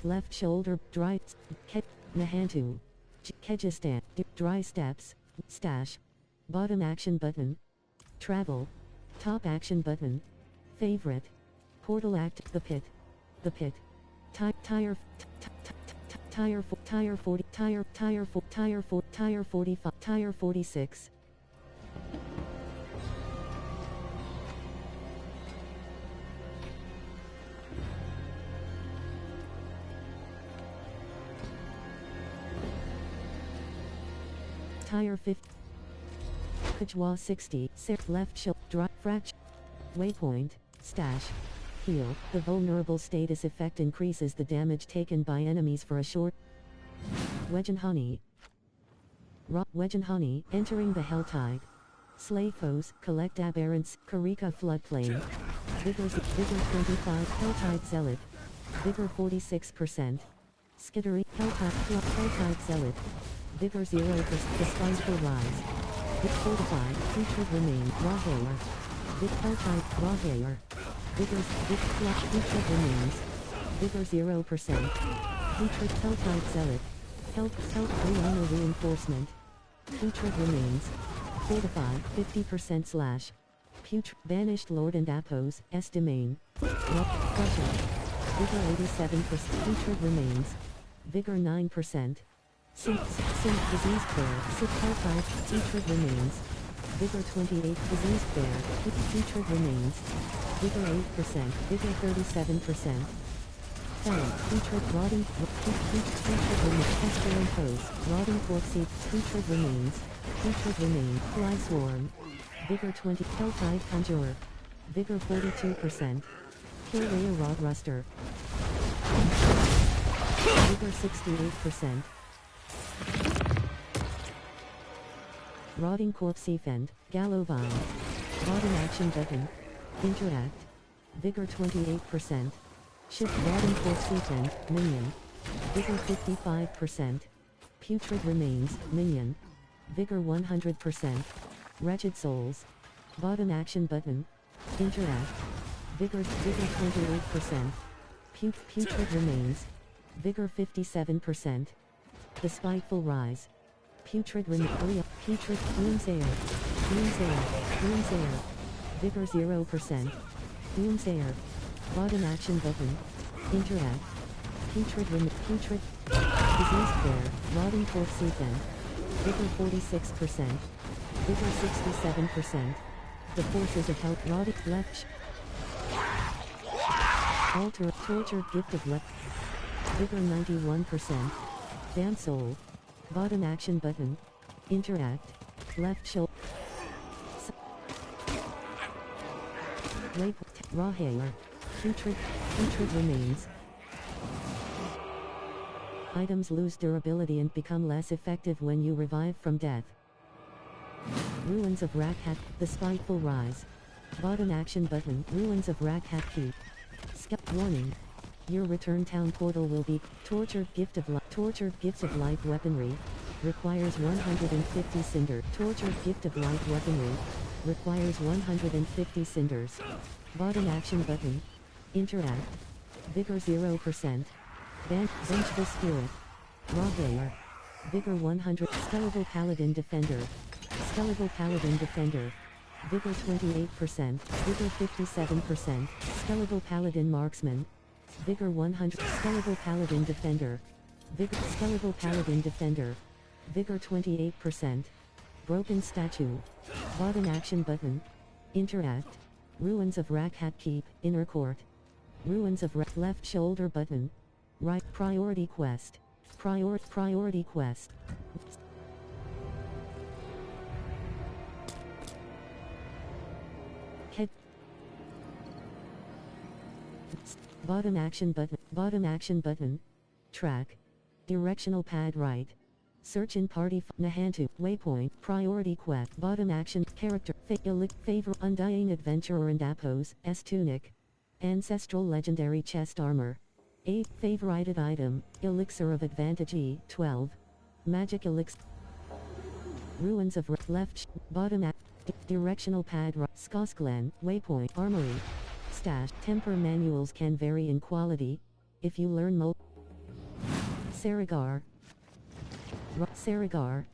left shoulder, dry, Nahantu, Kyrgyzstan, dry steps, stash, bottom action button, travel, top action button, favorite, portal act, the pit, tire 40, tire 45, tire 46. Tire 50. Kajwa 60. Left shoulder. Drop. Fracture. Waypoint. Stash. Heal. The vulnerable status effect increases the damage taken by enemies for a short. Wedge and Honey. Wedge and Honey. Entering the Helltide. Slay foes. Collect aberrants. Karika floodplain. Vigor 25. Helltide Zealot. Vigor 46%. Skittery. Helltide Zealot. Vigor 0%. The Spiteful Rise. Fortified. Featured Remain. Raw Hair. Helltide. Raw Hair. Vigor. Featured Remains. Vigor 0%. Featured Helltide Zealot. Health Re-Honor Reinforcement. Featured Remains. Fortified. 50% slash. Banished Lord and Apos. S. Domain. Crusher. Vigor 87%. Featured Remains. Vigor 9%. Sync Disease Bear. Helltide. Featured Remains. Vigor 28. Disease Bear. Featured Remains. Vigor 8%. Vigor 37%. Felon. Featured Rotting. Featured Remains. Pestilent Foes. Rotting Corpse. Featured Remains. Featured Remain. Fly Swarm. Vigor 20. Helltide Conjurer. Vigor 42%. Kill Rhea Rod Ruster. Vigor 68%. Rotting Corpse Fend. Gallovine. Bottom action button. Interact. Vigor 28%. Shift Rotting Corpse Fend. Minion. Vigor 55%. Putrid Remains. Minion. Vigor 100%. Wretched Souls. Bottom action button. Interact. Vigor 28%. Putrid Remains. Vigor 57%. The Spiteful Rise. Putrid Remains. Putrid Doomsayer. Vigor 0%. Doomsayer. Bottom action button. Interact. Putrid Disease Bear. Rotting Corpse Fend. Vigor 46%. Vigor 67%. The Forces of Hell. Rotting Left. Tortured Gift of Left. Vigor 91%. Damn Soul. Bottom action button. Interact. Left shoulder. Raw Hair. Putrid Remains. Items lose durability and become less effective when you revive from death. Ruins of Rakhat. The Spiteful Rise. Bottom action button. Ruins of Rakhat Keep. Warning. Your return town portal will be Tortured Gift of Light Weaponry. Requires 150 cinder. Tortured Gift of Light Weaponry. Requires 150 cinders. Bottom action button. Interact. Vigor 0%. Vengeful Spirit. Raw Hair. Vigor 100. Skeletal Paladin Defender. Vigor 28%. Vigor 57%. Skeletal Paladin Marksman. Vigor 100. Skeletal Paladin Defender. Skeletal Paladin Defender. Vigor 28%. Broken Statue. Bottom action button. Interact. Ruins of Rakhat Keep. Inner Court. Ruins of Left shoulder button. Right. Priority quest. Priority quest. Head. Bottom action button. Track. Directional pad right. Search in party. Nahantu. Waypoint. Priority quest. Bottom action. Character. Favor. Undying Adventurer and Apos. S. Tunic. Ancestral Legendary Chest Armor. A. Favorited item. Elixir of Advantage E. 12. Magic Elixir. Ruins of Left. Bottom. Directional pad right. Skosklen. Waypoint. Armory. Stash. Temper manuals can vary in quality. if you learn Saragar. Saragar.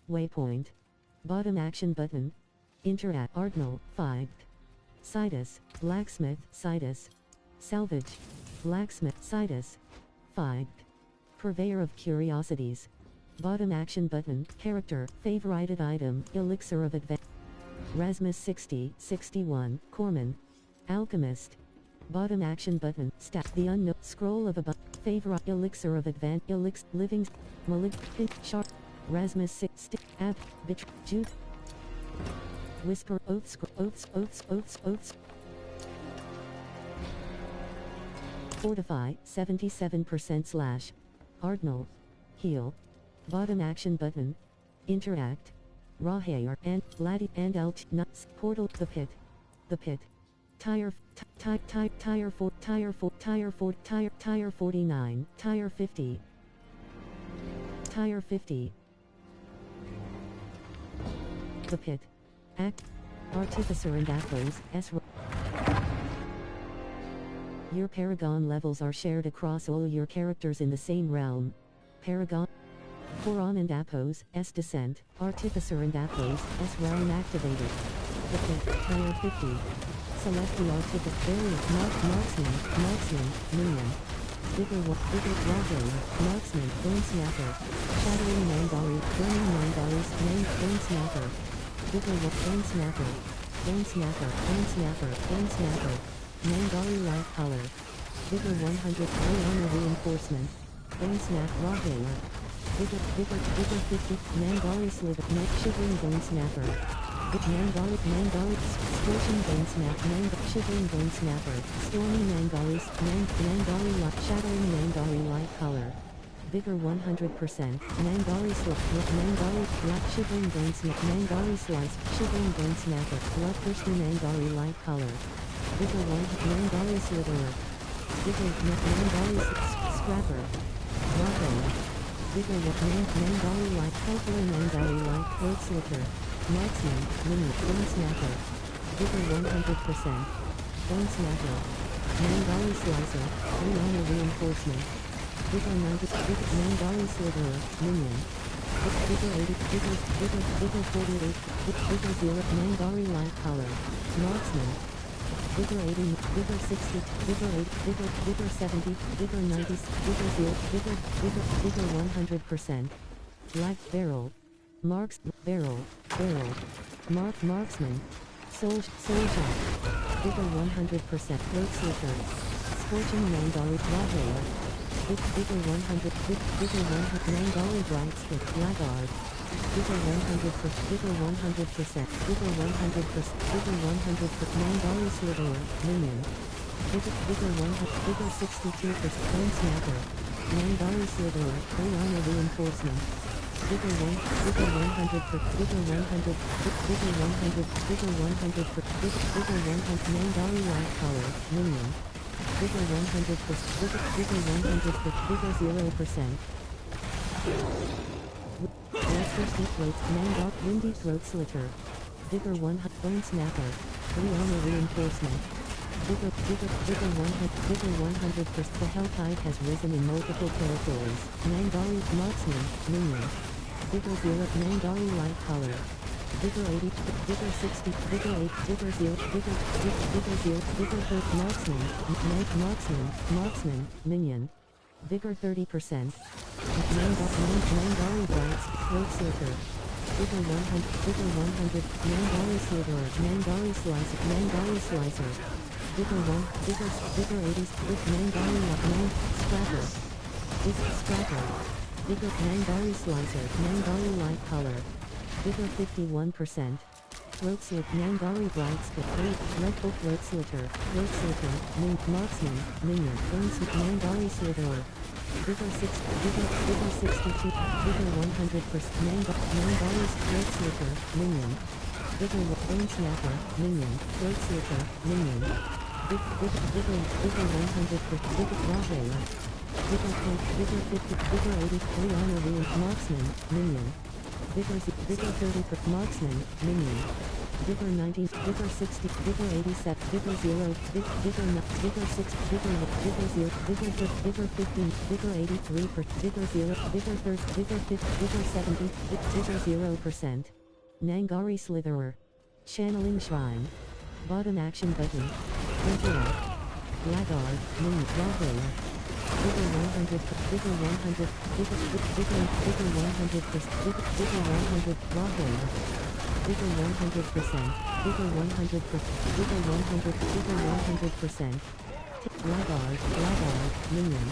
Waypoint. Bottom action button. Interact. Ardenal. 5. Sidus. Blacksmith. Sidus. Salvage. Blacksmith. Sidus. 5. Purveyor of curiosities. Bottom action button. Character. Favorited item. Elixir of advance. Rasmus 60, 61. Corman. Alchemist. Bottom action button. Stat. The unknown. Scroll of above. Favorite. Elixir of advance. Elixir. Living. Malig. Pin. Sharp. Rasmus 6. Ab. Bitch. Jude. Whisper. Oaths. Oaths. Oaths. Oaths. Oaths. Fortify. 77% / Ardenal. Heal. Bottom action button. Interact. Rahair and Laddie and Alt Nuts. Portal. The pit. The pit. Tire 49. Tire 50. Tire 50. The pit. Act. Artificer and Apples. Your Paragon levels are shared across all your characters in the same realm. Paragon. Coron and Appos, S Descent, Artificer and Appos, S Realm activated. The pit, Tire 50. Select the Artificer, Various, Marksman, Minion. Bigger Rahair, Marksman, Bone Snapper. Shattering Mandari, Burning Mandaris, Named Bone Snapper. Bigger Bone Snapper. Bone Snapper, Bone Snapper, Bone Snapper. Mandari Light Color. Bigger 100, High Armor Reinforcement. Bone Snap, Rahair. Bigger 50, Mandari Sliver, Shivering Bone Snapper. Mandari, Scorching Bone Snap, Shivering Bone Snapper, Stormy Mandari Light, Shattering Mandari Light Color. Bigger 100%, Mandari Slip, Mandari Black Shivering Bone Snap, Mandari Slice, Shivering Bone Snapper, Bloodthirsty Mandari Light Color. Bigger 1, Mandari Sliverer. Bigger Mandari Scrapper. Rahair. Bigger Mandari Light, Helpful Mandari Light, Throat Slicker. Marksman, Mini, Bone Snapper. Bigger 100%. Bone Snapper. Mandari Slicer, 3 Armor Reinforcement. Bigger 90, Mandari Sliverer, Minion. Bigger 80, bigger 48, bigger 0, Mandari Light Color. Marksman. Bigger 80, bigger 60, bigger 8, bigger 70, bigger 90, bigger 0, bigger 100%. Black Barrel. Barrel. Marksman. Soul Shot. Bigger 100%. Throat Slicker. Scorching Mandari Rahair. Bigger 100, bigger 100, Mandari Bright Spit, Laggard. Bigger 100%, bigger 100%, bigger 100%, bigger 100%, Mandari Sliverer, Minion. Bigger 100, bigger 62%, Bone Snapper. Mandari Sliverer, 3 Armor Reinforcement. Bigger 100, bigger 100, bigger 100, bigger 100, bigger 100, Mandari Light Color, Minion. Bigger 100%, bigger 100%, bigger 0%. Bloodthirsty Throat, Mandar, Windy Throat Slitter. Bigger 100, Bone Snapper. 3 Armor Reinforcement. Bigger 100%. The Hell Tide has risen in multiple territories. Mandari, Marksman, Minion. Bigger 0, Mandari Light Color. Bigger 80, bigger 60, bigger 8, bigger 0, bigger 0, bigger 30, Marksman, Minion. Bigger 30%. Mandari Brights, Throat Slicker. Bigger 100, Mandari Sliverer, Mandari Slicer. Bigger 80s, Mandari Scrapper. Scrapper. Bigger Mandari Slicer, Mandari Light Color. Bigger 51%. Throat Slit, Mandari Bright Spit, Red Bull Throat Slitter, Marksman, Minion, Mandari Sliverer. Bigger 62, bigger 100%, Mandari's Throat Slitter, Minion. Bigger Bone Snapper, Minion, Throat Slitter, Minion. Bigger 100%, bigger Rahair. Bigger 50, bigger 80, 3 Armor Marksman, Minion. Bigger 30 for Marksman, Minion. Vigor 90, Vigor 60, Vigor 87, Vigor 0, Vigor 9, Vigor 6, Vigor 0, Vigor 4, Vigor 15, Vigor 83, Vigor 0, Vigor 30, Vigor 50, Vigor 70, Vigor 0%. Nangari Slitherer. Channeling Shrine. Bottom action button. Interact. Laggard, Minion, Lawbreaker. Vigor 100, Vigor 100, Vigor 100%, Vigor 100, Lawbreaker. Vigor 100%, Vigor 100%, Vigor 100, Vigor 100%. Laggard, Minion.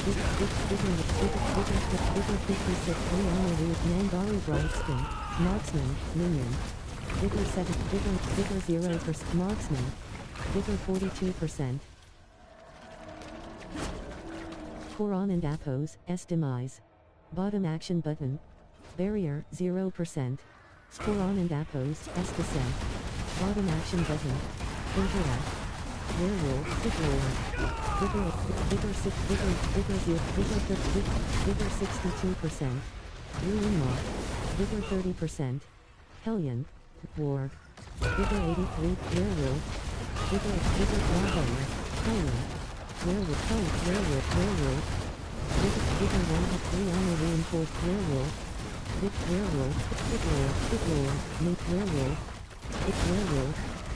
Vigor 56, Rihanna Nangari Brightskin, Marksman, Minion. Vigor 7, Vigor 0%, Marksman. Vigor 42%. Koran and Appos, S demise. Bottom action button. Barrier, 0%. Koran and Appos, S descent. Bottom action button. Interact. Werewolf, Vigor 6, Vigor 0, Vigor 62%. Ruin Moth. Vigor 30%. Hellion. War. Vigor 83, Werewolf. Vigor Lawbreaker. Hellion. Werewolf. Vigor 103 Honor Reinforced Werewolf. Werewolf.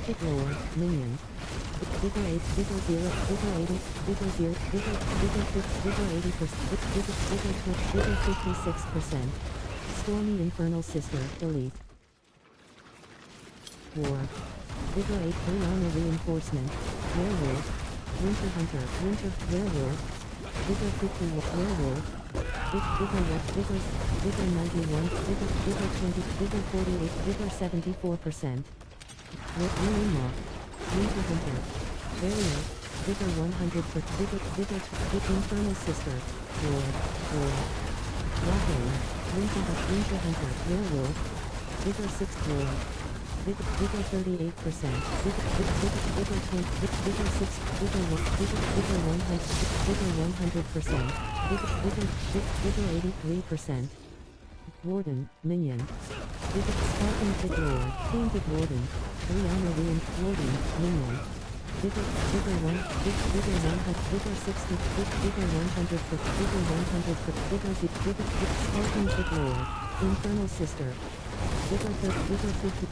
Werewolf. Minion. Vigor 8, Vigor 0, Vigor 80, Vigor 0, Vigor 80%, Vigor 56%. Stormy Infernal Sister, Elite. War. Vigor 8, Honor Reinforcement. Werewolf. Winter Hunter, Werewolf. Vigor 50, Werewolf. Vigor 91, Vigor 20, Vigor 48, Vigor 74%. Ruin Moth. Winter Hunter. Barrier. Vigor 100 for Vigor Infernal Sister. War. Lawbreaker. Winter Hunter. Werewolf. Vigor 6 War. Vigor 38%. Vigor 20. Vigor 6. Vigor 1. Vigor 100. Vigor 100%. Vigor 83%. Warden, Minion. Vigor Sparking Pit Lord, Painted Warden. Rihanna Warden, Minion. Vigor 1, Vigor 100, Vigor 60, Vigor 100 for Vigor 100 for Vigor Sparking Pit Lord, Infernal Sister. Vigor 30, Vigor 50,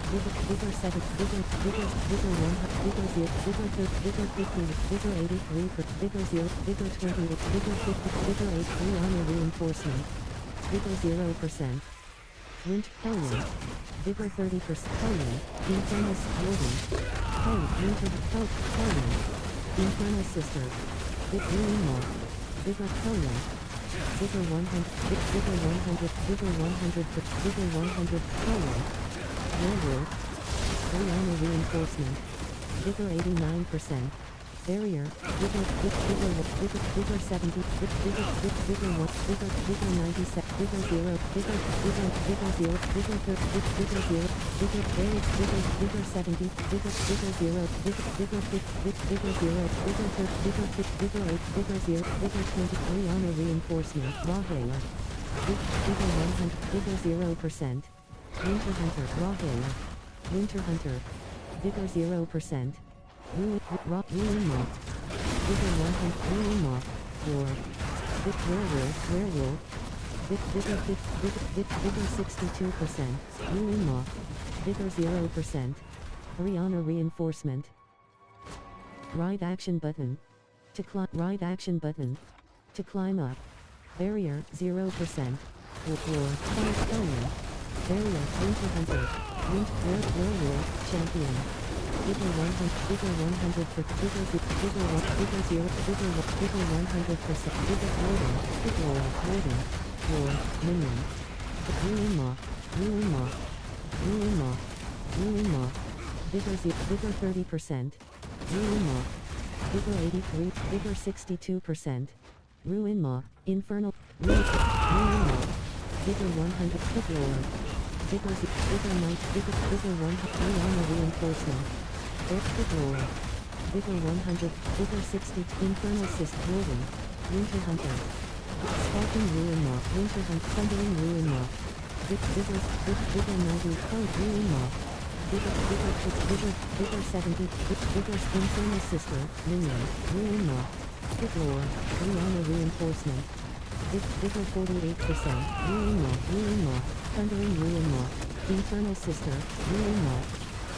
Vigor 7, Vigor 100, Vigor 0, Vigor 30, Vigor 50, Vigor 83 for Vigor 0, Vigor 28, Vigor 50, Vigor 8, Rihanna Reinforcement. Vigor 0%. Hellion. Vigor 30%. Hellion. Infernal Warden. Hellion. Infernal Sister. Ruin Moth. Vigor Hellion. Vigor 100. Vigor 100. Vigor 100. Vigor 100. Hellion. Werewolf. Rihanna Reinforcement. Vigor 89%. Barrier. Vigor 70. Vigor 1. Vigor 97. Vigor 0. Vigor 0. Vigor 30. Vigor 0. Vigor 70. Vigor 0. Vigor 50. Vigor 0. Vigor 30. Vigor 50. Vigor 8. Vigor 0. Vigor 23 Honor Reinforcement. Lawbreaker. Vigor 100. Vigor 0%. Winter Hunter. Lawbreaker. Winter Hunter. Vigor 0%. Ruin Moth. Vigor 100, Ruin Moth. War. Werewolf. Vigor 62%. Ruin Moth. Vigor 0%. Rihanna Reinforcement. Right action button. To climb. Right action button. To climb up. Barrier 0%. War. Hellion. Barrier. Winter Hunter. Werewolf. Champion. Vigor 100, Vigor 100 for Vigor 1, Vigor 0, Vigor 100%, Vigor Warden, War, Minion. Ruin Moth. Vigor 30%. Ruin Moth. Vigor 83, Vigor 62%. Ruin Moth, Infernal, Ruin Moth. Vigor 100, Pit Lord. Vigor 90, Vigor 100, Rihanna Reinforcement. Pit Lord. Vigor 100, Vigor 60, Infernal Cyst Warden. Winter Hunter. Sparking Ruin Moth, Winter Hunt, Thundering Ruin Moth. Vigor 90, Ruin Moth. Vigor 70, Vigor Infernal Sister, Minion, Ruin Moth, Hit-Lore, Rihanna Reinforcement, Vigor 48%, Ruin Moth, Thundering Ruin Moth, Infernal Sister, Ruin Moth,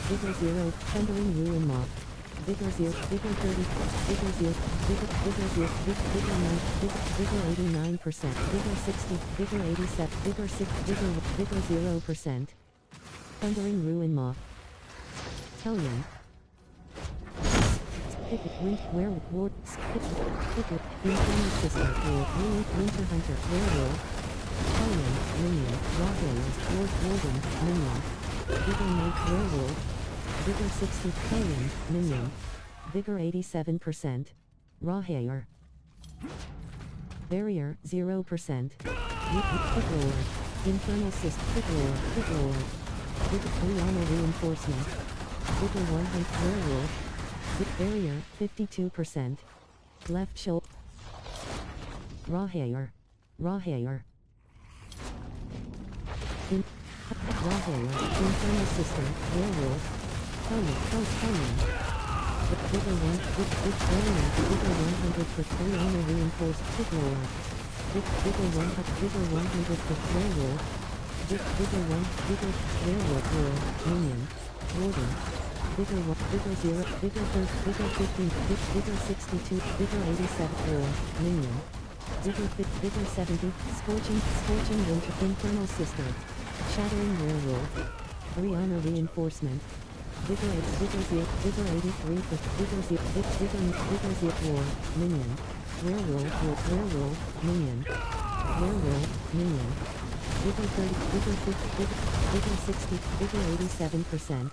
Vigor 0, Thundering Ruin Moth, Vigor 0, Vigor 30, Vigor 0, Vigor 9, Vigor 89%, Vigor 60, Vigor 87, Vigor 6, Vigor 0%. Thundering Ruin Moth. Hellion. Wind, Werewolf, Spigot, Infernal Sister, Winter Hunter, Werewolf. Hellion, Minion, Rawhales, Warden, Minion. Vigor Knight, Werewolf. Vigor 60, Hellion, Minion. Vigor 87%. Rawhale. Barrier, 0%. Hit-Lore. Infernal Sister, Hit-Lore. Vigor Rihanna Reinforcement. Vigor 100, Werewolf. Barrier, 52%. Left shoulder. Rawhale. Rawhale, Infernal Sister, Werewolf. Hellion. Vigor 1, Barrier, Vigor 100 for Rihanna Reinforced, Hit-Lore. Vigor 100 for Werewolf. Vigor 1, Vigor, Werewolf, Minion, Warden. Vigor 1, Vigor 0, Vigor 30, Vigor 15, Vigor 62, Vigor 87, Minion. Vigor 70, Scorching Winter, Infernal Sister. Shattering Werewolf. Rihanna Reinforcement. Vigor 8, Vigor 83, Vigor 0, Minion. Werewolf, Minion. Werewolf, Minion. Vigor 30, Vigor 50, Vigor 60, Vigor 87%.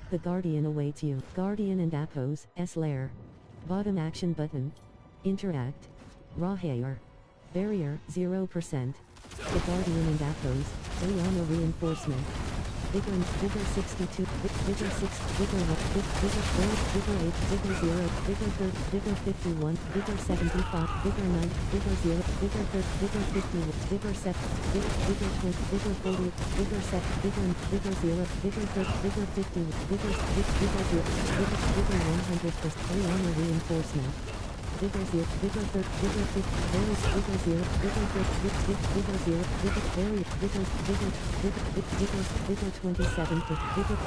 The Guardian awaits you. Guardian and Appos, S-Lair. Bottom action button. Interact. Rawhale. Barrier, 0%. The Guardian and Appos, Rihanna Reinforcement. Vigor 62, Vigor 6, Vigor 1, Vigor 8, Vigor 0, Vigor 30, Vigor 51, Vigor 75, Vigor 9, Vigor 0, Vigor 30, Vigor 50, Vigor 7, Vigor 20, Vigor 40, Vigor 7, Vigor 0, Vigor 30, Vigor 50, Vigor 0, Vigor 100 for Rihanna Reinforcement. Vigor 0, Vigor 30, Vigor 50, Vigor 0, Vigor 30, Vigor 0, Vigor 27 for Vigor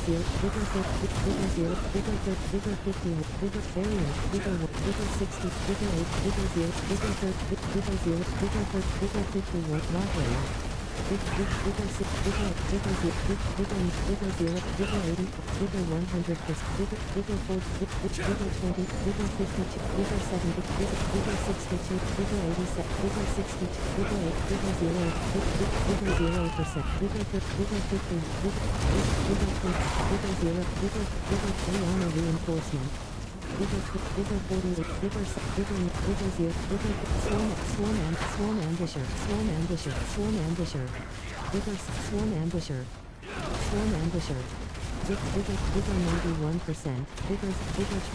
0, Vigor 30, Vigor 0, Vigor 30, Vigor 50, Vigor Barrier, Vigor 1, Vigor 60, Vigor 8, Vigor 0, Vigor 30, Vigor 0, Vigor 30, Vigor 51, Rawhale. Vigor 6, Vigor 0, Vigor 0, Vigor 80, Vigor 100 for Vigor 40, Vigor 20, Vigor 52, Vigor 70, Vigor 62, Vigor 87, Vigor 62, Vigor 8, Vigor 0, Vigor 0%, Vigor 50, Vigor 15, Vigor 20, Vigor 0, Vigor Rihanna Reinforcement. Vigor 48, Vigor 0, Vigor Swarm Ambusher, Vigor Swarm Ambusher, Vigor 91%, Vigor 81,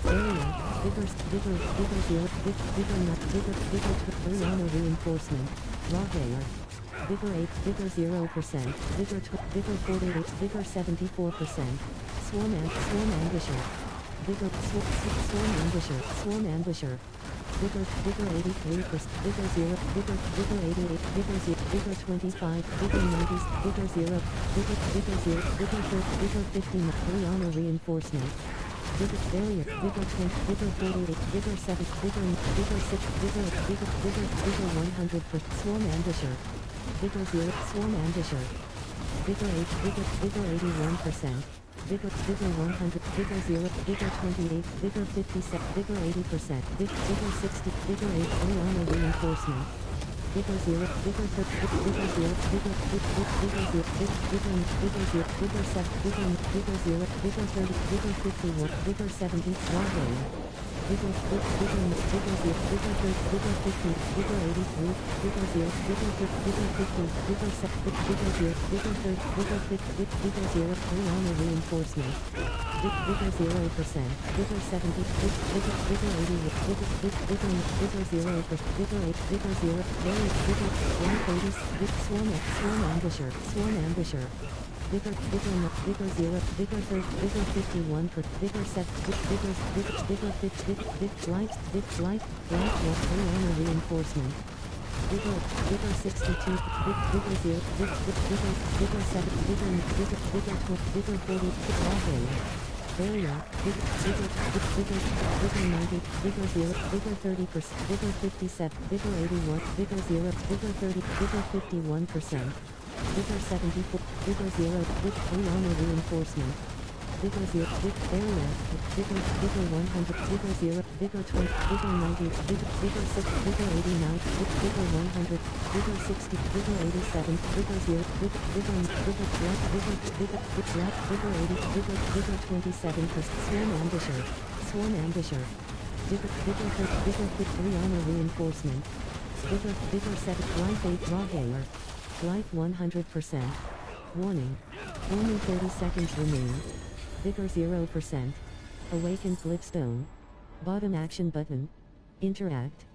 Barrier, Vigor 0, Vigor Rihanna Reinforcement, Rawhale. Vigor 8, Vigor 0%, Vigor 48, Vigor 74%, Swarm Ambusher, Vigor Swarm Ambusher, Vigor 83%, Vigor 0, Vigor 88, Vigor 25, Vigor 90, Vigor 0, Vigor 30, Vigor 15, Rihanna Reinforcement. Vigor Barrier, Vigor 20, Vigor 48, Vigor 7, Vigor 6, Vigor 100 for Swarm Ambusher. Vigor 0, Swarm Ambusher. Vigor 8, Vigor 81%. Vigor 100, Vigor 0, Vigor 28, Vigor 57, Vigor 80%, Vigor 60, Vigor 8, Rihanna Reinforcement. Vigor 0, Vigor 30, Vigor 0, Vigor 0, Vigor 7, Vigor 0, Vigor 30, Vigor 51, Vigor 70, Rawhale. Vigor 0, Vigor 30, Vigor 15, Vigor 83, Vigor 0, Vigor 50, Vigor 15, Vigor 7, Vigor 0, Vigor 30, Vigor 50, Vigor 0, Rihanna Reinforcement. Vigor 0%, Vigor 70, Vigor 80, Vigor 0, Vigor 8, Vigor 0, Vigor 130, Swarm Ambusher, Vigor 0, Vigor 30, Vigor 51 per, Vigor 7, Vigor 50, Light, Light, Armor Reinforcement. Vigor 62, Vigor 0, Vigor 7, Vigor 12, Vigor 40, Raw Hail. Barrier, Vigor 90, Vigor 0, Vigor 30%, Vigor 57, Vigor 81, Vigor 0, Vigor 30, Vigor 51%. Vigor 74, Vigor 0, Vigor Armor Reinforcement. Vigor 0, Barrier, Vigor 100, Vigor 0, Vigor 20, Vigor 90, Vigor 6, Vigor 89, Vigor 100, Vigor 60, Vigor 87, Vigor 0, Vigor 80, Vigor 27%, Swarm Ambusher, Vigor 53 Armor Reinforcement. Vigor 7, Life 8 Raw Hailer. Life 100%. Warning. Only 30 seconds remain. Vigor 0%. Awakened Glyphstone. Bottom action button. Interact.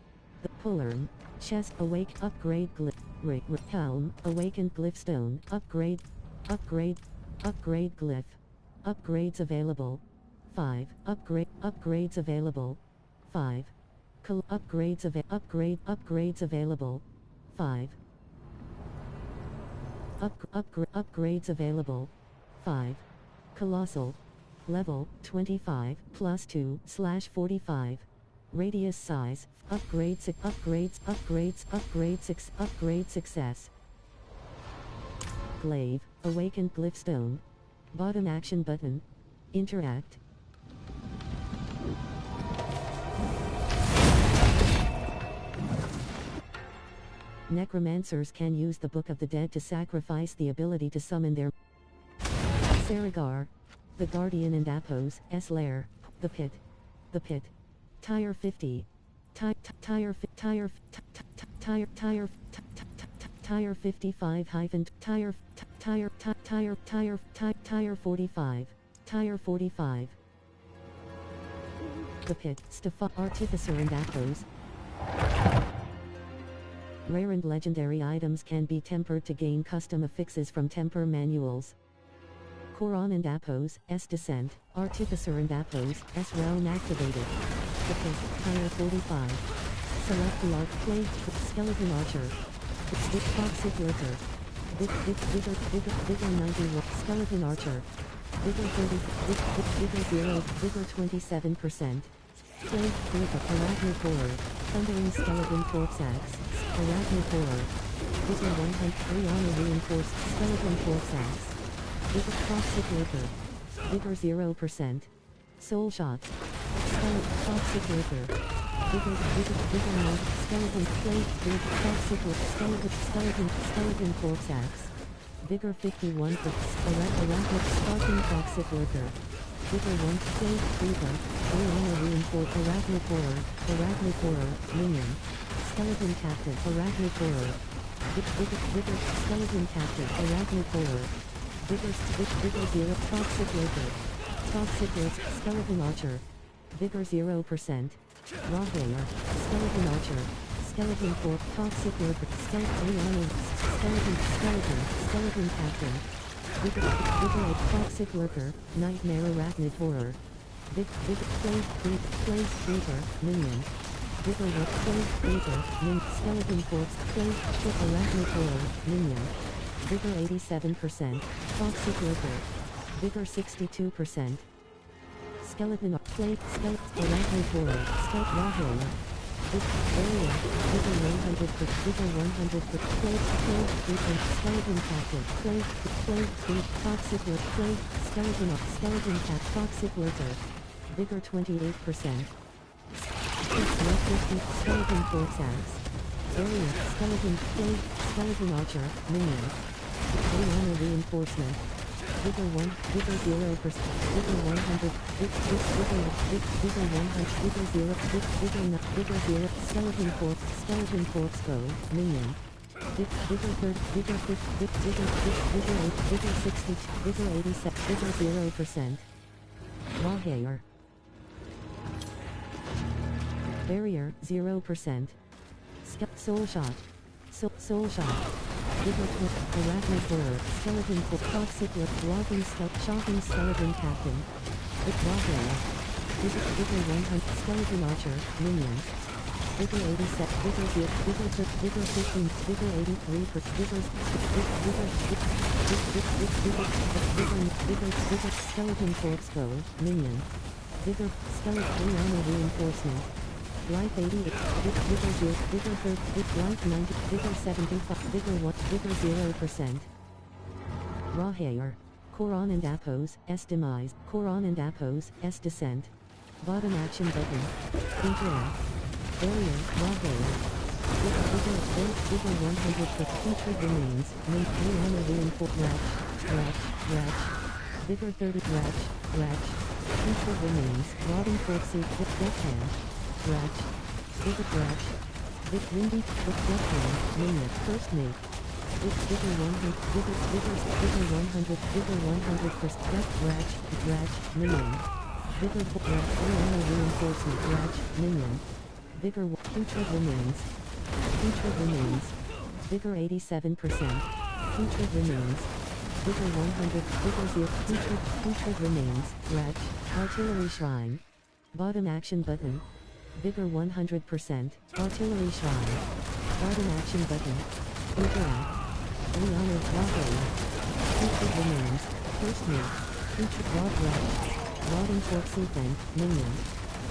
The Pullerm. Chest awake upgrade Helm. Awakened Glyphstone. Upgrade Glyph. Upgrades available. 5. Upgrades available. 5. Upgrades available. 5. Upgrades available. 5. Colossal. Level 25 plus 2/45. Radius size. Upgrade success. Glaive. Awakened Glyphstone. Bottom action button. Interact. Necromancers can use the Book of the Dead to sacrifice the ability to summon their Saragar, the Guardian and Apos, S-Lair, the Pit. Tire 50. Tire 55 hyphen tire 45. Tire 45. The Pit, Artificer and Apos. Rare and legendary items can be tempered to gain custom affixes from temper manuals. Koron and Apos, S Descent, Artificer and Apos, S Realm activated. The Pit, Tire 45. Select the Arc Plate, Skeleton Archer. Toxic Lurker. Vigor 91, Skeleton Archer. Vigor 30, Vigor 0, Vigor 27%. Plague Creeper, Arachnid Horror. Thundering Skeleton Corpse Axe. Arachnid Horror. Vigor 103 Armor Reinforced Skeleton Corpse Axe. Vigor Toxic Lurker. Vigor 0%. Soul Shot. Toxic Lurker. Vigor 9. Skeleton Plague Toxic Skeleton Corpse Axe. Vigor 51 for Arachnid Sparking Toxic Lurker. Vigor 1 Plague Creeper. Armor Reinforced Arachnid Horror. Minion. Skeleton Captain Arachnid Horror. Vigor Skeleton Captain Arachnid Horror. Vigor 0 Toxic Lurker. Skeleton Archer. Vigor 0%. Raw Hair. Skeleton Archer. Skeleton Corp. Toxic Lurker. Skeleton Captain. Vigor 8 Toxic Lurker. Nightmare Arachnid Horror. Vigor Plague Creeper. Minion. Vigor 1 Plague Creeper. Skeleton Corpse. Plague Arachnid Horror. Minion. Vigor 87%. Toxic Lurker. Vigor 62%. Skeleton Plague Arachnid Horror. Raw Hair. Area. Vigor 100 per Vigor 100 per Plague Creeper. Skeleton Captain. Plague Toxic Lurker. Plague Skeleton Cat. Toxic Lurker. Vigor 28%. Skeleton Corpse Axe. Area. Skeleton Archer. Minion. Armor Reinforcement. Vigor 1, Vigor 0%, Vigor 100, Vigor 100, Vigor 0, Vigor 0, Skeleton Corpse Bow, Minion. Vigor 30, Vigor 50, Vigor 8, Vigor 60, Vigor 87, Vigor 0%. Raw Hair. Barrier 0%. Soul Shot. Soul Shot. Vigor Arachnid Horror, Skeleton for Toxic Shocking Skeleton Captain. Raw Vigor 100, Skeleton Archer, Minion. Vigor 87, Vigor 15, Vigor 83, Vigor Skeleton Corpsebow, Minion. Vigor Skeleton Armor Reinforcement. Life 80, Vigor 0, Vigor 30, Life 90, Vigor 75, Vigor 1, Vigor 0%. Raw Hair. Koron and Apos, S Demise, Koron and Apos, S Descent. Bottom action button. Interact. Barrier, Raw Hair. Vigor 100 for featured remains, main armor reinforcement, Ratch. Vigor 30, Ratch. Featured remains, Rotting Forces, Deckhand. Ratch. Windy, Deckhand, Minion, First Mate. Vigor 100, Vigor 100%, Ratch, Minion. Vigor armor reinforcement, Ratch, Minion. Vigor Putrid Remains. Vigor 87%. Putrid Remains. Vigor 100. Vigor 0. Putrid Remains. Ratch. Artillery Shrine. Bottom action button. Vigor 100%. Artillery Shrine. Bottom action button. Interact. Rearmor Rocket. Putrid Remains. First Mate. Putrid Ratch. Rotting Corpse Event. Minion.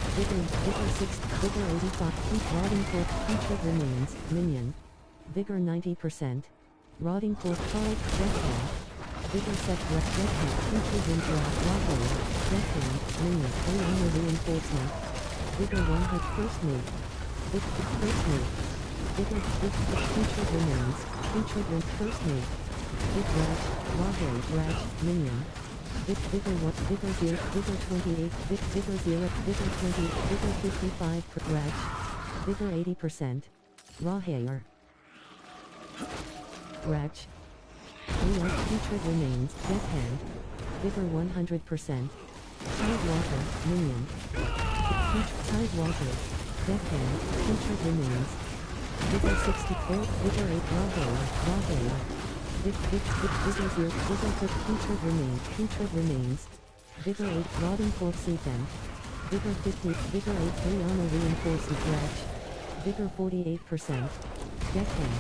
Vigor 6, Vigor 85, Rotting Corpse, Putrid Remains, Minion. Vigor 90%. Rotting Corpse, Deckhand. Vigor Set, Deckhand, Putrid Interact, Rocket, Deckhand, Minion, Armor Reinforcement. Vigor 100, First Mate. First Mate. Vigor, Putrid Remains, First Mate. Ratch, Minion. Vigor 1, Vigor 0, Vigor 28, Vigor 0, Vigor 20, Vigor 55, Ratch. Vigor 80%. Raw Hair. Ratch. Putrid Remains, Deckhand. Vigor 100%. Tidewalker, Minion. Tidewalker. Deckhand, Putrid Remains. Vigor 64, Vigor 8, Raw Hair. Vigor 0, Vigor 50, Putrid Remains. Vigor 8, Rotting Corpse Event. Vigor 50, Vigor 8, Armor Reinforcement, Ratch. Vigor 48%. Deckhand.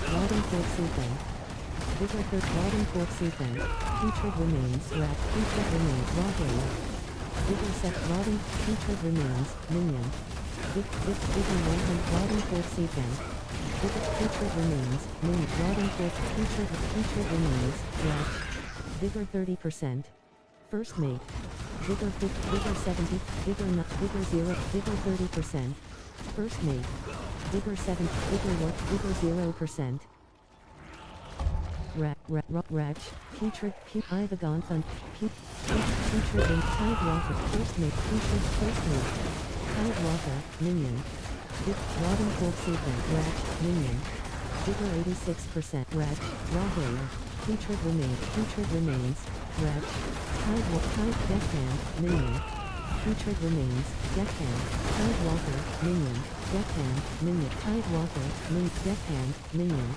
Rotting Corpse Event. Vigor 30, Rotting Corpse Event. Putrid Remains, Ratch. Putrid Remains, Raw Hair. Vigor set, Putrid Remains, Minion. Vigor 100, Rotting Corpse Event. Putrid Remains, Minion, Rotting Corpse, Putrid Remains, Ratch. Vigor 30%. First Mate. Vigor 50, Vigor 70, Vigor 0, Vigor 30%. First Mate. Vigor 7, Vigor 1, Vigor 0%. Ratch, Putrid, Ivagon Fund, Putrid and Tidewalker, First Mate, Putrid, First Mate. Tidewalker, Minion. Rotting Corpse Event, Ratch, Minion. Vigor 86%, Ratch, Raw Hair. Putrid Remains, Ratch. Deckhand, Minion. Putrid Remains, Deckhand. Tidewalker, Minion. Deckhand, Minion. Tidewalker, Deckhand, Minion.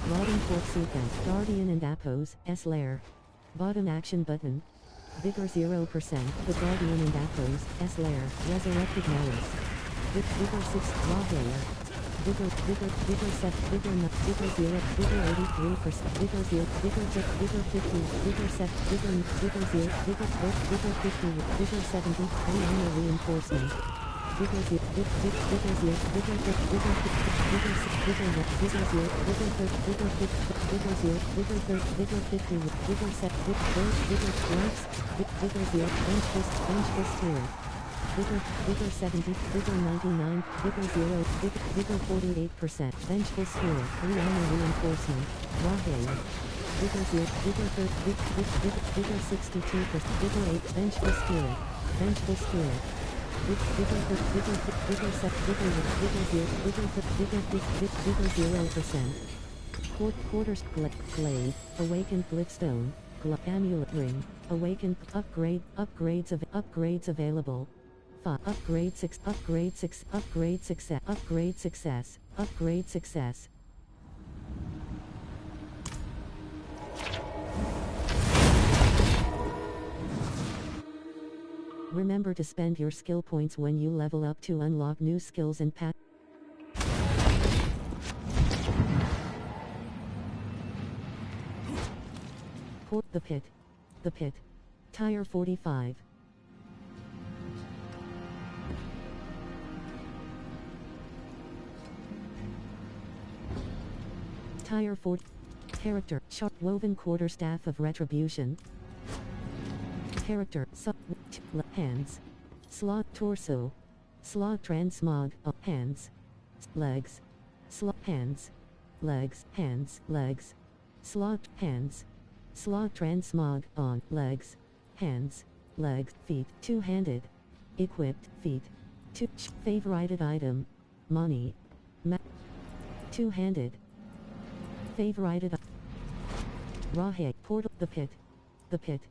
Rotting Corpse Event, Guardian and Apos, S Lair. Bottom action button. Vigor 0%, The Guardian and Apos, S Lair, Resurrected Malice. Vigor 6, Raw Hair. Vigor 7, Vigor 0, Vigor 83%, Vigor 0, Vigor 50, Vigor 7, Vigor 0, Vigor 50, Vigor 70, Armor Reinforcement. Vigor 0, Vigor 0, Vigor 50, Vigor 6, Vigor 1, Vigor 0, Vigor 30, Vigor 50, Vigor 0, Vigor 30, Vigor 50, Vigor 7, Vigor Strikes, Vigor 0, Vengeful Spirit. Vigor 70, Vigor 99, Vigor 0, Vigor 48%, Vengeful Spirit, Armor Reinforcement, Raw Hair. Vigor 0, Vigor 30, Vigor 62%, Vigor 8, Vengeful Spirit, Vigor 0%. Quarters Glade, Awakened Glyphstone, Amulet Ring, Awakened Upgrades available. Upgrade success. Remember to spend your skill points when you level up to unlock new skills and path. The pit. The pit. Tire 45. Tire 40. Character, sharp woven quarterstaff of retribution. Character, hands. Slot torso. Slot transmog, hands. Legs. Slot hands. Legs, hands, legs. Slot hands. Slot transmog, on, legs. Hands. Legs, feet, two-handed. Equipped, feet. Favorited item. Money. Two-handed. Favorited. Rahe, portal, the pit. The pit.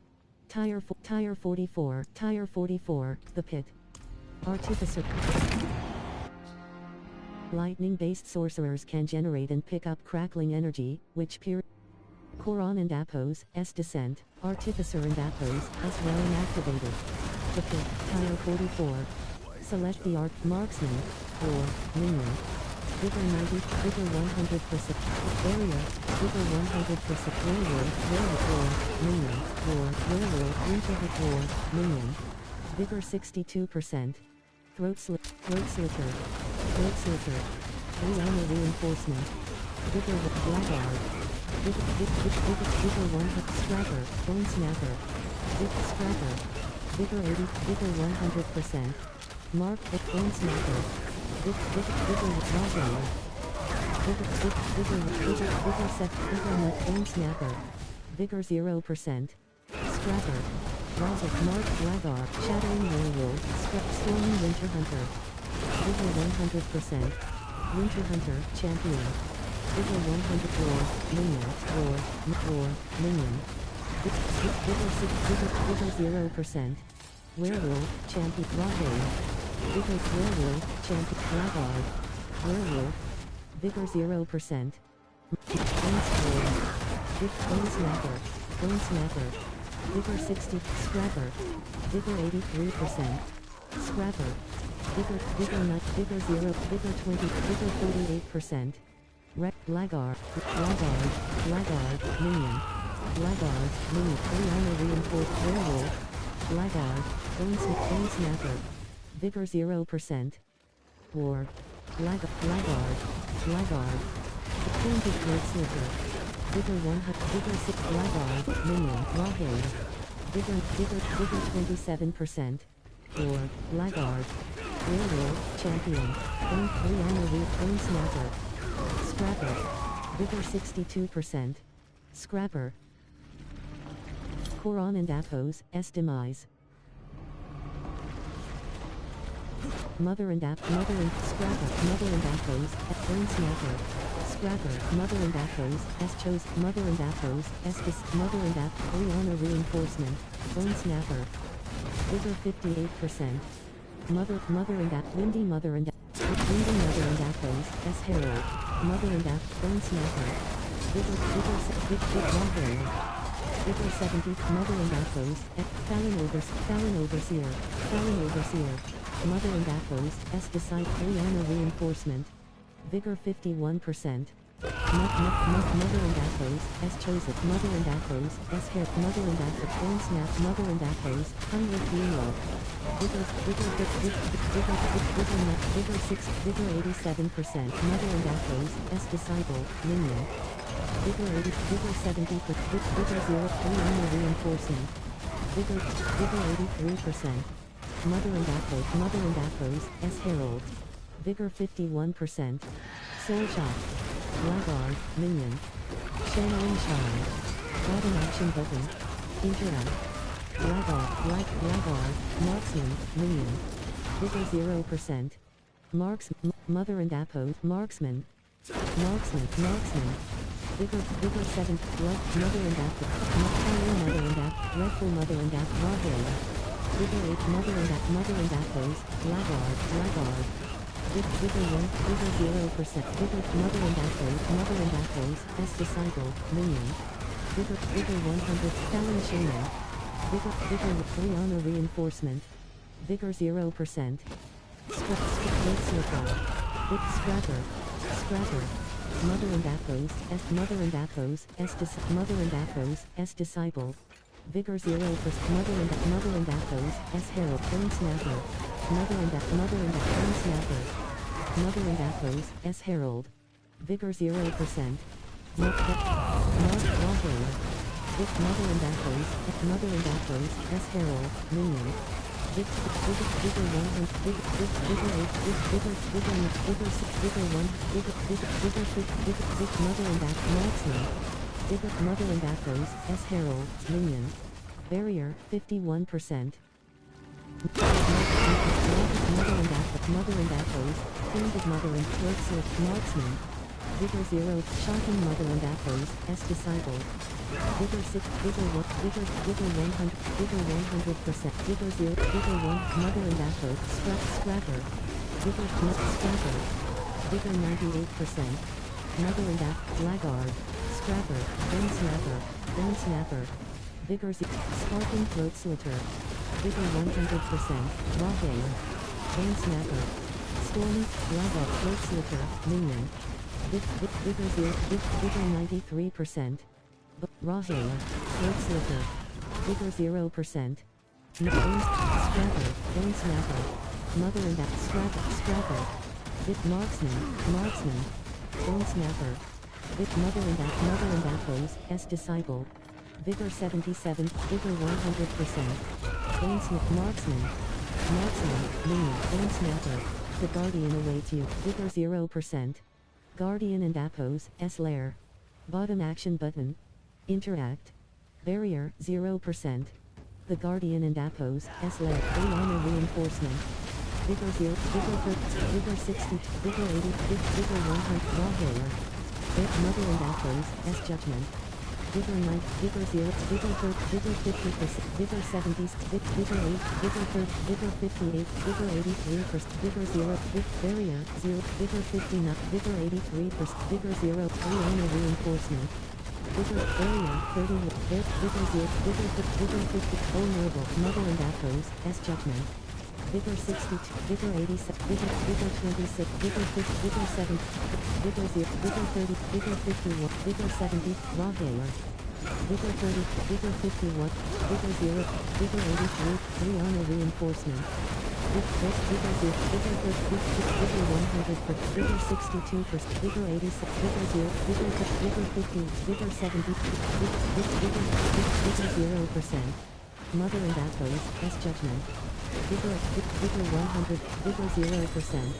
Tire 44, tire 44, the pit. Artificer. Lightning-based sorcerers can generate and pick up crackling energy, which Koran and Apos, S descent, Artificer and Apos, S well inactivated. The pit, tire 44. Select the art, marksman, or, minion. Vigor 90, Vigor 100%, area, Vigor 100%, werewolf, minion, werewolf, winter hit war, minion. Vigor 62%. Throat slicker, 3 armor reinforcement. Vigor blackguard. Vigor 100, scrapper, bone snapper. Vigor scrapper. Vigor 80, Vigor 100%. Mark, bone snapper. Vigor Rahe. Vigor set, Vigor nut, bone snapper. Vigor 0%. Scrapper. Razor, Mark, Ragar, shattering werewolf, storming winter hunter. Vigor 100%. Winter hunter, champion. Vigor 100 war, minion. Vigor 0%. Werewolf, champion, Rahe. Vigor werewolf, champion, Ragar. Werewolf. Vigor 0%. Bone snapper. Vigor 60, scrapper. Vigor 83%. Scrapper. Vigor nut, Vigor 0, Vigor 20, Vigor 48%. Laggard, minion. Laggard, minion, 3 armor reinforced werewolf. Laggard, bone snapper. Vigor 0%. War. Laggard. Appointed throat slicker. Vigor 100, Vigor 6, Laggard, minion, Rahe. Vigor 27%. War. Laggard. Werewolf, champion. Bone 3 armor bone snapper. Scrapper. Vigor 62%. Scrapper. Koran and Apos, S demise. Mother and Scrapper, Mother and Apos, bone snapper. Scrapper, Mother and Apos, S chose, Mother and Apos, S Mother and 3 honor reinforcement, bone snapper. Vigor 58%. Mother and Windy Mother and Apos, S herald. Mother and bone snapper. Vigor 70, Mother and Apos, Fallon Overseer. Mother and Apos, S decide 3 honor reinforcement. Vigor 51%. Mother and Apos, S chosen. Mother and Apos, S hair. Mother and Apos, bone snap. Mother and Apos, hunger female. Vigor 87%. Mother and Apos, S disciple, minion. Vigor 70%. Vigor 0, 3 honor reinforcement. Vigor 83%. Mother and Apos, S herald. Vigor 51%. Soul shot. Laggard, minion. Channeling shine. Button action button. Interact. Laggard, marksman, minion. Vigor 0%. Mother and Apos, marksman. Vigor 7, Mother and Apos, Dreadful Mother and Apos, Rahe. Vigor 8, Mother and Apos, Laggard. Vigor 1, Vigor 0%, Vigor, Mother and Apos, S disciple, minion. Vigor 100, Fallon Shaman. Vigor 3 honor reinforcement. Vigor 0%. Throat slipper. Big scrapper. Scrapper. Mother and Athos, Mother and Athos, Mother and Athos, disciple. Vigor 0%. Mother and Athos, herald. Bone snapper. Mother and bone snapper. Mother and Athos, herald. Vigor 0%. Mark Lawhair. Mother and Athos, herald. Minion. Vigor 100, Vigor 8, Vigor 1, Vigor Mother and Marksman. Vigor Mother and Athos, herald. Minion. Barrier 51%. Mother and Athos, Fiended Mother and Throat Slit, Marksman. Vigor 0, Shocking Mother and Athos, disciple. Vigor 6, Vigor 1, Vigor 100, Vigor 100%, Vigor 0, Vigor 1, Mother and Athos, Scrapper. Vigor Scrapper. Vigor 98%. Mother and Blackguard. Scrapper, Bone Snapper. Vigor 0, Sparking Throat Sliter. Vigor 100%, Rawhair. Bone Snapper. Stormy, Lava, Throat Sliter, Minion. Vigor 0, Vigor 93%. Rawhair, Throat Sliter. Vigor 0%. Scrapper, Bone Snapper. Mother and Scrapper. Marksman. Bone Snapper. Mother and Athos, disciple. Vigor 77, Vigor 100%. Marksman, Minion, Bone Snapper. The Guardian awaits you, Vigor 0%. Guardian and Athos, lair. Bottom action button. Interact. Barrier 0%. The Guardian and Athos, lair. Armor reinforcement. Vigor 0, Vigor 60, Vigor 80, Vigor 100, Rawhair. Mother and Athos, Judgment. Vigor 9, Vigor 0, Vigor 30, Vigor 50%, Vigor 70, Vigor 8, Vigor 30, Vigor 58, Vigor 83%, Vigor 0, Barrier 0, Vigor 59, Vigor 83%, Vigor 0, 3 Armor reinforcement. Vigor Barrier 30, Vigor 0, Vigor 50, Vulnerable, Mother and Athos, Judgment. Vigor 62, Vigor 87, Vigor 26, Vigor 50, Vigor 70, Vigor 0, Vigor 30, Vigor 51, Vigor 70, Rawhair. Vigor 30, Vigor 51, Vigor 0, Vigor 83, 3 Armor reinforcement. Vigor 0, Vigor 30, Vigor 100, Vigor 62, Vigor 86, Vigor 0, Vigor 50, Vigor 70, Vigor 0%. Mother and Athos, Judgment. Vigor 100, Vigor 0%.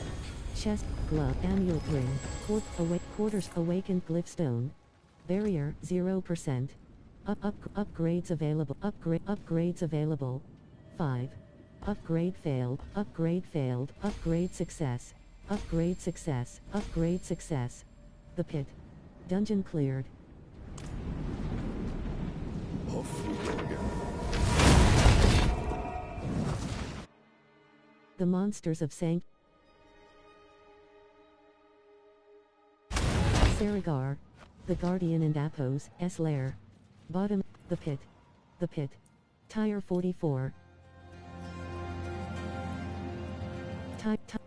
Chest, glove, amulet ring, quarters, awakened glyphstone. Barrier 0%. Upgrades available. Upgrades available. 5. Upgrade failed. Upgrade success. Upgrade success. The pit. Dungeon cleared. The monsters of Sanct Saragar. The Guardian and Athos, lair. Bottom, the pit. Tire 44.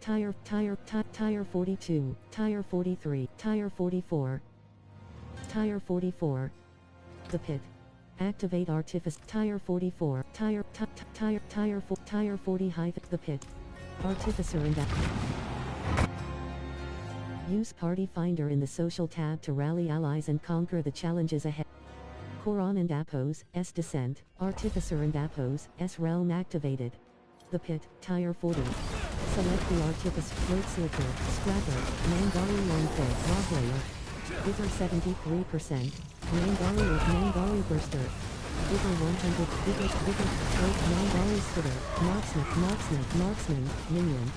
Tire 42, Tire 43, Tire 44. Tire 44. The pit. Activate artifice. Tire 44. Tire 40 high. The pit. Artificer and use Party Finder in the Social tab to rally allies and conquer the challenges ahead. Koran and Athos, Descent. Artificer and Athos, Realm activated. The pit. Tire 40. Select the Artificer. Throat Slipper. Scrapper. Mangari Longfed. Rawhair. Vigor 73%. Mangari Burster. Vigor 100. Vigor Throat. Mangari Spitter. Marksman. Minion.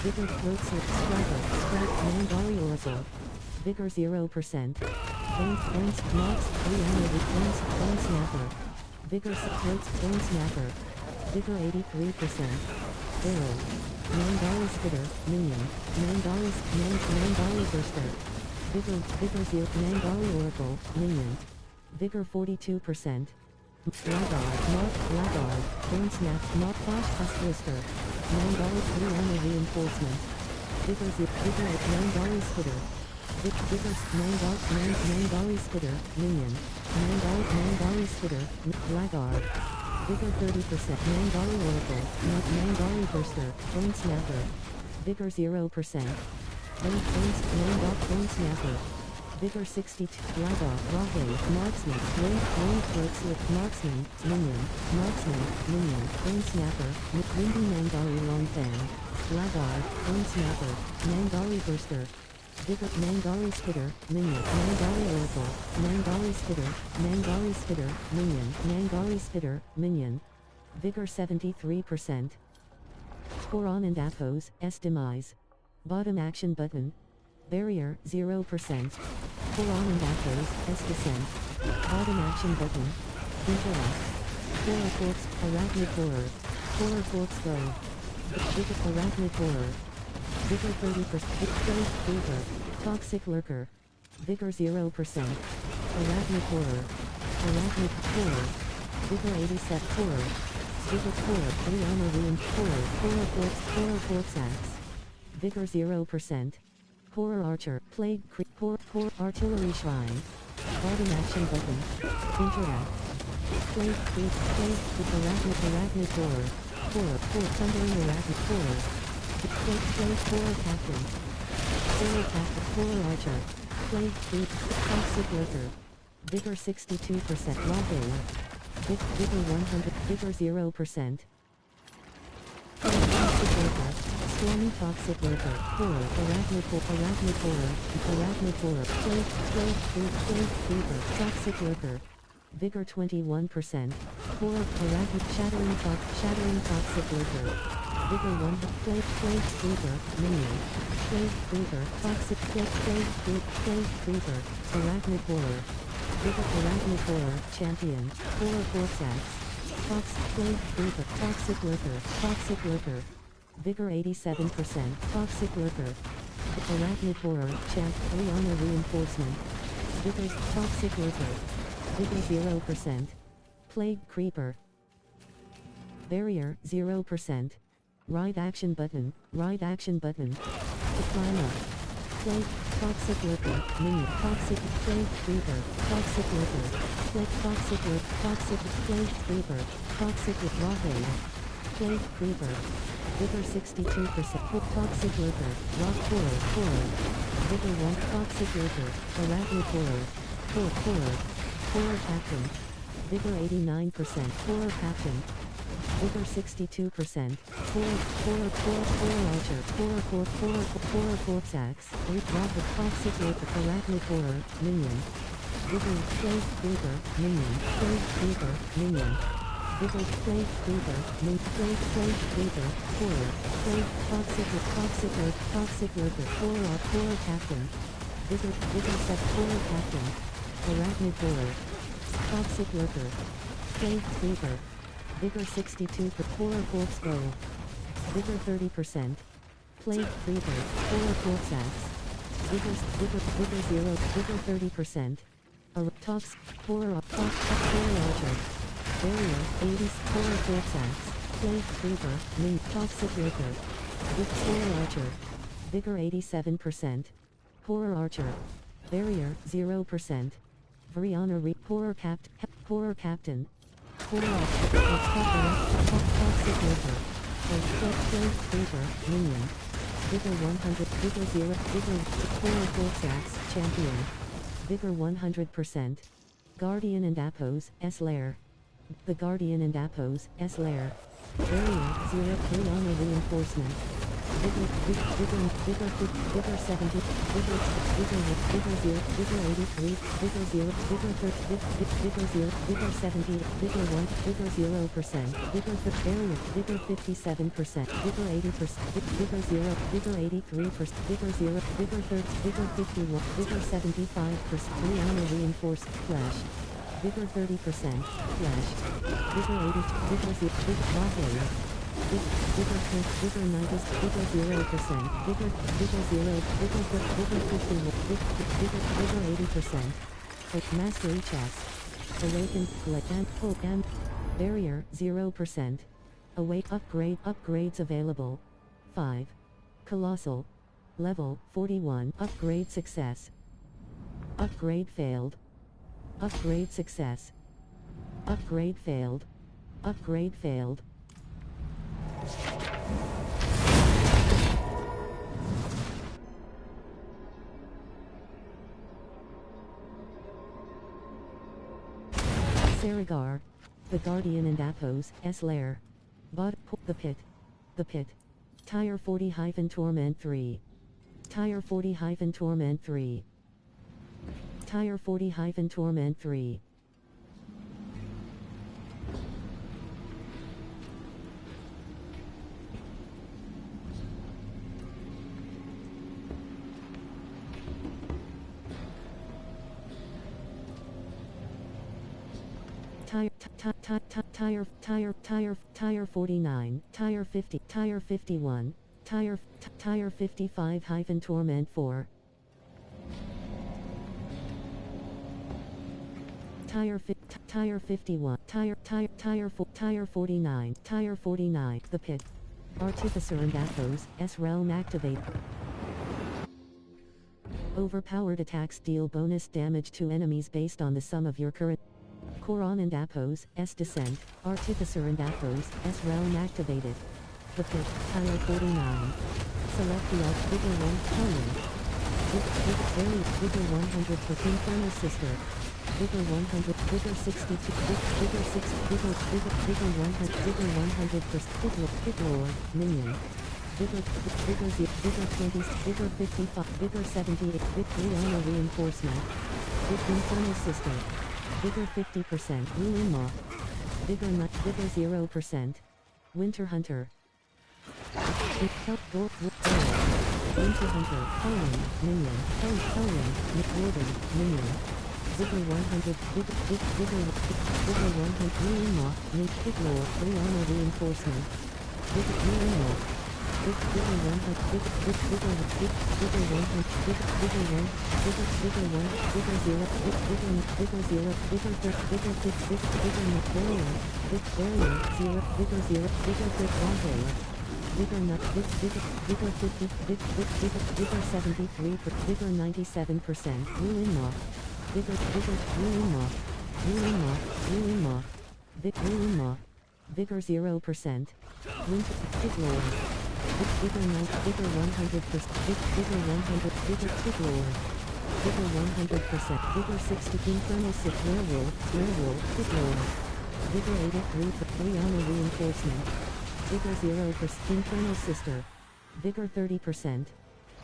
Vigor Throat Slip. Scrapper. Mangari Oracle. Vigor 0%. Bone Snapper. Vigor Throat. Bone Snapper. Vigor 83%. Barrel. Mangari Spitter. Minion. Mangari Burster. Vigor 0. Mangari Oracle. Minion. Vigor 42%. Lagarde, Bone Snap, Not Flash Test Twister, $9 3 Armor Reinforcement, Vigor $9 Spitter, Vigor $9 Spitter, Minion, $9 Spitter, Lagarde, Vigor 30%, $9 Oracle, $9 Burster, Bone Snapper, Vigor 0%, Bone Snapper, Vigor 62, Lagarde, Rockade, Marksman, Lane Throat Slit, Marksman, Minion, Bone Snapper, Windy Mangari Long Fan, Lagarde, Bone Snapper, Mangari Burster, Vigor Mangari Spitter, Minion, Mangari Oracle, Mangari Spitter, Minion, Mangari Spitter, Minion, Vigor 73%. Sporon and Aphos, S Demise. Bottom action button. Barrier, 0%. Sporon and Aphos, S Descent. Bottom action button. Interact. Horror Corpse, Arachnid Horror. Horror Corpse Go. Vigor Arachnid Horror. Vigor 30%. Vigor. Toxic Lurker. Vigor 0%. Arachnid Horror. Arachnid Horror. Vigor 87. Horror. Vigor Horror. 3 Armor Wound. Horror Corpse Axe. Vigor 0%. Horror Archer. Plague Creep. Horror Artillery Shrine. Bottom action button. Interact. Plague Creep. Arachnid Horror. Horror Tumbling Arachnid Horror. Plague Horror Captain. Horror Archer. Plague Creep. Toxic Lurker. Vigor 62%. Rockade. Vigor 100. Vigor 0%. Toxic Lurker. Stormy Toxic Lurker. Horror. Arachnid Horror. Plague Creeper. Toxic Lurker. Vigor 21%. Horror. Arachnid Shattering Toxic Lurker. Vigor 1. Plague Creeper. Minion. Plague Creeper. Toxic Plague Creeper. Arachnid Horror. Vigor Arachnid Horror. Champion. Horror Corpse Axe. Plague Creeper. Toxic Lurker. Vigor 87%. Toxic Lurker. Arachnid Horror. Champ. 3 Armor Reinforcement. Vigor's Toxic Lurker. Vigor 0%. Plague Creeper. Barrier 0%. Ride action button. To climb up. Plague. Toxic Lurker. Minion. Toxic. Plague Creeper. Toxic Lurker. Toxic Plague Creeper. Toxic Rockade. Plague Creeper. Vigor 62%. Toxic Lurker. Rock Horror. Vigor 1. Toxic Lurker. Arachnid Horror. Horror Captain. Vigor 89%. Horror Captain. Vigor 62%. Horror Archer. Horror Corpse Axe. Rock Toxic Lurker. Arachnid Horror. Minion. Vigor Plague Creeper. Minion. Plague Creeper. Minion. Vigor Plague Creeper. Plague Creeper. Horror. Plague Toxic Lurker. Horror Captain. Vigor Set. Horror Captain. Arachnid Horror. Toxic Lurker. Plague Creeper. Vigor 62 for Horror Corpse Go. Vigor 30%. Plague Creeper. Horror Corpse Axe. Vigor 0. Vigor 30%. Tox. Horror Archer. Barrier 80. Horror Corpse Axe. Plague Creeper. Toxic Lurker. Horror Archer. Vigor 87%. Horror Archer. Barrier 0%. Vriana Horror Captain. Horror Toxic Lurker. Plague Creeper. Minion. Vigor 100. Vigor 0. Vigor Horror Corpse Axe. Champion. Vigor 100%. Guardian and Aphos, S Lair. The Guardian and Aphos, S Lair. Barrier 0. 3 Armor Reinforcement. Vigor 70. Vigor 0. Vigor 83. Vigor 0. Vigor 0. Vigor 70. Vigor 1. Vigor 0%. Vigor Barrier. Vigor 57%. Vigor 80%. Vigor 0. Vigor 83%. Vigor 0. Vigor 30. Vigor 51. Vigor 75%. 3 Armor Reinforced. Flash. Vigor 30%. Flash. Vigor 80. Vigor 0. Vigor Vigor 90. Vigor 0%. Vigor 0. Vigor 51. Vigor 80%. Mastery Chest. Awakened, and pull and barrier 0%. Awake upgrades available. 5. Colossal. Level 41. Upgrade success. Upgrade failed. Upgrade success. Upgrade failed. Upgrade failed. Saragar. The Guardian and Apos, S-Lair. The Pit. The Pit. Tire 40-Torment 3. Tire 40-Torment 3. Tire 40-Torment 3. Tire 49, tire 50, tire 51, tire 55-Torment 4. Tire 51, tire 49, tire 49, the Pit. Artificer and Athos, S-Realm activate. Overpowered attacks deal bonus damage to enemies based on the sum of your current. Koran and Apos, S-Descent, Artificer and Apos, S-Realm activated. The Pit, tire 49. Select the Bigger 1, Conan. Bigger 100 for Infernal Sister. Bigger 100, bigger 62, bigger 60, bigger 100, bigger 100 for Pit Lord, Minion. Bigger 20, bigger 55, bigger 78, big Rihanna Reinforcement. Big Infernal Sister. Bigger 50%, Ruin Moth. Bigger 0%. Winter Hunter. Winter Hunter, Conan, Minion, Conan, McWarden, Minion. Bigger 100, bigger 100, Ruin Moth, Pit Lord, Rihanna Reinforcement. Bigger Ruin Moth. Bigger 100, bigger 100, bigger 0, bigger 0, bigger 50, bigger barrier, bigger 0, bigger 50, bigger nut, bigger 50, bigger 73, bigger 97%, Ruin Moth, bigger Ruin Moth, big Ruin Moth, bigger 0%, Winter, Pit Lord. Bigger 100%, bigger 100, bigger Pit Lord. Bigger 100%, bigger 60, Infernal Sick, Werewolf, Pit Lord. Bigger 83 for Rihanna Reinforcement. Bigger 0%, Infernal Sister. Bigger 30%.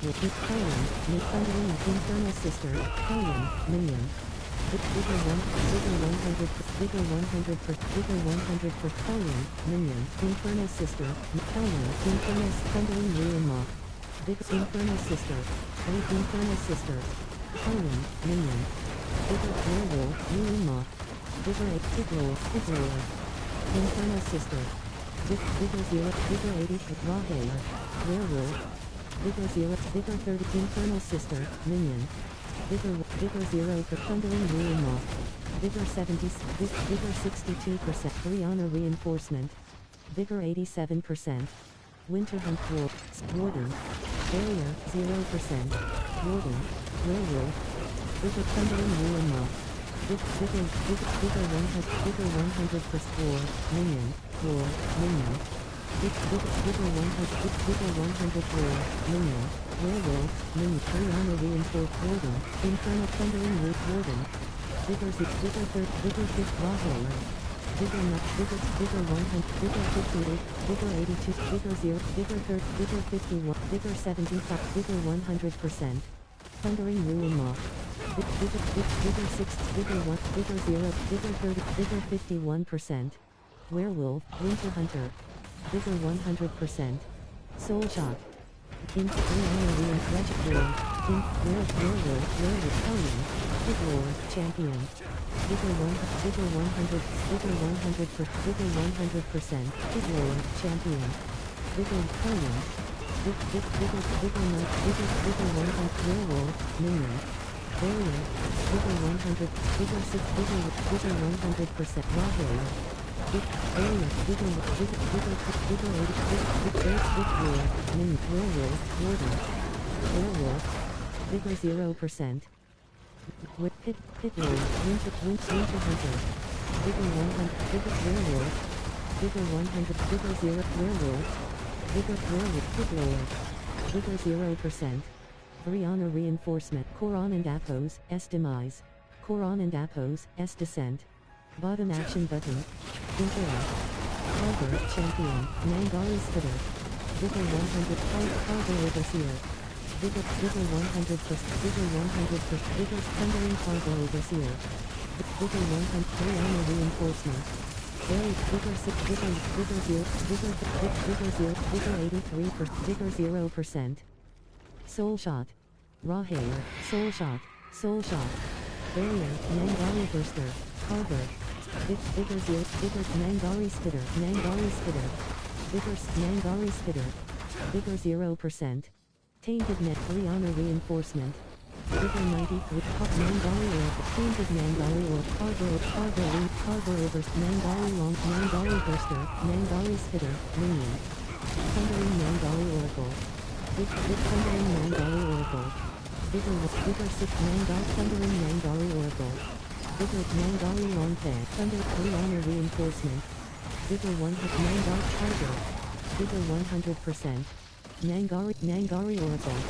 Conan, Thundering, Infernal Sister, Conan, Minion. Bigger 100 for Conan, Minion, Infernal Sister, Conan, Infernal Thundering Ruin Moth. Big Infernal Sister, Great Infernal Sister, Conan, Minion. Bigger Werewolf, Ruin Moth. Bigger 8, Pit Lord, Infernal Sister. Bigger 0, bigger 80 for Rawhair, Werewolf. Bigger 0, bigger 30, Infernal Sister, Minion. Bigger 0 for Thundering Ruin Moth. Bigger 70, bigger 62%, Rihanna Reinforcement. Bigger 87%. Winter Hunt Warden. Barrier 0%. Warden. Werewolf. Bigger Thundering Ruin Moth. Bigger 100 for War. Minion. Minion. Bigger 100 War. Minion. Werewolf, Minion, Rihanna Reinforced Warden, Infernal Thundering Root Warden. Bigger 30, bigger 50 Rawhair. Bigger 100, bigger 58, bigger 82, bigger 0, bigger 30, bigger 51, bigger 75, bigger 100%. Thundering Ruin Moth. Bigger 6, bigger 1, bigger 0, bigger 30, bigger 51%. Werewolf, Winter Hunter. Bigger 100%. Soul Shock. Into Rihanna Registrator. Werewolf, Conan. Pit Lord, Champion. Bigger 100%. Pit Lord, Champion. Bigger Conan. Bigger 100. Werewolf, Minion. Barrier. Bigger 100. Bigger 6. Bigger 100%. Raw hair. Barrier. Bigger 80. Big war. Min. Werewolf. Warden. Werewolf. Bigger 0%. With pit lord. Winter hunter. Bigger 100. Bigger werewolf. Bigger 100. Bigger 0. Werewolf. Bigger werewolf. Pit lord. Bigger 0%. Brianna reinforcement. Koron and Apos, S demise. Koron and Apos, S descent. Bottom action button. Interact. Carver, champion. Nangari spitter. Bigger 100. Carver overseer. Bigger 100%. Bigger 100%. Bigger thundering Carver overseer. Bigger 100. Brianna reinforcement. Very bigger 6. Bigger 0. Bigger 0. Bigger 83%. Bigger 0%. Soul shot. Raw hair. Soul shot. Soul shot. Barrier. Nangari burster. Carver. Bigger 0. Bigger Nangari spitter. Nangari spitter. Bigger Nangari spitter. Bigger 0%. Tainted net. Brianna reinforcement. Bigger 93. Nangari oracle. Tainted Nangari oracle. Carver over. Nangari long. Nangari burster. Nangari spitter. Minion. Thundering Nangari oracle. Big thundering Nangari oracle. Bigger 6. Nangari thundering Nangari oracle. Bigger Nangari long fan. Thunder Brianna reinforcement. Bigger 100. Nangari Carver. Bigger 100%. Nangari oracle.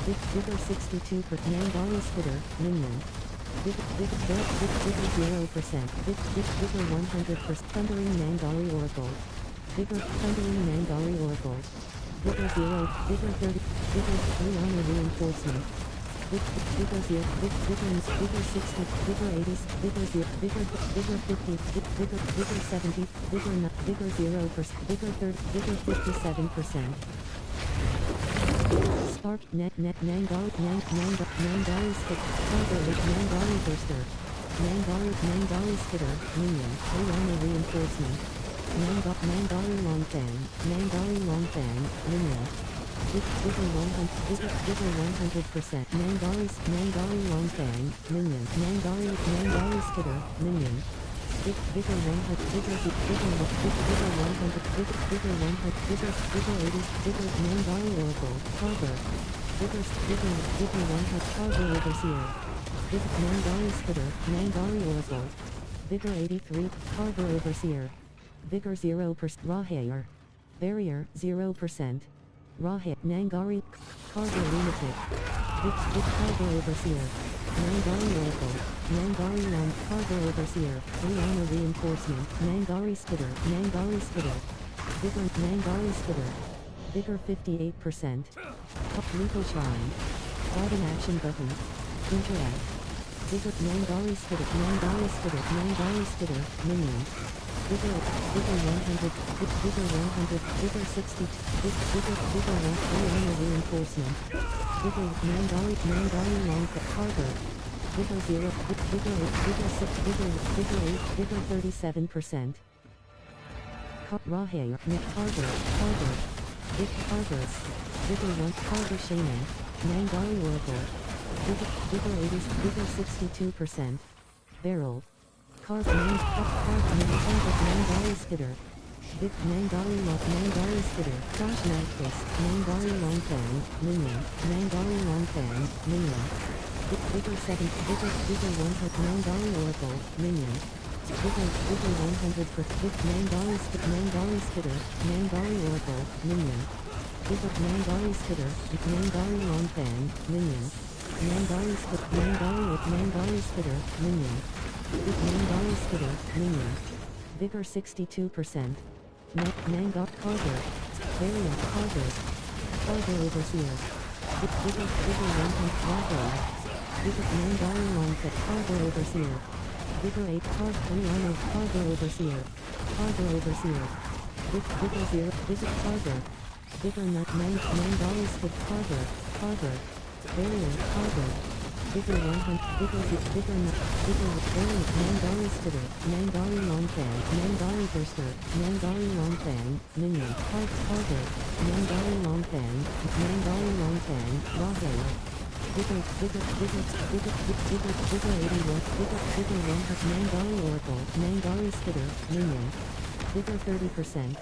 Bigger 62%. Nangari spitter. Minion. Bigger 0%. Bigger 100%. Thundering Nangari oracle. Bigger thundering Nangari oracle. Bigger 0. Bigger 30. Bigger Brianna reinforcement. Bigger 0. Bigger 60. Bigger 80. Bigger 0. Bigger 50. Bigger 70. Bigger 0%. Bigger 30. Bigger 57%. Spark Nangari stick. Carver Nangari burster. Nangari spitter. Minion. Brianna reinforcement. Nangari long fan. Nangari long fan. Minion. Bigger 100%. Nangari long fan. Minion. Nangari spitter. Minion. Bigger 100. Bigger 100. Bigger 80. Bigger Nangari oracle. Carver. Bigger 100. Carver overseer. Bigger Nangari spitter. Nangari oracle. Bigger 83. Carver overseer. Bigger 0%. Raw hair. Barrier 0%. Raw hair. Nangari. Carver lunatic. Big Carver overseer. Nangari oracle. Nangari long. Carver overseer. Brianna reinforcement. Nangari spitter. Nangari spitter. Bigger Nangari spitter. Bigger 58%. Lethal shrine. Bottom action button. Interact. Bigger Nangari spitter. Nangari spitter. Nangari spitter. Minion. Bigger 100. Bigger 100. Bigger 60. Bigger 1. Brianna reinforcement. Bigger Nangari long. Carver. Bigger 0. Bigger 8. Bigger 6. Bigger 8. Bigger 37%. Raw hair. Carver. Big Carver. Bigger 1. Carver shaman. Nangari oracle. Bigger 80. Bigger 62%. Barrel. Carver Nangari spitter. Big Nangari spitter. Crash Nightfist. Nangari long fan. Minion. Nangari long fan. Minion. Bigger 7. Bigger 100. Nangari oracle. Minion. Bigger 100%. Big Nangari spitter. Nangari oracle. Minion. Bigger Nangari spitter. Nangari long fan. Minion. Nangari spitter. Minion. Big Nangari spitter. Minion. Bigger 62%. Nangar Carver. Variant Carver. Carver overseer. Bigger 100. Carver. Bigger Nangari long fan. Carver overseer. Bigger 8. Brianna. Carver overseer. Carver overseer. Bigger 0. Bigger Carver. Bigger Nangari spit. Carver. Variant Carver. Bigger 100. Bigger variant Nangari spitter. Nangari long fan. Nangari burster. Nangari long fan. Minion. Carver. Nangari long fan. Nangari long fan. Raw hair. Vigor 81, Vigor 100, Mangari Oracle, Mangari Spitter, Minion, Vigor 30%,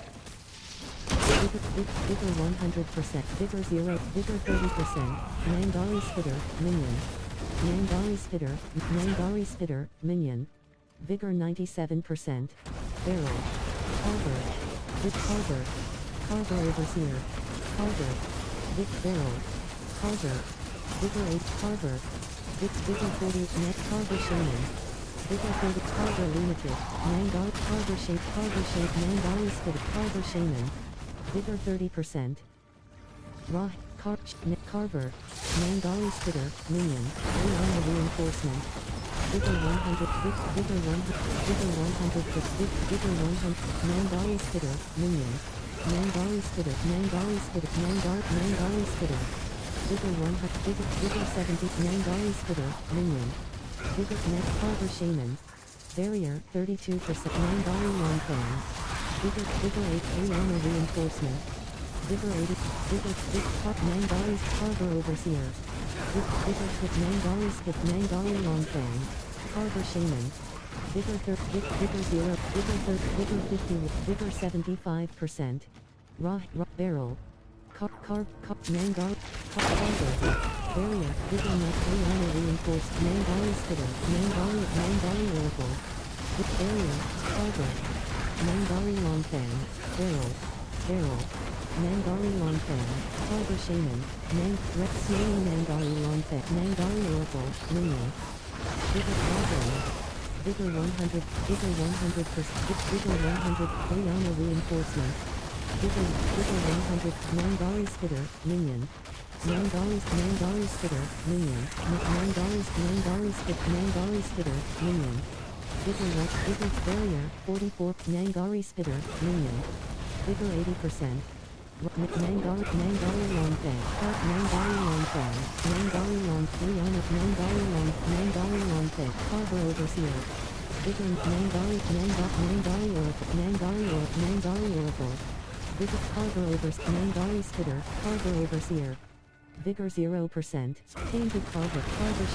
Vigor 100%, Vigor 0, Vigor 30%, Mangari Spitter, Minion, Mangari Spitter, Minion, Vigor 97%, Barrel, Carver, Carver Overseer, Carver, Vic Barrel, Carver, Vigor 8, Carver, Vigor 40, Net Carver Shaman, Vigor 30, Carver Lunatic, Mangari, Carver Shape, Mangari Spitter, Carver Shaman, Vigor 30%, Raw, Carver, Mangari Spitter, Minion, Armor Reinforcement, Vigor 100, Vigor 100, Vigor 100, Mangari Spitter, Minion, Mangari Spitter, Mangari Spitter, Vigor 100, Vigor 70, Mangari Spitter, Minion, Vigor Net Carver Shaman, Barrier 32%, Mangari Long Fang, Vigor 8, 3 Armor Reinforcement, Vigor 80, Mangari Carver Overseer, Vigor 6, Mangari Spit, Mangari Long Fang, Carver Shaman, Vigor 0, Vigor 50, Vigor 75%, Raw Barrel, Mangari, Carver, Barrier, Vigor Net, 3 Armor Reinforced, Mangari Spitter, Mangari Oracle, Barrier, Carver, Mangari Long Fang, Barrel, Mangari Long Fang, Carver Shaman, Snaily Mangari Long Fang, Mangari Oracle, Minion, Vigor Carver, Vigor 100, Vigor 100%, 3 Armor Reinforcement, Vigor 100, Mangari Spitter, Minion, Mangari Spitter, Minion, Mangari Spitter, Minion, Vigor Barrier, 44, Mangari Spitter, Minion, Vigor 80%, Mangari Long Fang, Mangari Long Fang, Mangari Long, 3 Armor, Mangari Long Fang, Carver Overseer, Vigor Mangari Oracle, Vigor Carver Overseer, Mangari Spitter, Carver Overseer, Vigor 0%, Tainted Carver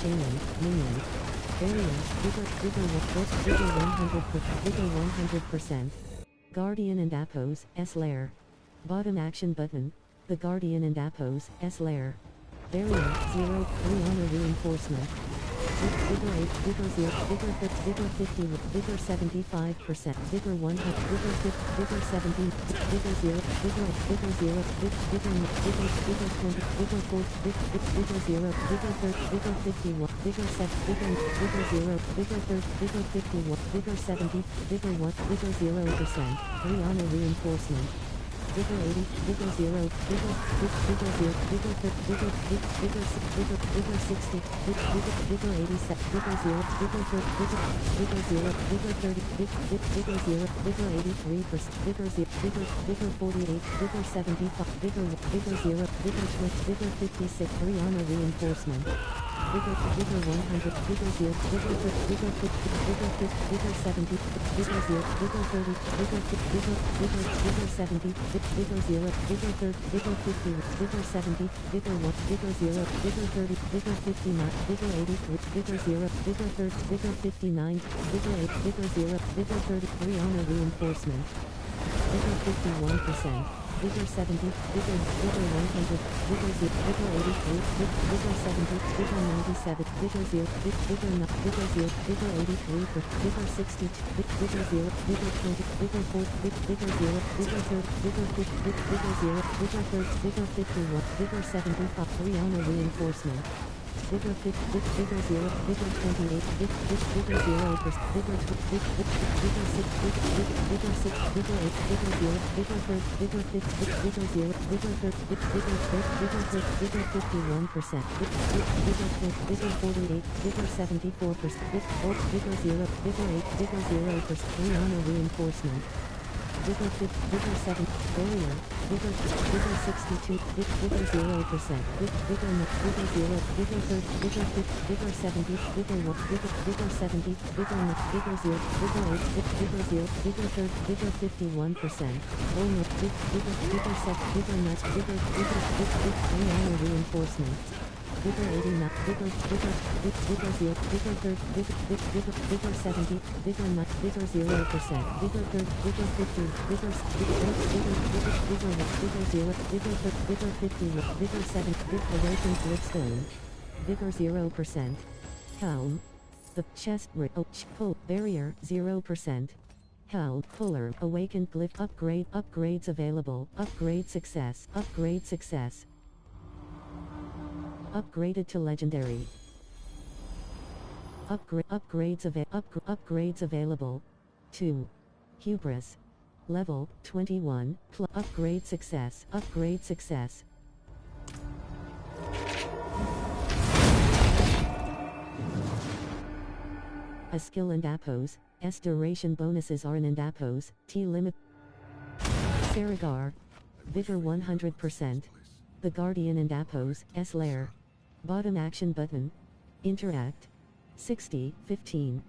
Shaman, Minion, Barrier, Vigor 100%, Guardian and Appos, S-Lair, Bottom Action Button, the Guardian and Appos, S-Lair, Barrier, 0, 3 Armor Reinforcement, Vigor 8, Vigor 0, Vigor 50, Vigor 75%, Vigor 100, Vigor 70, Vigor 0, Vigor 0, Vigor 20, Vigor 4, Vigor 0, Vigor 30, Vigor 51, Vigor 7, Vigor 0, Vigor 30, Vigor 51, Vigor 70, Vigor 1, Vigor 0%, 3 Armor Reinforcement, Vigor 80, Vigor 0, Vigor 0, Vigor 30, Vigor 60, Vigor 87, Vigor 0, Vigor 30, Vigor 0, Vigor 30, Vigor 0, Vigor 83%, Vigor 0, Vigor 48, Vigor 75, Vigor 0, Vigor 20, Vigor 56, 3 Armor Reinforcement, Vigor 100, Vigor 0, Vigor 50, Vigor 50, Vigor 70, Vigor 0, Vigor 30, Vigor 70, Vigor 0, Vigor 30, Vigor 50, Vigor 70, Vigor 1, Vigor 0, Vigor 30, Vigor 59, Vigor 83, Vigor 0, Vigor 30, Vigor 59, Vigor 8, Vigor 0, Vigor 33 Armor Reinforcement, Vigor 51%, Vigor 70, Vigor 100, Vigor 0, Vigor 83, Vigor 70, Vigor 97, Vigor 0, Vigor 9, Vigor 0, Vigor 83, Vigor 60, Vigor 0, Vigor 20, Vigor 4, Vigor 0, Vigor 30, Vigor 50, Vigor 0, Vigor 30, Vigor 51, Vigor 75, 3 Armor Reinforcement, Vigor 50, Vigor 0, Vigor 28, Vigor 0, Vigor 2, Vigor 6, Vigor 6, Vigor 8, Vigor 0, Vigor 30, Vigor 50, Vigor 0, Vigor 30, Vigor 30, Vigor 51%, Vigor 20, Vigor 48, Vigor 74%, Vigor 0, Vigor 8, Vigor 0%, 3 Armor Reinforcement, Vigor 50, Vigor 7, Barrier, Vigor 62, Vigor 0%, Vigor 0, Vigor 30, Vigor 50, Vigor 70, Vigor 1, Vigor 70, Vigor 0, Vigor 8, Vigor 0, Vigor 30, Vigor 51%, Vigor 7, Vigor 9, Vigor 3 Armor Reinforcement, Vigor 89, Vigor 0, Vigor 30, Vigor 70, Vigor 9, Vigor 0%, Vigor 30, Vigor 50, Vigor 0, Vigor 50, Vigor 7, Awakened Glitstone, Vigor 0%, Helm, the chest pull barrier 0%. Helm, Puller, Awakened Glyph upgrades available, upgrade success, upgraded to legendary. Upgrades available. 2. Hubris. Level 21, upgrade success, A skill and appos, S duration bonuses are in appos, T limit. Saragar. Vigor 100%. The Guardian and appos, S layer. Bottom action button. Interact. 60, 15.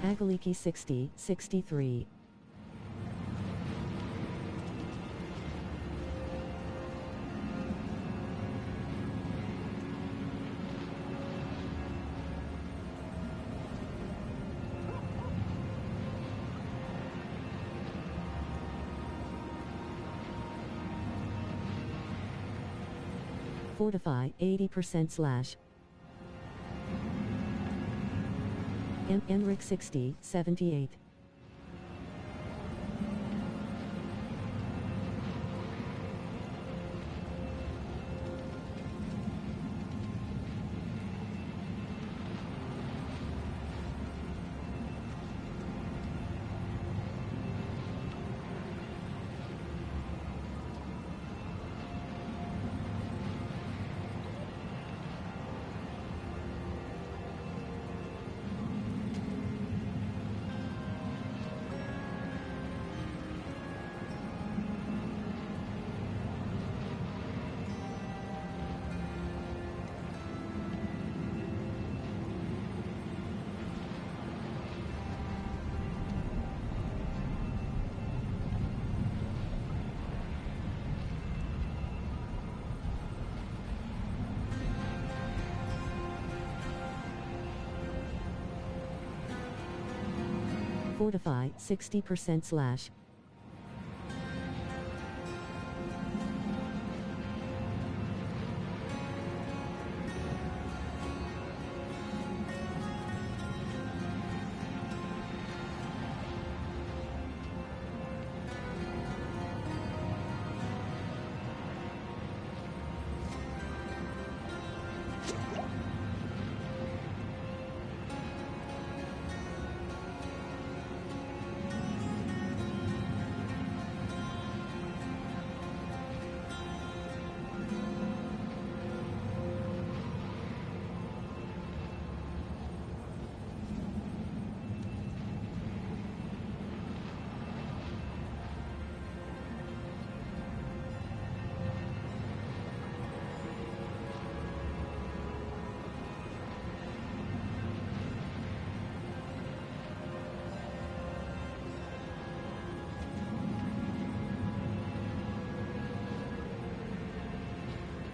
Agaliki 60, 63. Fortify 80% slash. Enric 60, 78. Fortify 60% slash.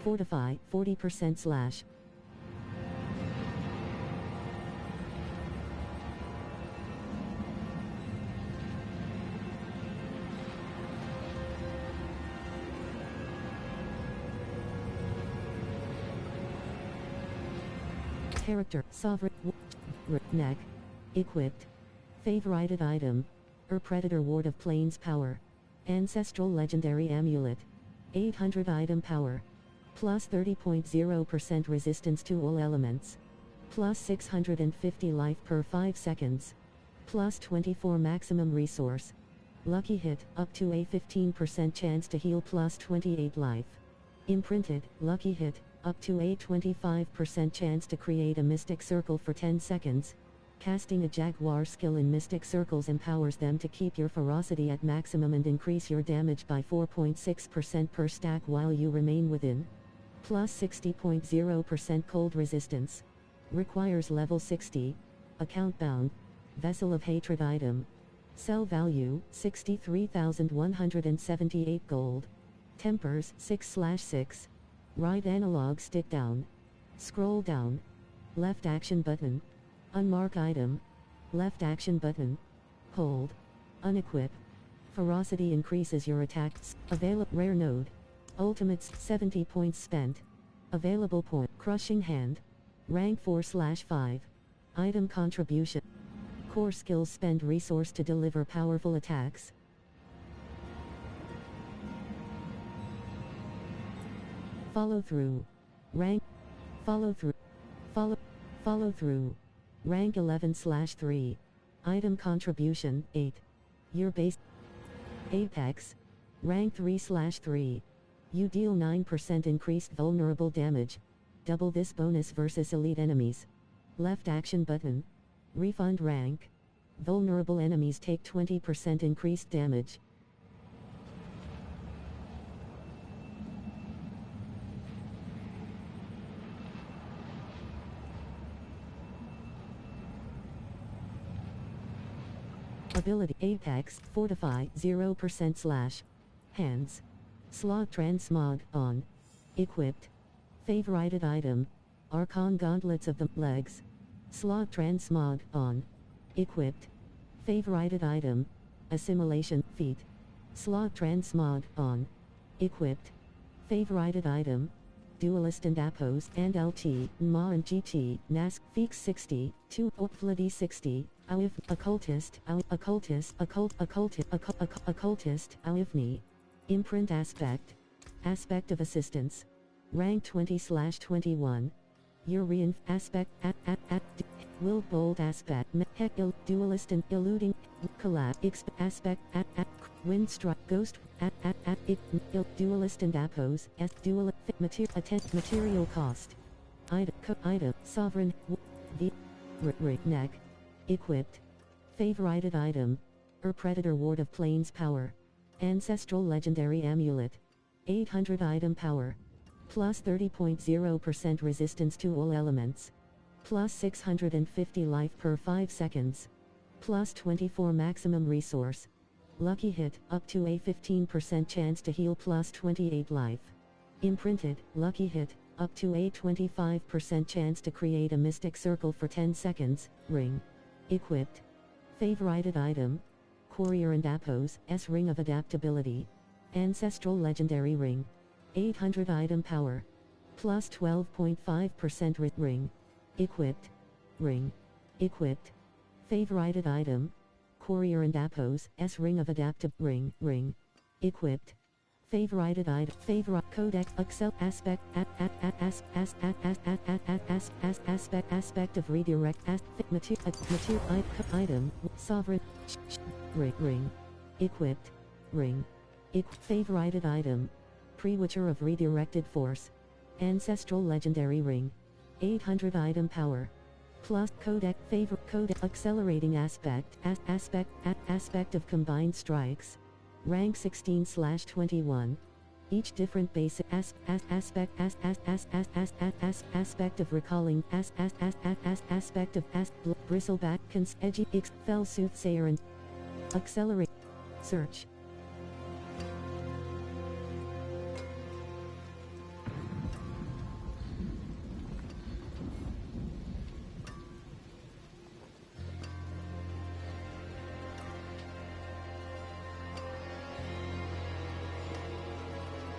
Fortify 40% slash. Character, Sovereign, Neck, Equipped, Favorited Item, Predator Ward of Plains Power, Ancestral Legendary Amulet, 800 Item Power, plus 30.0% resistance to all elements, plus 650 life per 5 seconds, plus 24 maximum resource, lucky hit, up to a 15% chance to heal plus 28 life, imprinted, lucky hit, up to a 25% chance to create a mystic circle for 10 seconds, casting a jaguar skill in mystic circles empowers them to keep your ferocity at maximum and increase your damage by 4.6% per stack while you remain within, plus 60.0% cold resistance, requires level 60, account bound, vessel of hatred item, sell value, 63,178 gold, Tempers 6/6. Right analog stick down. Scroll down. Left action button. Unmark item. Left action button. Hold. Unequip. Ferocity increases your attacks. Available rare node. Ultimates 70 points spent. Available point. Crushing hand. Rank 4/5. Item contribution. Core skills spend resource to deliver powerful attacks. Follow through. Rank. Follow through. Follow through. Rank 11/3. Item contribution 8. Your base. Apex. Rank 3/3. You deal 9% increased vulnerable damage. Double this bonus versus elite enemies. Left action button. Refund rank. Vulnerable enemies take 20% increased damage. Ability Apex Fortify 0% / Hands. Slot Transmog on. Equipped. Favorited item. Archon Gauntlets of the Legs. Slot Transmog on. Equipped. Favorited item. Assimilation Feet. Slot Transmog on. Equipped. Favorited item. Duelist and Appos and LT, Ma and GT, Nask, Feeks 60, 2, Opflady 60, Awif, Occultist, Occultist, Awifni. Imprint Aspect. Aspect of Assistance. Rank 20/21. Urian Aspect Will Bold Aspect Duelist and Eluding Collab Aspect Wind Strike Ghost Duelist and Appos Dual Material Cost Item Sovereign Neck Equipped Favorited item Predator Ward of Plains Power Ancestral Legendary Amulet 800 item power plus 30.0% resistance to all elements. Plus 650 life per 5 seconds. Plus 24 maximum resource. Lucky hit, up to a 15% chance to heal plus 28 life. Imprinted, lucky hit, up to a 25% chance to create a mystic circle for 10 seconds, ring. Equipped. Favorited item. Courier and Appos, S Ring of Adaptability. Ancestral Legendary Ring. 800 item power. Plus 12.5% ring. Equipped. Ring. Equipped. Favorited item. Courier and Appos, S Ring of Adaptive Ring. Equipped. Favorited item. Favorite Codec Excel Aspect Aspect of Redirect Material Item Sovereign Ring. Equipped. Ring. Favorited item. Pre-Witcher of Redirected Force. Ancestral Legendary Ring. 800 item power. Plus Codec Accelerating Aspect Aspect of Combined Strikes. Rank 16/21. Each different basic aspect of recalling aspect of bristleback edgy fell soothsayer and accelerate search.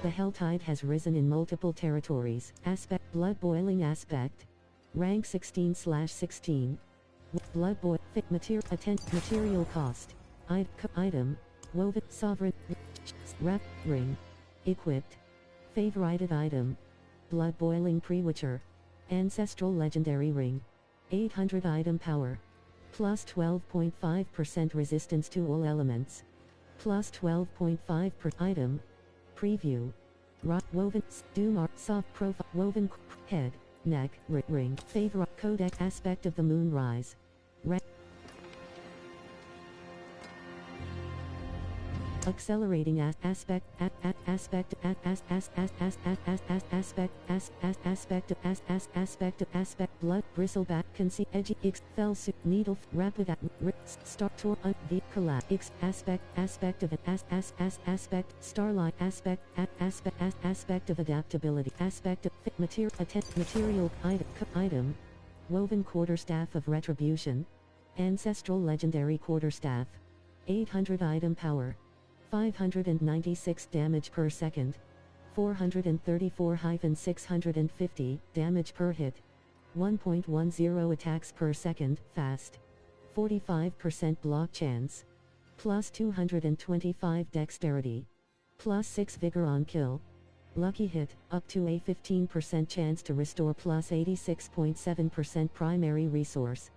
The Helltide has risen in multiple territories. Aspect Blood Boiling Aspect. Rank 16/16. Blood Boil Material Cost. Item. Woven Sovereign Wrap Ring. Equipped. Favorited item. Blood Boiling Pre-Witcher. Ancestral Legendary Ring. 800 item power. Plus 12.5% resistance to all elements. Plus 12.5 per item. Preview. Woven Doom Soft Profile Woven Head, Neck, Ring. Favorite Codec Aspect of the Moonrise. Accelerating Aspect aspect blood bristleback conceit edgy x fell suit needle rapid start tour the collapse x aspect of aspect starlight aspect of adaptability aspect of material item woven quarterstaff of retribution ancestral legendary quarterstaff 800 item power 596 damage per second 434-650 damage per hit 1.10 attacks per second fast 45% block chance plus 225 dexterity plus 6 vigor on kill lucky hit up to a 15% chance to restore plus 86.7% primary resource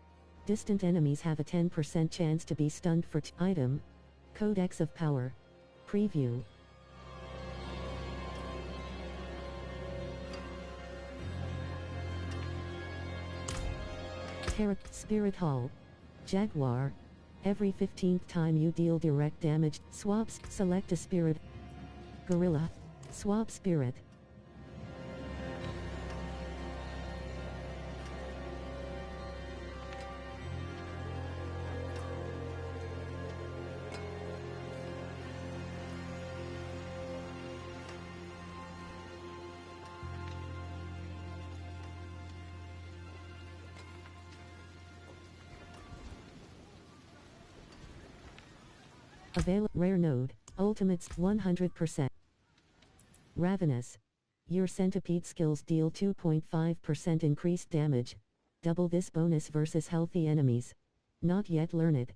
distant enemies have a 10% chance to be stunned for item Codex of Power preview Spirit Hall Jaguar every 15th time you deal direct damage swaps select a spirit Gorilla swap spirit Rare node, ultimates 100%. Ravenous. Your centipede skills deal 2.5% increased damage. Double this bonus versus healthy enemies. Not yet learned.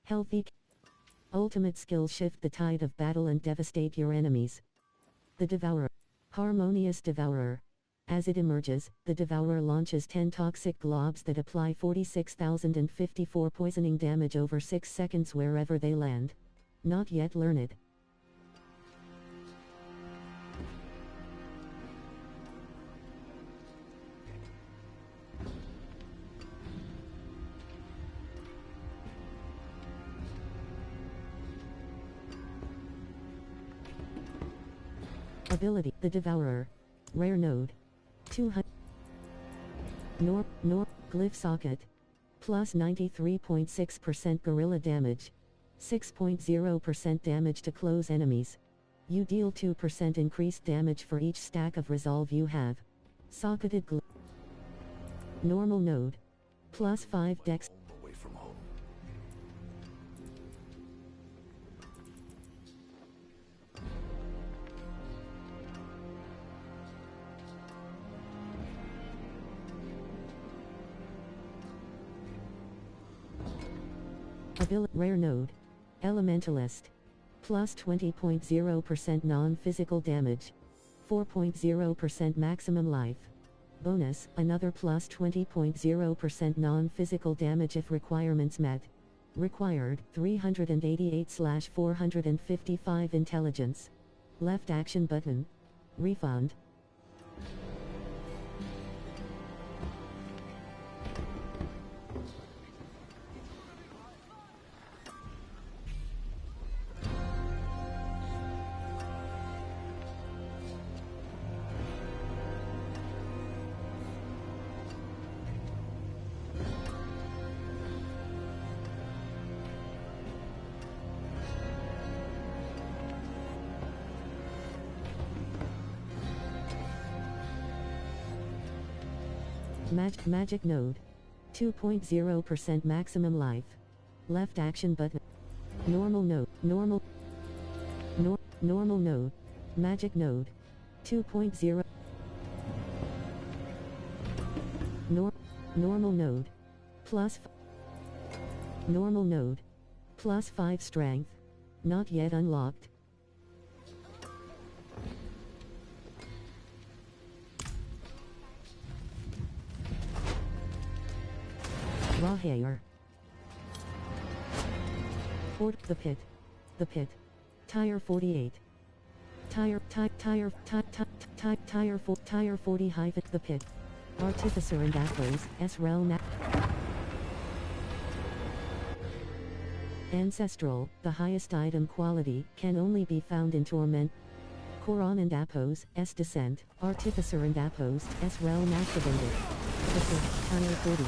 Healthy. Ultimate skills shift the tide of battle and devastate your enemies. The Devourer. Harmonious Devourer. As it emerges, the Devourer launches 10 toxic globs that apply 46,054 poisoning damage over 6 seconds wherever they land. Not yet learned. Ability, the Devourer. Rare node. 200. Glyph socket. Plus 93.6% gorilla damage. 6.0% damage to close enemies. You deal 2% increased damage for each stack of resolve you have. Socketed glyph. Normal node. Plus 5 dex. Away from home. Ability rare node. Elementalist. Plus 20.0% non-physical damage. 4.0% maximum life. Bonus, another plus 20.0% non-physical damage if requirements met. Required, 388/455 intelligence. Left action button. Refund. Magic node. 2.0% maximum life. Left action button. Normal node. Normal node. Magic node. 2.0. Normal node. Normal node. Plus 5 strength. Not yet unlocked. Raw hair. The pit. The pit. Tire 48. Tire 40 hyphen the pit. Artificer and Apples, S-Realm. Ancestral, the highest item quality, can only be found in Torment. Koron and Apos, S Descent, Artificer and Apos, S Realm activated. Clicker, Higher 40.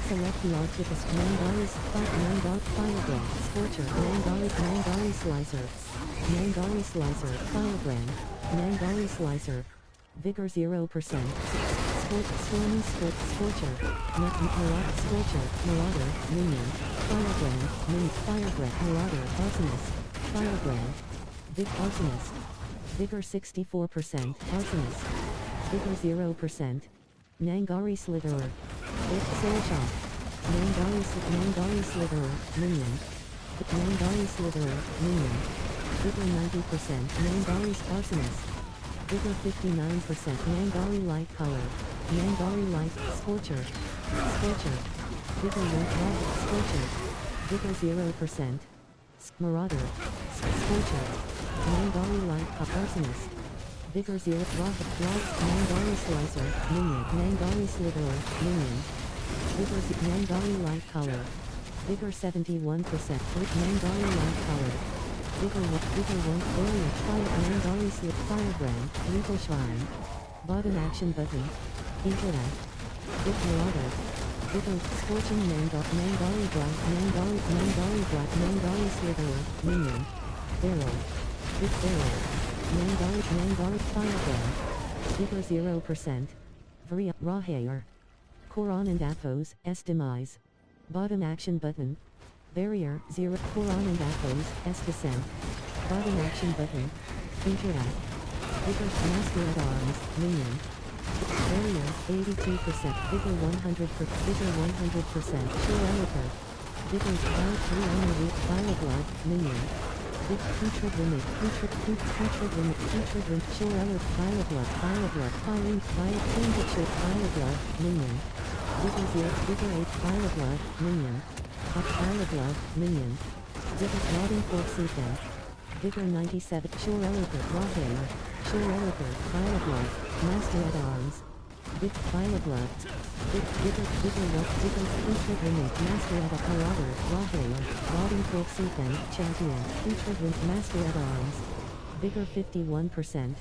Select the Artificer, Mangaris, Firebrand, Scorcher, Mangari Slicer, Mangari Slicer, Firebrand, Mangari Slicer, Vigor 0%, Stormy Scorcher, Scorcher, Marauder, Minion, Firebrand, Marauder, Arsonist, Firebrand, Arsonist, Vigor 64%, Arsonist, Vigor 0%, Nangari Slitherer, Soulshot, Nangari Slitherer, Minion, Nangari Slitherer, Minion, Vigor 90%, Nangari Arsonist, Vigor 59%, Nangari Light Color, Nangari Light, Scorcher, Vigor 1, Scorcher, Vigor 0%, Marauder, Scorcher, Nangari Light, Arsonist, Vigor 0, Nangari Slicer, Minion, Nangari Slitherer, Minion, Vigor Nangari Light Color, Vigor 71%, Nangari Light Color, Vigor 1, Barrier, Nangari Slip, Firebrand, Lethal Shrine, Bottom Action Button, Interact, Marauder, Vigor, Scorching Nangari Black, Nangari Slitherer, Minion, Barrel, Barrel, Nangari Firebrand, Vigor 0%, Rahair, Koron and Apos, S Demise, Bottom Action Button, Barrier 0, Koron and Apos, S Descent, Bottom Action Button, Interact, Vigor Master at Arms, Minion, Barrier 82%, Vigor 100%, Sure Elevator, Vigor 3 Armor Weak, Fireblood, Minion, Putrid Limit, Sure Elevator, Fireblood, Fireblood, Minion, Vigor 8, Fireblood, Minion, Fireblood, Minion, Vigor Rotting Fork Season, Vigor 97, Sure Elevator, Rahair, Sure Elevator, Fireblood, Master at Arms, Fireblood, Vigor Putrid Limit, Master at Marauder, Rahair, Rotting Fork Season, Champion, Putrid Master at Arms, Vigor 51%,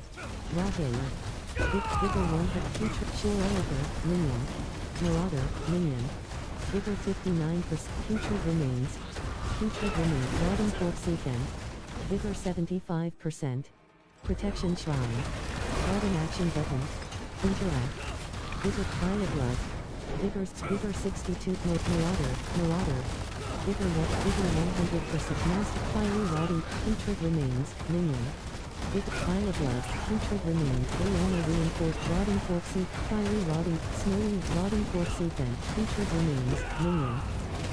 Rahair, Vigor 100, Putrid, Sure Elevator, Minion, Marauder, Minion, Vigor 59%, Putrid Remains, Rotting Fork Season, Vigor 75%, Protection Shrine, Bottom Action Button, Interact, Vigor Fireblood, Vigor 62, Marauder, Vigor 100%, Master Fiery Rotting, Putrid Remains, Minion, Vigor Fireblood, Putrid Remains, Brianna Reinforced, Rotting Fork Seat, Fiery Rotting, Snowy, Rotting Fork Season, Putrid Remains, Minion,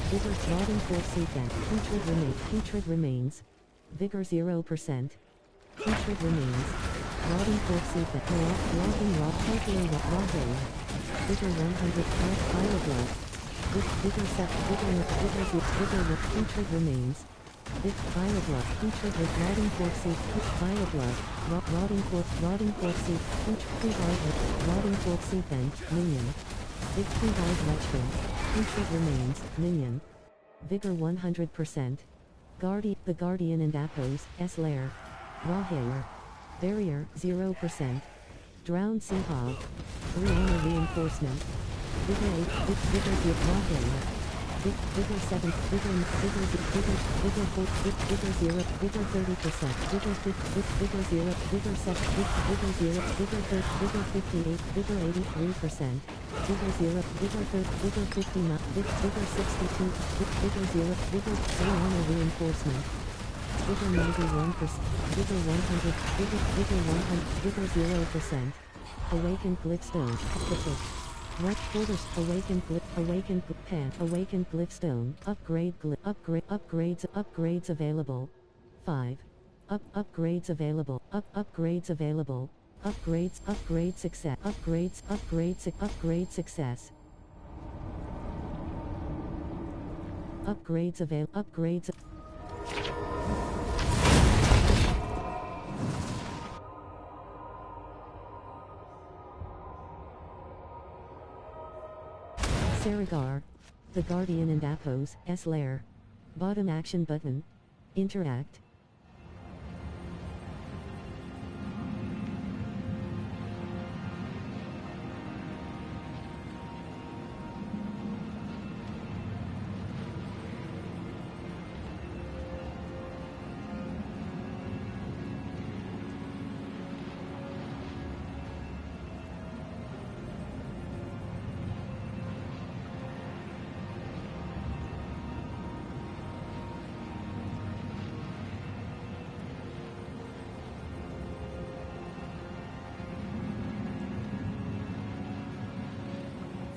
Vigor Rotting Fork Season, Putrid Remains, Vigor 0%, Putrid Remains, Rotting Fork Season, Rotting Rock, Rahair, Vigor 100, Fireblood, Vigor 7, Vigor Putrid Remains, Fireblood, Putrid Rotting Fork Seed, Fireblood, Rotting Fork Seed, Rotting Fork Seed Bench, Minion, Pre-Hard Lechkin, Putrid Remains, Minion, Vigor 100%, The Guardian and Apos, S Lair, Rahair, Barrier 0%, Drowned Sea Hog, 3 Armor Reinforcement, Vigor 8, Vigor 0, Rahair, Vigor 7, Vigor 4, Vigor 0, Vigor 30%, Vigor 0, Vigor 7, Vigor 0, Vigor 58, Vigor 83%, Vigor 0, Vigor 30, Vigor 59, Vigor 62, Vigor 0, Vigor 3 Armor Reinforcement, Vigor 91%, Vigor 100, Vigor 100, Vigor 0%, Awakened Glyphstone, Pacific. What quarters? Awakened Pan, Awakened Glyphstone, upgrades available. 5. Upgrades available, upgrades available, upgrade success, upgrade success. Upgrades. Saragar, The Guardian and Apos, S Lair. Bottom Action Button. Interact.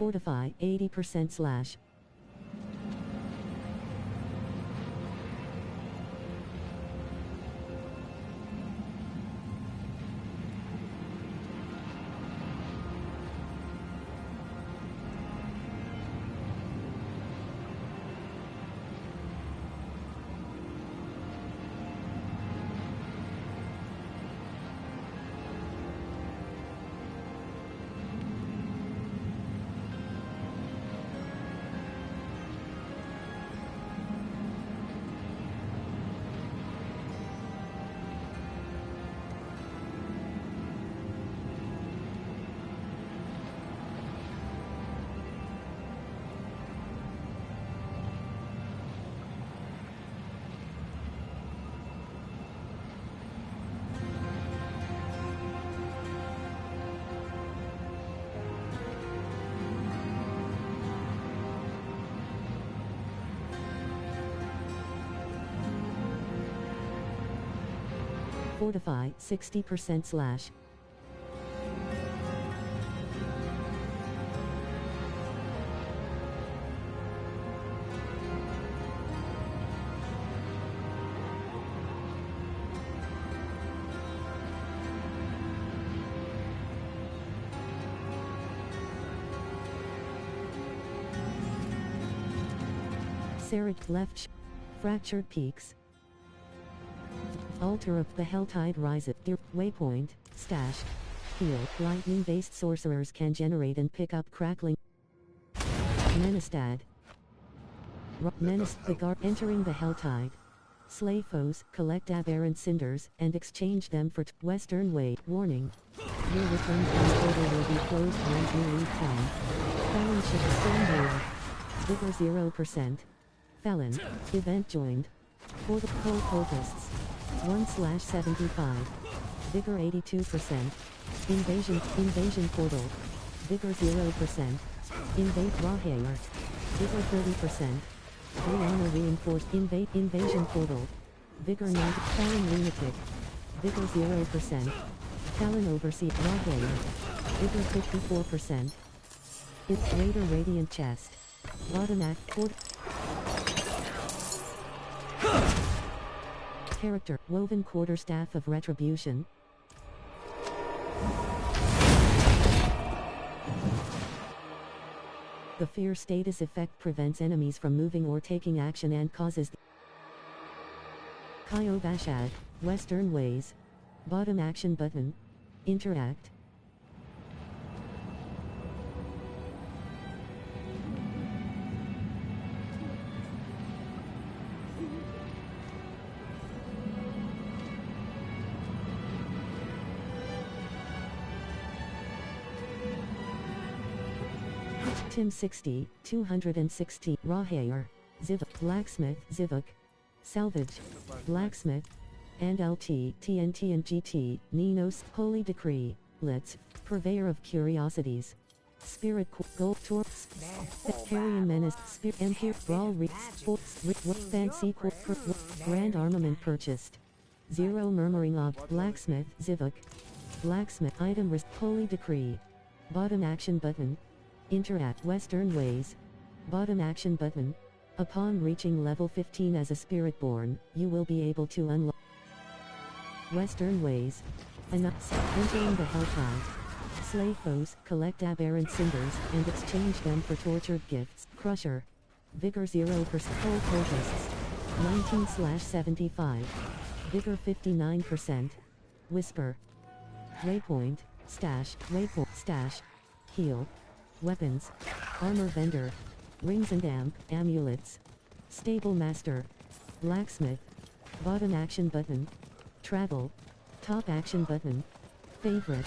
Fortify 80% slash. Fortify 60% slash. Serried left. Fractured peaks. Altar of the Helltide rises. Waypoint, stash, heal. Lightning-based sorcerers can generate and pick up crackling. Menestad. Menace the guard entering the Helltide. Slay foes, collect aberrant cinders, and exchange them for Western Way. Warning. Your return time portal will be closed once you leave town. Felon ship Stormbearer. Vigor 0%. Felon. Event joined. For the Cold Cultists. 1/75. Vigor 82%. Invasion portal. Vigor 0%. Invade Rahair. Vigor 30%. Brianna reinforced invasion portal. Vigor 90. Talon lunatic. Vigor 0%. Talon overseer Rahair. Vigor 54%. It's Raider Radiant Chest. Bottom act port. Character, Woven Quarterstaff of Retribution. The Fear status effect prevents enemies from moving or taking action and causes Kyobashad, Western Ways. Bottom action button. Interact. Tim 60, 260, Rahair, Zivuk, Blacksmith, Zivuk, Salvage, Blacksmith, and LT, TNT and GT, Ninos, Holy Decree, Litz, Purveyor of Curiosities, Spirit, Gold Tour, Carrion Menace, Spirit, Empire, Brawl, Sports, Fancy, Grand Armament purchased. Zero Murmuring of Blacksmith, Zivuk, Blacksmith, Item Risk, Holy Decree, Bottom Action Button. Interact Western Ways. Bottom action button. Upon reaching level 15 as a Spiritborn, you will be able to unlock Western Ways. Entering the Helltide. Slay foes, collect aberrant cinders, and exchange them for tortured gifts. Crusher. Vigor 0%. Cold Cultists. 19/75. Vigor 59%. Whisper. Waypoint. Stash. Waypoint. Stash. Heal. Weapons. Armor Vendor. Rings and amulets. Stable Master. Blacksmith. Bottom action button. Travel. Top action button. Favorite.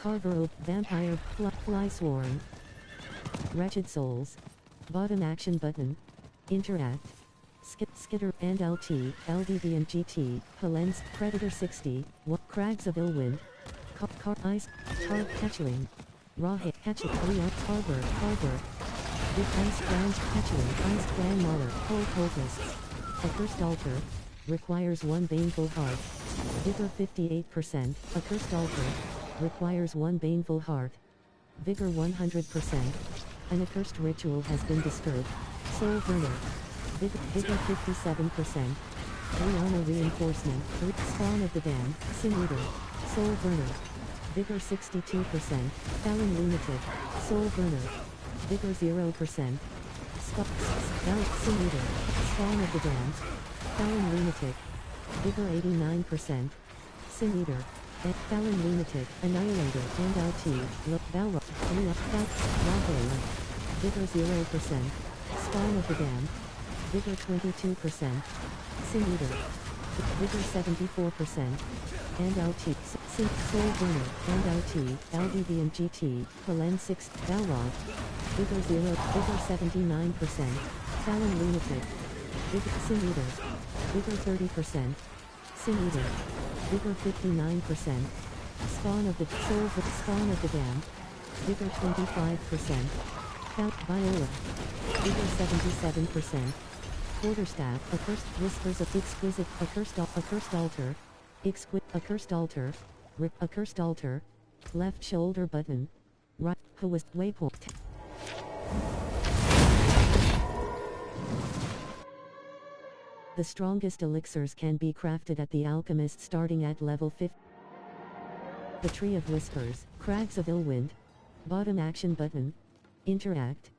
Carver of Vampire. Fly Swarm. Wretched Souls. Bottom action button. Interact. Skitter and LT, LDD and GT, Helens, Predator 60, Crags of Illwind. Ice. Hatchling. Rahe, Hatchling, Leon, Harbor. Big Ice Ground, Hatchling, Ice Clan Mauler, Cold Cultists. Accursed Altar. Requires 1 Baneful Heart. Vigor 58%. Accursed Altar. Requires 1 Baneful Heart. Vigor 100%. An accursed ritual has been disturbed. Soul Burner. Vigor 57%. Rihanna Reinforcement. Spawn of the Damned. Sin Eater. Soul Burner. Vigor 62%. Fallon Lunatic. Soul Burner. Vigor 0%. Sin Eater. Spawn of the Damned. Fallon Lunatic. Vigor 89%. Sin Eater. Fallon Lunatic. Annihilator. And LT. Valra. Rahair. Vigor 0%. Spawn of the Damned. Vigor 22%. Sin Eater. Vigor 74%. And LT. Soul Burner. And LT. LDV and GT. Palen 6. Valrod. Vigor 0. Vigor 79%. Fallon Lunatic. Vigor Sin Eater. Vigor 30%. Sin Eater. Vigor 59%. Spawn of the Soul. Spawn of the Damned. Vigor 25%. Viola. Vigor 77%. Quarterstaff. Accursed Whispers of Exquisite. Accursed Altar. Accursed Altar. Rip. Accursed Altar. Left shoulder button. Right. Waypoint. The strongest elixirs can be crafted at the alchemist starting at level 50. The Tree of Whispers. Crags of Illwind. Bottom action button. Interact.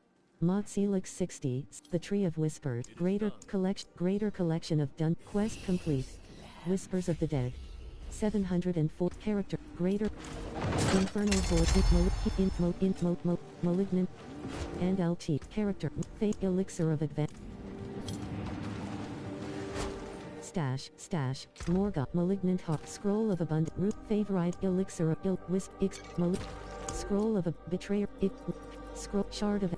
Mod Celix 60. The Tree of Whispers. Greater collection of done. Quest complete. Whispers of the Dead. 704 character. Greater Infernal Horde. Malignant. And LT. Character. Fate Elixir of Advance. Stash. Morga. Malignant Heart. Scroll of Abundant. Root. Favorite. Elixir of Wisp. Scroll of a Betrayer. Scroll. Shard of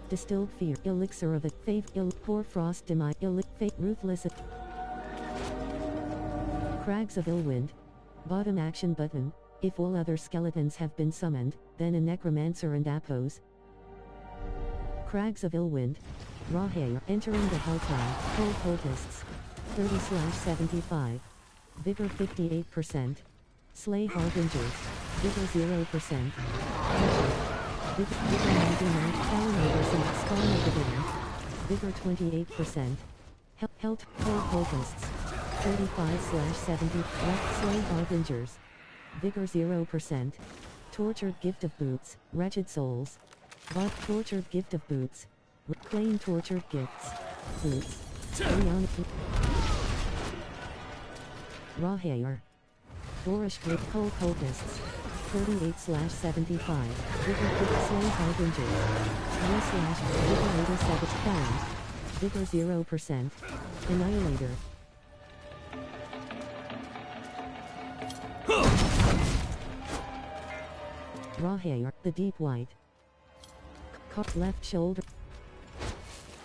Distilled Fear. Elixir of Poor Frost Demise. Fate. Ruthless. Crags of Illwind. Bottom action button. If all other skeletons have been summoned, then a Necromancer and Apos. Crags of Illwind. Rahair. Entering the Helltime. Cold Cultists. 30/75. Vigor 58%. Slay Harbingers. Vigor 0%. Vigor 99. Callinators and Spawn of the Damned. Vigor 28%. Cold Cultists. 35/70. Slay Harbingers. Vigor 0%. Tortured Gift of Boots. Wretched Souls. Tortured Gift of Boots. Claim Tortured Gifts. Boots. Rahair. Dorish Grid. Cold Cultists. 38/75. Vigor 50. Slay Harbingers. Vigor 87. Found. Vigor 0%. Annihilator. Rahair. The Deep White. Left shoulder.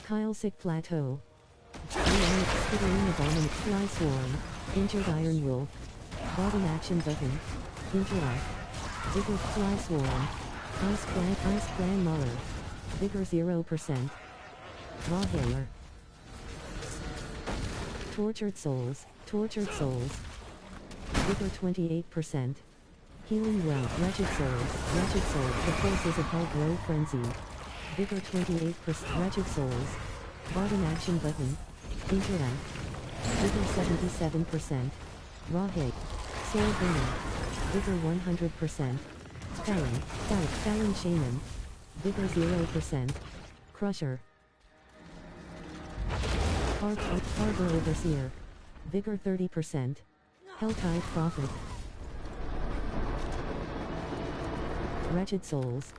Kylesic Plateau. Skittering Abominant. Fly Swarm. Injured Iron Wolf. Bottom action button. Interact. Vigor Fly Swarm. Ice Clan Muller. Vigor 0%. Rahair. Tortured Souls. Vigor 28%. Healing Well. Wretched Souls. The Forces of Hell Grow Frenzy. Vigor 28%. Wretched Souls. Bottom action button. Interact. Vigor 77%. Rahair. Soul Burner. Vigor 100%. Fallon Shaman. Vigor 0%. Crusher. Harbor Overseer. Vigor 30%. Helltide Prophet. Wretched Souls.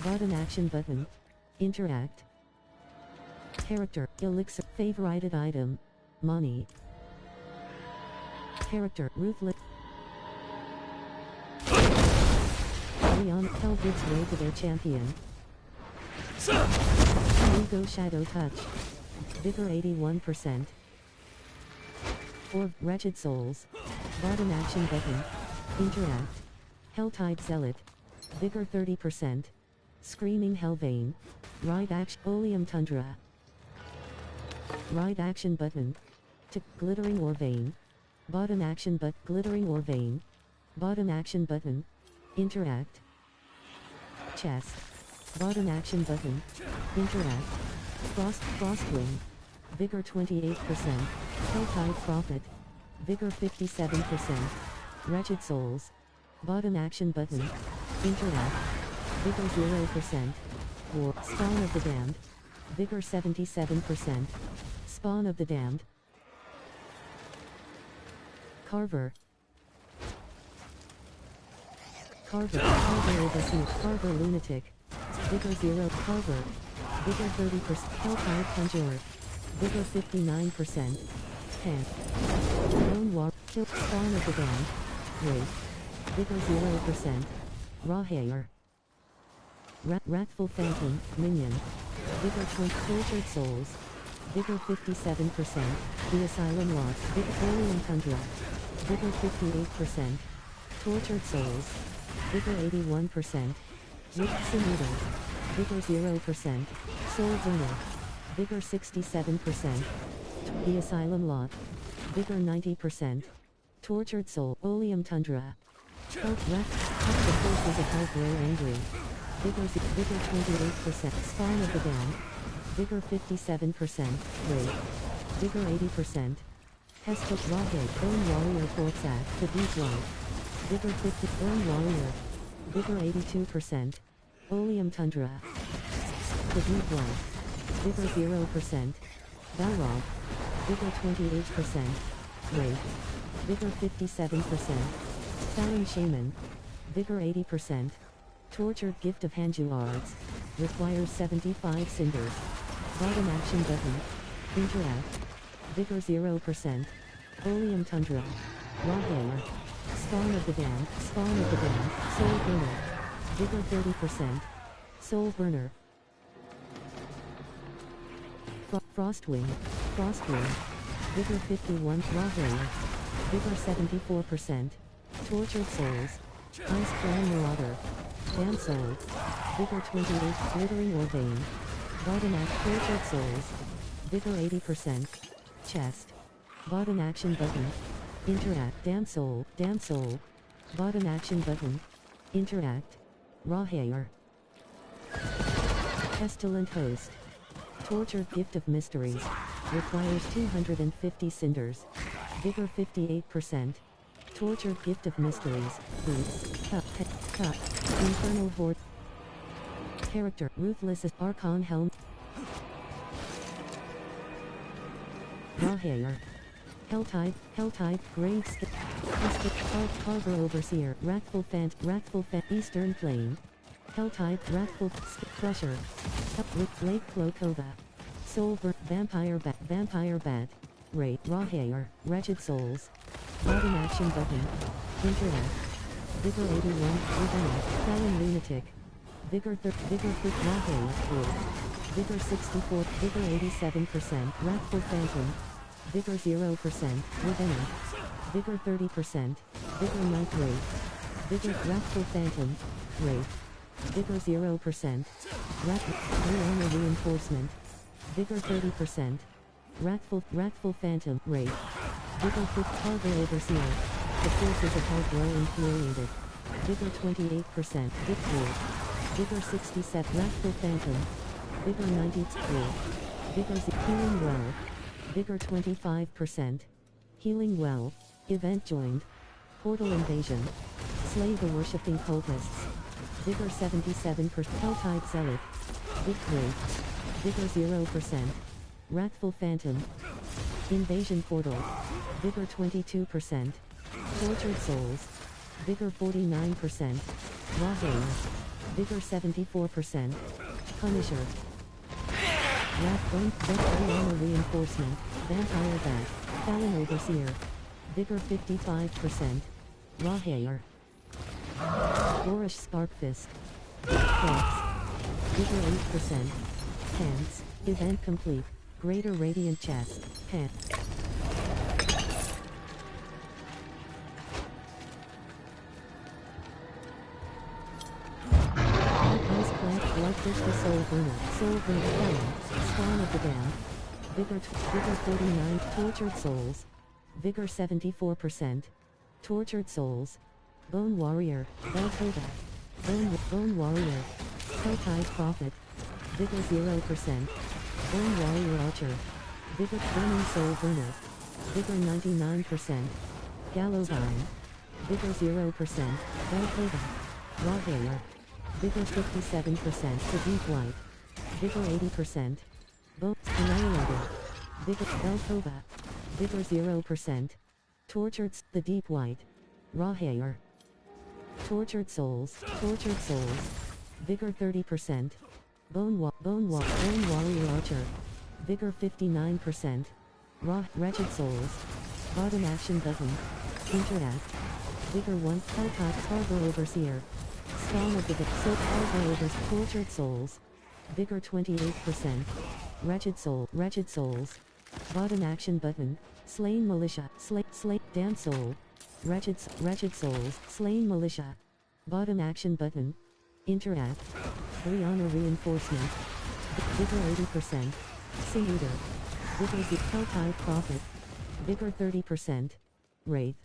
Bottom action button. Interact. Character. Elixir. Favorited item. Money. Character. Ruthless. Leon. Hell gives way to their champion. Ego Shadow Touch. Vigor 81%. Or Wretched Souls. Bottom action button. Interact. Helltide Zealot. Vigor 30%. Screaming Hellvein. Ride action. Oleum Tundra. Ride action button. Glittering or Vein. Bottom action but Glittering or Vein. Bottom action button. Interact. Chest. Bottom action button. Interact. Frostwing. Vigor 28%. Helltide Prophet. Vigor 57%. Wretched Souls. Bottom action button. Interact. Vigor 0%. War. Spawn of the Damned. Vigor 77%. Spawn of the Damned. Carver. Carver Overseer. Carver Lunatic. Vigor 0. Carver. Vigor 30%. Helltide Conjurer. Vigor 59%. Pant. Lone War. Kill. Spawn of the Damned. Wraith. Vigor 0%. Rawhair. Wrathful Phantom. Minion. Vigor 20. Tortured Souls. Vigor 57%. The Asylum Lost. Vigor Alien Tundra. Vigor 58%. Tortured Souls. Vigor 81%. Wixen Needle. Vigor 0%. Soul Burner. Vigor 67%. The Asylum Lot. Vigor 90%. Tortured Soul. Oleum Tundra. Health Wreck. The Forces of Health Grow Angry. Vigor 28%. Spawn of the Damned. Vigor 57%. Wraith. Vigor 80%. Pestle Rocket. Bone Warrior Fortsack. The Deep Life. Vigor 50. Bone Warrior. Vigor 82%. Oleum Tundra. The Deep Life. Vigor 0%. Balrog. Vigor 28%. Wraith. Vigor 57%. Fallon Shaman. Vigor 80%. Tortured Gift of Hanjuards. Requires 75 cinders. Bottom action button. Interact. Vigor 0%. Oleum Tundra. Rawhair. Spawn of the Damned. Spawn of the Damned. Soul Burner. Vigor 30%. Soul Burner. Frostwing. Frostwing. Vigor 51. Rawhair. Vigor 74%. Tortured Souls. Ice Clan Marauder. Damn Soul. Vigor 28. Glittering Ordain. Bottom act. Tortured Souls. Vigor 80%. Chest. Bottom action button. Interact. Damn Soul. Damn Soul. Bottom action button. Interact. Rawhair. Pestilent Host. Tortured Gift of Mysteries. Requires 250 cinders. Vigor 58%. Tortured Gift of Mysteries. Boots. Cup. Infernal Horde. Character. Ruthless as Archon Helm. Rawhair. Helltide. Gravescape. Carver Overseer. Wrathful Fant. Eastern Plain. Helltide. Wrathful Crusher. Lake Clocova. Soulver. Vampire Bat. Wraith. Rawhair. Wretched Souls. Bottom action button. Interact. Vigor 81. Revenge. Fallon Lunatic. Vigor 50. Rawhair. Vigor 64. Vigor 87%. Wrathful Phantom. Vigor 0%. Revenge. Vigor 30%. Vigor Night Wraith. Vigor Wrathful Phantom. Wraith. Vigor 0%. Blue Armor Reinforcement. Vigor 30%. Wrathful Phantom. Wraith. Vigor 50. Carver Overseer. The Forces of Health Grow Infuriated. Vigor 28%. Victory. Vigor 67. Wrathful Phantom. Vigor 93. Vigor Healing Well. Vigor 25%. Healing Well. Event joined. Portal Invasion. Slay the Worshipping Cultists. Vigor 77%. Helltide Zealot. Victory. Vigor 0%. Wrathful Phantom. Invasion Portal. Vigor 22%. Tortured Souls. Vigor 49%. Rawhair. Vigor 74%. Punisher. Wrathbone. Blue Armor Reinforcement. Vampire Bat. Fallon Overseer. Vigor 55%. Rawhair. Boorish Sparkfist. Pants. Vigor 8%. Pants. Event complete. Greater Radiant Chest. Pants. Ice Plant. Bloodthirsty Soul Burner. Fallon. Spawn of the Damned. Vigor 49. Tortured Souls. Vigor 74%. Tortured Souls. Bone Warrior. Veltova. Bone Warrior. Helltide Prophet. Vigor 0%. Bone Warrior Archer. Vigor Burning Soul Burner. Vigor 99%. Gallovine. Vigor 0%. Velcova. Rawhair. Vigor 57%. The Deep White. Vigor 80%. Bone Annihilator. Vigor Velcova. Vigor 0%. Tortured the Deep White. Rawhair. Tortured Souls. Vigor 30%. Bone Warrior Archer. Vigor 59%. Wretched Souls. Bottom action button. Interact. Vigor 1. Helltide Harbor Overseer. Spawn of the Silk Harbor Overseer. Tortured Souls. Vigor 28%. Wretched Souls. Bottom action button. Slain Militia. Damn Soul. Wretched Souls. Slain Militia. Bottom action button. Interact. Brianna Reinforcement. Vigor 80%. Sea Eater. Vigor the Helltide Prophet. Vigor 30%. Wraith.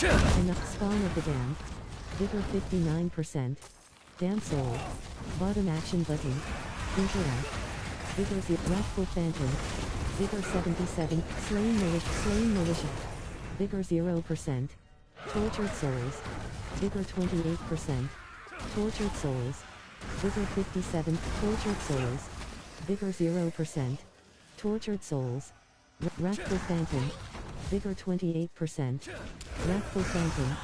Enough Spawn of the Damned. Vigor 59%. Damn Soul. Bottom action button. Interact. Vigor the Wrathful Phantom. Vigor 77. Slain Militia. Vigor 0%. Tortured Souls. Vigor 28%. Tortured Souls. Vigor 57. Tortured Souls. Vigor 0%. Tortured Souls. Wrathful Phantom. Vigor 28%. Wrathful Phantom.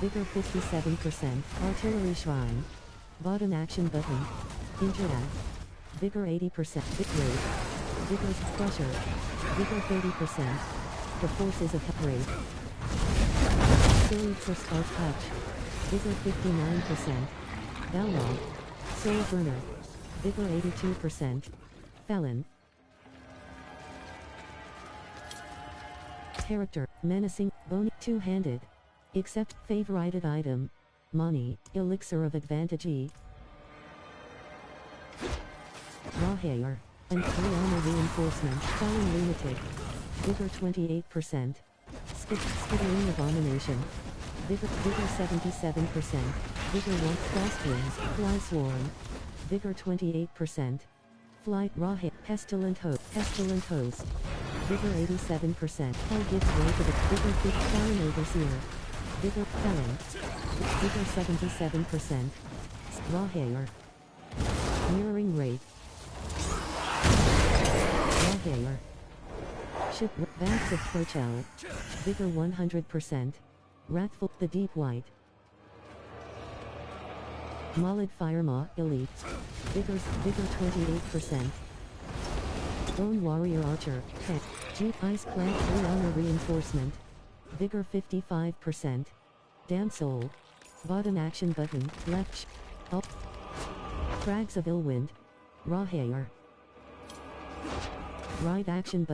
Vigor 57%. Artillery Shrine. Bottom action button. Interact. Vigor 80%. Victory. Vigor's Crusher. Vigor 30%. The Forces of Hellraid. Silly Crystal Touch. Vigor 59%. Balrog. Soul Burner. Vigor 82%. Felon. Character, menacing, bony, two-handed. Except, favorited item. Mani, Elixir of Advantage E. Rawhair. And Brianna Reinforcement, Felon Lunatic. Vigor 28%. Skittering Abomination. Vigor 77%. Vigor 1. Frostwings, Fly Swarm. Vigor 28%. Flight Rawhair. Pestilent Host. Vigor 87%. Hell gives way to the Vigor 5. Felon Overseer. Vigor Felon. Vigor 77%. Rawhair. Mirroring Wraith. Rawhair. Ship Vance of Prochel. Vigor 100%. Wrathful the Deep White. Mollid Firemaw Elite. Vigor 28%. Bone Warrior Archer, Tech, Jeep Ice Plant Brianna Reinforcement. Vigor 55%. Damn Soul. Bottom action button, left up. Crags of Illwind. Rawhair. Right action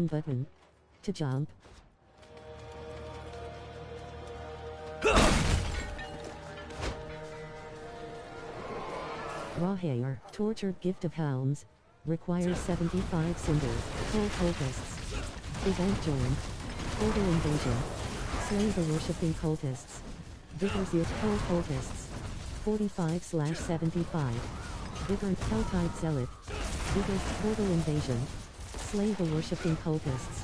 button. To jump. Rawhair, Tortured Gift of Hounds. Requires 75 cinders. Cold cultists. Event joined. Portal invasion. Slay the worshipping cultists. Vigor 0. Cold cultists. 45/75. Vigor Helltide Zealot. Vigor Portal invasion. Slay the worshipping cultists.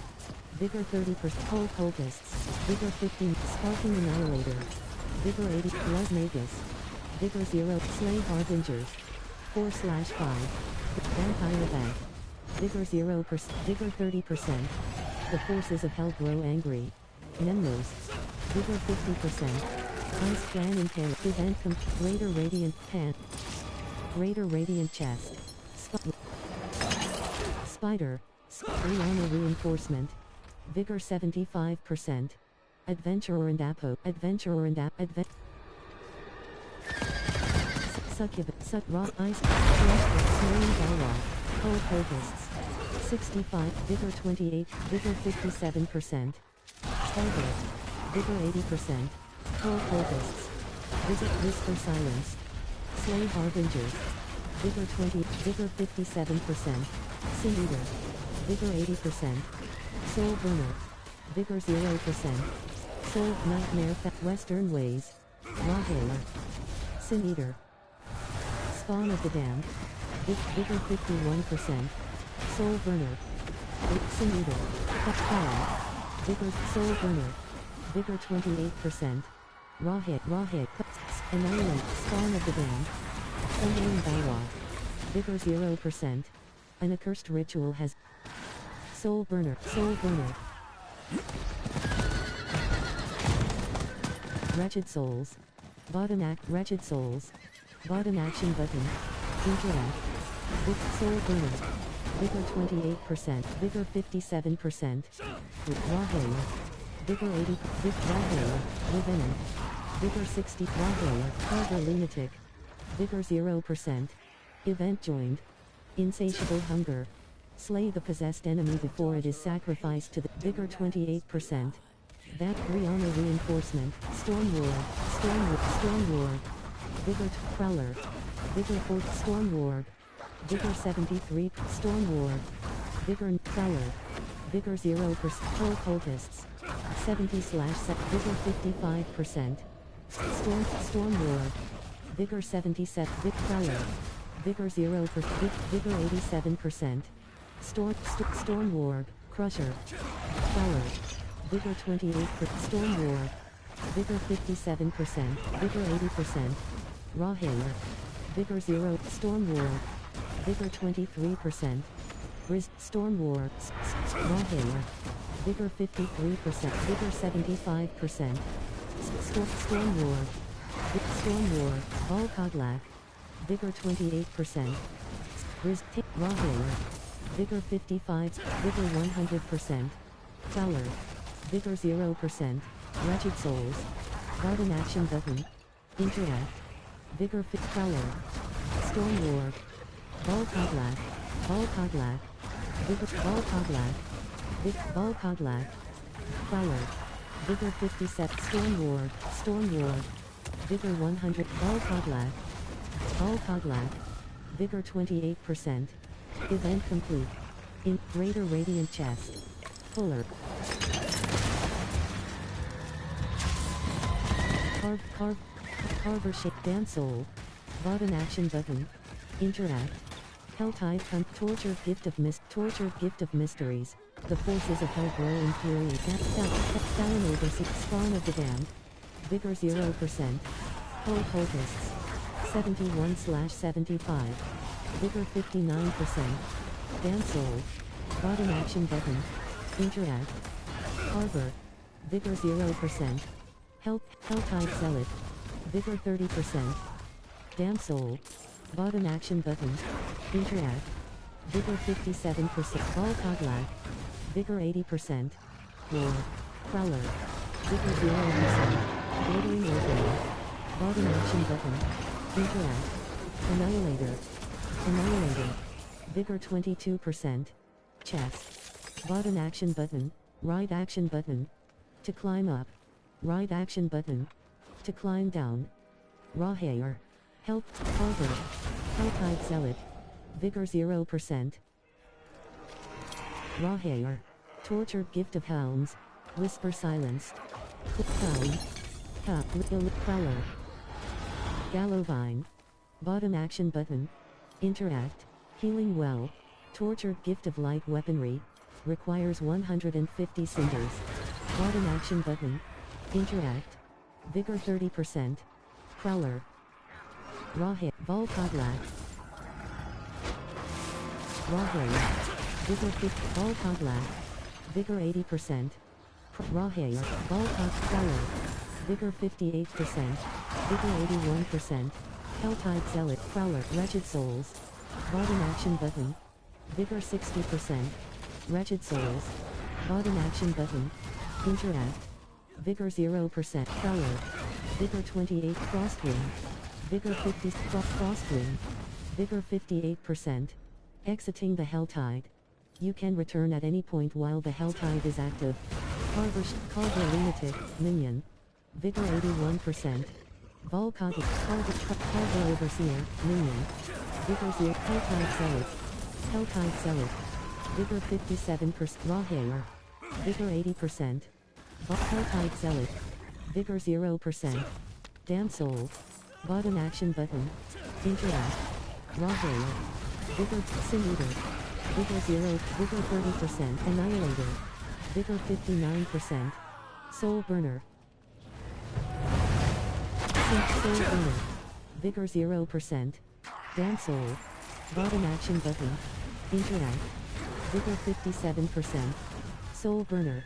Vigor 30%. Cold cultists. Vigor 15. Sparking Annihilator. Vigor 80. Blood Magus. Vigor 0. Slay Harbingers. 4/5. Vampire Bat. Vigor 0%. Vigor 30%. The Forces of Hell grow angry. Nemnos. Vigor 50%. Ice Clan Impale. Event Greater Radiant Pant. Greater Radiant Chest. Spider. Brianna Reinforcement. Vigor 75%. Adventurer and Apo. Succubus. Raw Ice. Slaying Balrog. Cold Cultists. 65. Vigor 28. Vigor 57%. Target. Vigor 80%. Cold Cultists. Whisper Silence. Slay Harbingers. Vigor 20. Vigor 57%. Sea Eater. Vigor 80%. Soul Burner. Vigor 0%. Soul Nightmare Western Ways. Rahaler. Sin Eater. Spawn of the Damned. Vigor 51%. Soul Burner. Sin Eater. Power. Vigor Soul Burner. Vigor 28%. Rawhead. Annihilate. Spawn of the Damned. Thundering Bawa. Vigor 0%. An accursed ritual has. Soul Burner. Wretched Souls. Wretched Souls. Bottom action button. Interact. Soul Burner. Vigor 28%. Vigor 57%. Rahaler. Vigor 80. Rahaler. Venom. Vigor 60. Rahaler. Carver Lunatic. Vigor 0%. Event joined. Insatiable Hunger. Slay the possessed enemy before it is sacrificed to the Vigor 28%. That Brianna Reinforcement. Storm Ward. Vigor Prowler. Vigor 4. Storm Ward. Vigor 73. Storm Ward. Vigor Prowler. Vigor 0%. Troll Cultists. 70/set. Vigor 55%. Storm Ward. Vigor 77. Prowler. Vigor 0%. Vigor 87%. Storm Ward. Crusher. Prowler. Vigor 28%. Storm Ward. Vigor 57%. Vigor 80%. Rahaler. Vigor 0. Storm Ward. Vigor 23%. Storm Ward. Rahaler. Vigor 53%. Vigor 75%. Storm Ward. Volkodlak. Vigor 28%. Rahaler. Vigor 55. Vigor 100%. Fowler. Vigor 0%. Wretched Souls. Garden action button. Interact. Vigor Prowler. Storm Ward. Volkodlak. Vigor Volkodlak. Prowler. Vigor 57. Storm Ward. Vigor 100. Volkodlak. Vigor 28%. Event complete. In Greater Radiant Chest. Fuller. Carver Shape. Dance Soul. Bottom action button. Interact. Helltide Tortured Gift of Mysteries. The forces of hell grow in fury. Fallon Overseer. Spawn of the Damned. Vigor 0%. Troll Cultists. 71/75. Vigor 59%. Dance Soul. Bottom action button. Interact. Carver. Vigor 0%. Helltide Zealot. Vigor 30%. Damn Soul. Bottom action button. Interact. Vigor 57%. Volkodlak. Vigor 80%. War. Prowler. Vigor 0%. Glittering Orphan. Bottom action button. Interact. Annihilator. Vigor 22%. Chest. Bottom action button. Right action button. To climb up. Right action button. To climb down. Rahaler. Carver. Helltide Zealot. Vigor 0%. Rahaler. Tortured Gift of Hounds. Whisper Silenced. Prowler. Gallovine. Bottom action button. Interact. Healing Well. Tortured Gift of Light Weaponry. Requires 150 cinders. Bottom action button. Interact. Vigor 30%. Prowler. Volkodlak. Rahaler. Vigor 50. Volkodlak. Vigor 80%. Rahaler. Prowler. Vigor 58%. Vigor 81%. Helltide Zealot. Prowler. Wretched Souls. Bottom action button. Vigor 60%. Wretched Souls. Bottom action button. Interact. Vigor 0%. Prowler. Vigor 28. Frostwing. Vigor 50. Frostwing. Vigor 58%. Exiting the Helltide. You can return at any point while the Helltide is active. Carver Lunatic. Minion. Vigor 81%. Carver Overseer. Minion. Vigor 0. Helltide Zealot. Vigor 57%. Rahaler. Vigor 80%. Helltide Zealot. Vigor 0%. Damn Soul. Bottom action button. Interact. Raw Hail. Vigor Sin Eater. Vigor 0. Vigor 30%. Annihilator. Vigor 59%. Soul Burner. Soul Burner. Vigor 0%. Damn Soul. Bottom action button. Interact. Vigor 57%. Soul Burner.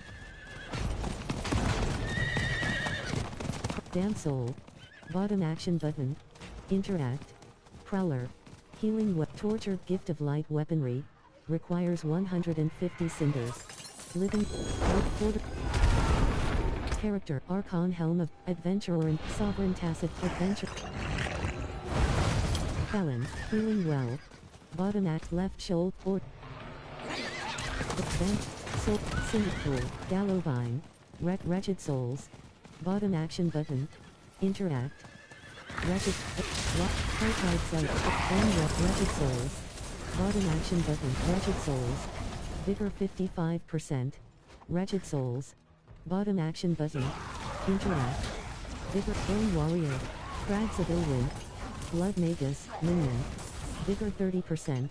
Damn Soul. Bottom action button. Interact. Prowler. Healing Tortured Gift of Light Weaponry. Requires 150 cinders. Living. Character. Archon Helm of Adventurer and Sovereign Tacit Adventure. Felon. Healing Well. Bottom act left shoulder or Vent. Soul. Syndicate. Gallovine. Wretched Souls. Bottom action button. Interact. Wretched. Helltide Zealot. Wretched Souls. Bottom action button. Wretched Souls. Vigor 55%. Wretched Souls. Bottom action button. Interact. Vigor. Bone Warrior. Crags of Ilwyn. Blood Magus. Minion. Vigor 30%.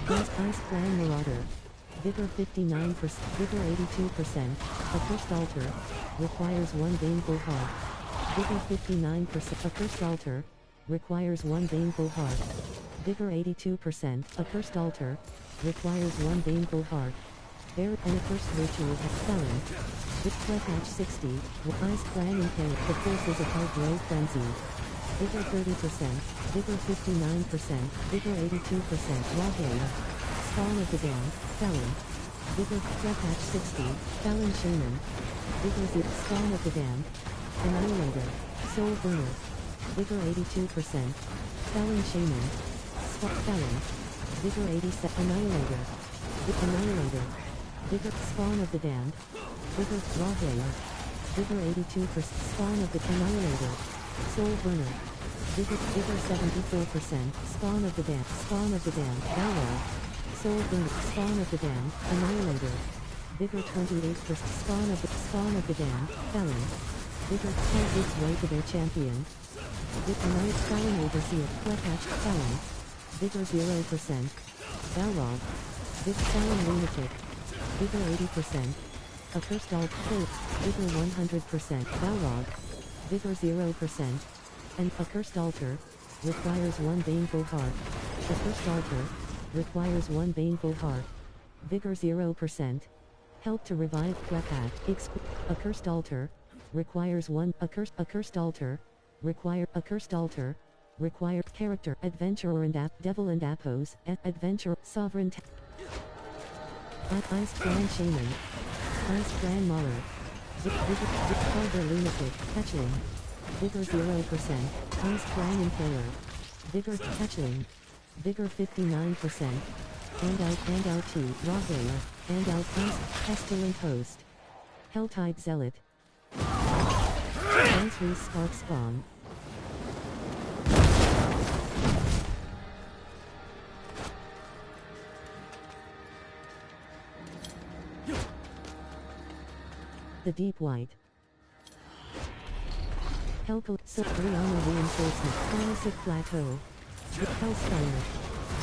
Ice Clan Marauder. Vigor 59%. Vigor 82%. Accursed Altar. Requires 1 Baneful Heart. Vigor 59%. Accursed Altar. Requires 1 Baneful Heart. Vigor 82%. Accursed Altar. Requires 1 Baneful Heart. An Accursed Ritual at Felon. With Clefhatch 60. Ice Clan Impale. The Forces of Hell Grow Frenzied. Vigor 30%. Vigor 59%. Vigor 82%. Raw Hail. Spawn of the Damned. Felon. Vigor. Clefhatch 60. Felon Shaman. Vigor 0. Spawn of the Damned. Annihilator. Soul Burner. Vigor 82%. Felon Shaman. Felon. Vigor 87. Annihilator. Annihilator. Vigor. Spawn of the Damned. Vigor. Raw Hail. Vigor 82%. Spawn of the Annihilator. Soul Burner. Vigor 74%. Spawn of the Damned. Spawn of the Damned. Balrog. Soul Burner. Spawn of the Damned. Annihilator. Vigor 28%. Spawn of the Damned. Felon. Vigor tells its way to their champion. Night Felon Overseer. Clefhatch. Felon. Vigor 0%. Balrog. Felon Lunatic. Vigor 80%. Accursed Alt. Vigor 100%. Balrog. Vigor 0%. And Accursed Altar. Requires 1 Baneful Heart. Accursed Altar. Requires 1 Baneful Heart. Vigor 0%. Help to revive Clefhatch. Accursed Altar. Requires 1. Accursed Altar. Accursed Altar. Require character. Adventurer and Devil and Appos. Adventure. Sovereign. Ice Clan Shaman. Ice Clan Mauler. Vigor Lunatic. Catchling. Vigor 0%. Ice Clan Impaler. Vigor Catchling. Vigor 59%. And out T. Raw Hail. And out Ice. Pestilent Host. Helltide Zealot. Ansry Spark Spawn. The Deep White. Brianna Reinforcement. Classic Plateau. Hellspire.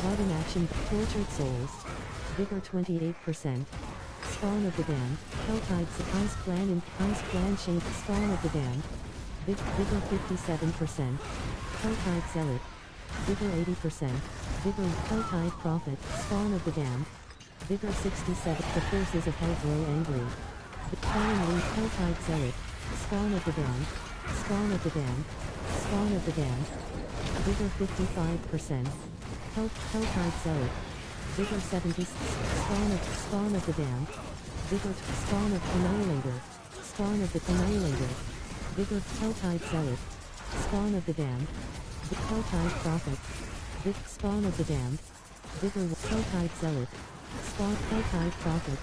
Bottom action. Tortured Souls. Vigor 28%. Spawn of the Damned. Helltide. Ice Clan and Ice Clan Shape. Spawn of the Damned. Vigor 57%. Helltide Zealot. Vigor 80%. Vigor. Helltide Prophet. Spawn of the Damned. Vigor 67. The Forces of Hell grow angry. Fallen Leaf. Helltide Zealot. Spawn of the Damned. Spawn of the Damned. Spawn of the Damned. Vigor 55%. Helltide Zealot. Vigor 70. Spawn of the Damned. Vigor. Spawn of Annihilator. Spawn of the Annihilator. Vigor. Helltide Zealot. Spawn of the Damned. Helltide Prophet. Spawn of the Damned. Vigor. Helltide Zealot. Spawn. Helltide Prophet.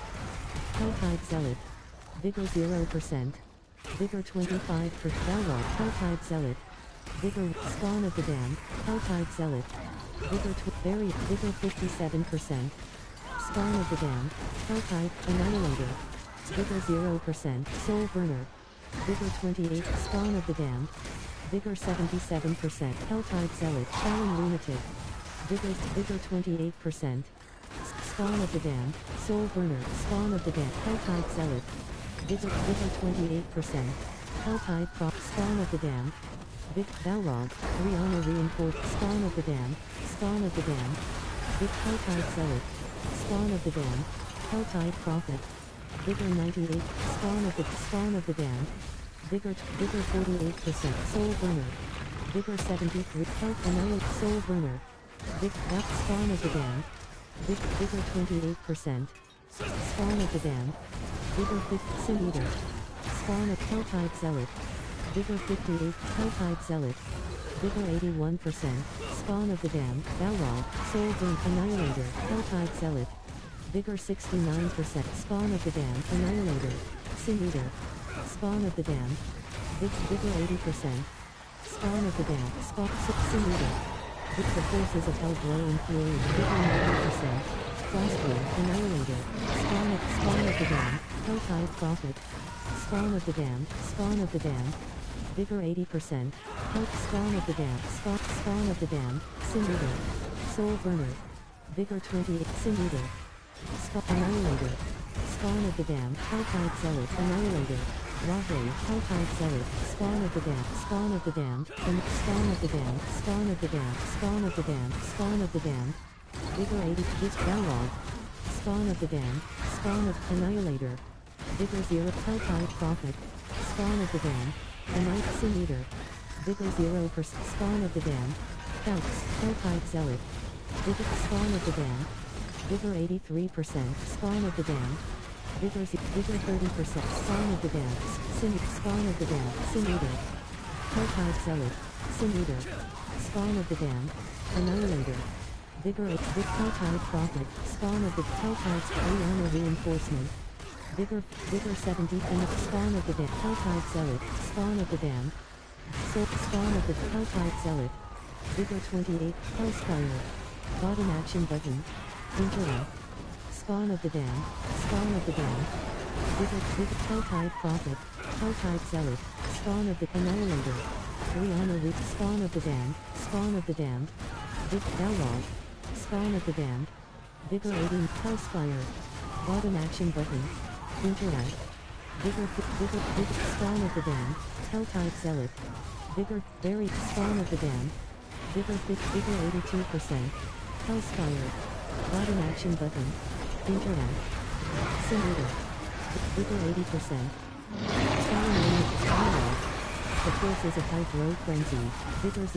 Helltide Zealot. Vigor 0%. Vigor 25%. Balrog. Helltide Zealot. Vigor. Spawn of the Damned. Helltide Zealot. Vigor. Vigor 57%. Spawn of the Damned. Helltide. Annihilator. Vigor 0%. Soul Burner. Vigor 28. Spawn of the Damned. Vigor 77%. Helltide Zealot. Fallen Lunatic. Vigor 28%. Spawn of the Damned. Soul Burner. Spawn of the Damned. Helltide Zealot. Vigor 28%. Helltide Prop. Spawn of the Damned. Balrog. Rihanna Reinforced. Spawn of the Damned. Spawn of the Damned. Helltide Zealot. Spawn of the Damned. Helltide Prophet. Vigor 98. Spawn of the Damned. Vigor 48%. Soul Burner. Vigor 73. Health Annihilate. Soul Burner. Spawn of the Damned. Vigor 28%. Spawn of the Damned. Vigor 50. Sin Eater. Spawn of Helltide Zealot. Vigor 58. Helltide Zealot. Vigor 81%. Spawn of the Damned. Balrog. Soul Burn. Annihilator. Helltide Zealot. Vigor 69%. Spawn of the Damned. Annihilator. Sin Eater. Spawn of the Damned. Vigor 80%. Spawn of the Damned. Sin Eater. The forces of hell blow in fury. Vigor 90%. Frostblade. Annihilator. Spawn of the Damned. Helltide Prophet. Spawn of the Damned. Spawn of the Damned. Vigor 80%. Spawn of the Damned. Spawn of the Damned. Sin Eater. Soul Burner. Vigor 28. Sin Eater. Annihilator. Spawn of the Damned. Helltide Zealot. Annihilator. Rahe. Helltide Zealot. Spawn of the Damned. Spawn of the Damned. Spawn of the Damned. Spawn of the Damned. Spawn of the Damned. Spawn of the Damned. Vigor 80. Balrog. Spawn of the Damned. Spawn of Annihilator. Vigor 0. Helltide Prophet. Spawn of the Damned. Sin Eater. Vigor 0%. Spawn of the Damned. Counts. Helltide Zealot. Vigor. Spawn of the Damned. Vigor 83%. Spawn of the Damned. Vigor 30%. Spawn of the Damned. Spawn of the Damned. Sin Eater. Helltide Zealot. Sin Eater. Spawn of the Damned. Annihilator. Vigor 8. Helltide Prophet. Spawn of the Helltide. Rihanna Reinforcement. Vigor 70. Spawn of the Damned. Helltide Zealot. Spawn of the Damned. Spawn of the Helltide Zealot. Vigor 28. Hellspire. Bottom action button. Interact. Spawn of the Damned. Spawn of the Damned. Vigor Helltide Prophet. Helltide Zealot. Spawn of the Annihilator. Rihanna Spawn of the Damned. Spawn of the Damned. Balrog. Spawn of the Damned. Vigor 18. Hellspire. Bottom action button. Interact. Vigor Spawn of the Damned. Helltide Zealot. Vigor Spawn of the Damned. Vigor 82%. Hellspire. Bottom action button. Interact. Sin Eater. Vigor 80%. The forces of high throw frenzy. Vigor 0%.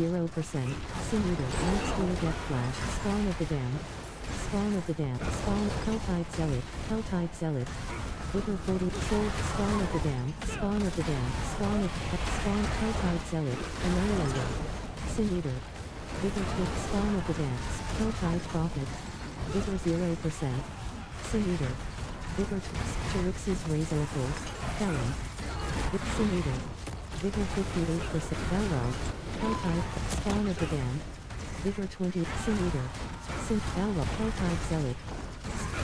Sin Eater. Night Stealer Death Flash. Spawn of the Damned. Spawn of the Damned. Spawn. Helltide Zealot. Helltide Zealot. Vigor 40. Soul. Spawn of the Damned. Spawn of the Damned. Spawn. Helltide Zealot. Annihilator. Sin Eater. Vigor 50. Spawn of the Damned. Helltide Prophet. Vigor 0%. Sin Eater. Vigor Chirix's Razor Force. Talon. Sin Eater. Vigor 58%. Balrog. Helltide. Spawn of the Damned. Vigor 20. Sin Eater. Balrog. Helltide Zealot.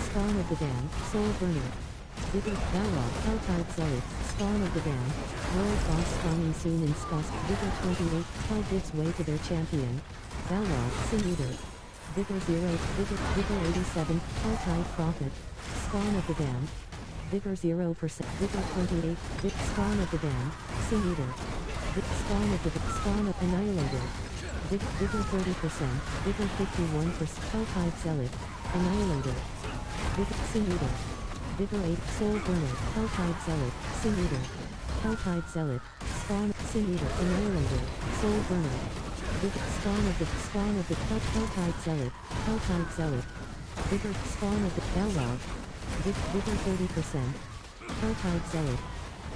Spawn of the Damned. Soul Burner. Vigor Balrog. Helltide Zealot. Spawn of the Damned. World boss spawning soon in Skosk. Vigor 28. Hell gives way to their champion. Balrog. Sin Eater. Vigor 0. Vigor 87. Helltide Prophet. Spawn of the Damned. Vigor 0%. Vigor 28. Spawn of the Damned. Sin Eater. Spawn of Annihilator. Vigor 30%. Vigor 51%. Helltide Zealot. Annihilator. Vigor Sin Eater. Vigor 8. Soul Burner. Helltide Zealot. Sin Eater. Helltide Zealot. Spawn. Sin Eater. Annihilator. Soul Burner. Spawn of the Helltide Zealot. Helltide Zealot. Vigor Spawn of the Balrog. Vigor 30%. Helltide Zealot.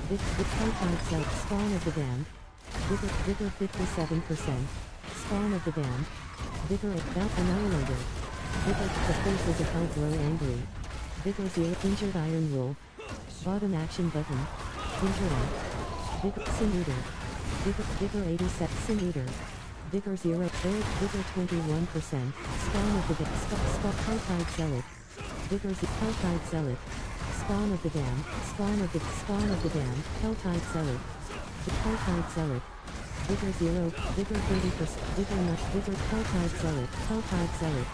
Helltide Zealot. Spawn of the Damned. Vigor 57%. Spawn of the Damned. Vigor Annihilator. Vigor the forces of hell grow angry. Vigor 0. Injured Iron Wolf. Bottom action button. Interact. Vigor Sin Eater. Vigor 87. Sin Eater. Vigor 0. Vigor 21%. Spawn of the Helltide Zealot. Vigor Helltide Zealot. Spawn of the Damned. Spawn of the Damned. Helltide Zealot. Helltide Zealot. Vigor 0. Vigor 30%. Vigor not. Vigor Helltide Zealot. Helltide Zealot.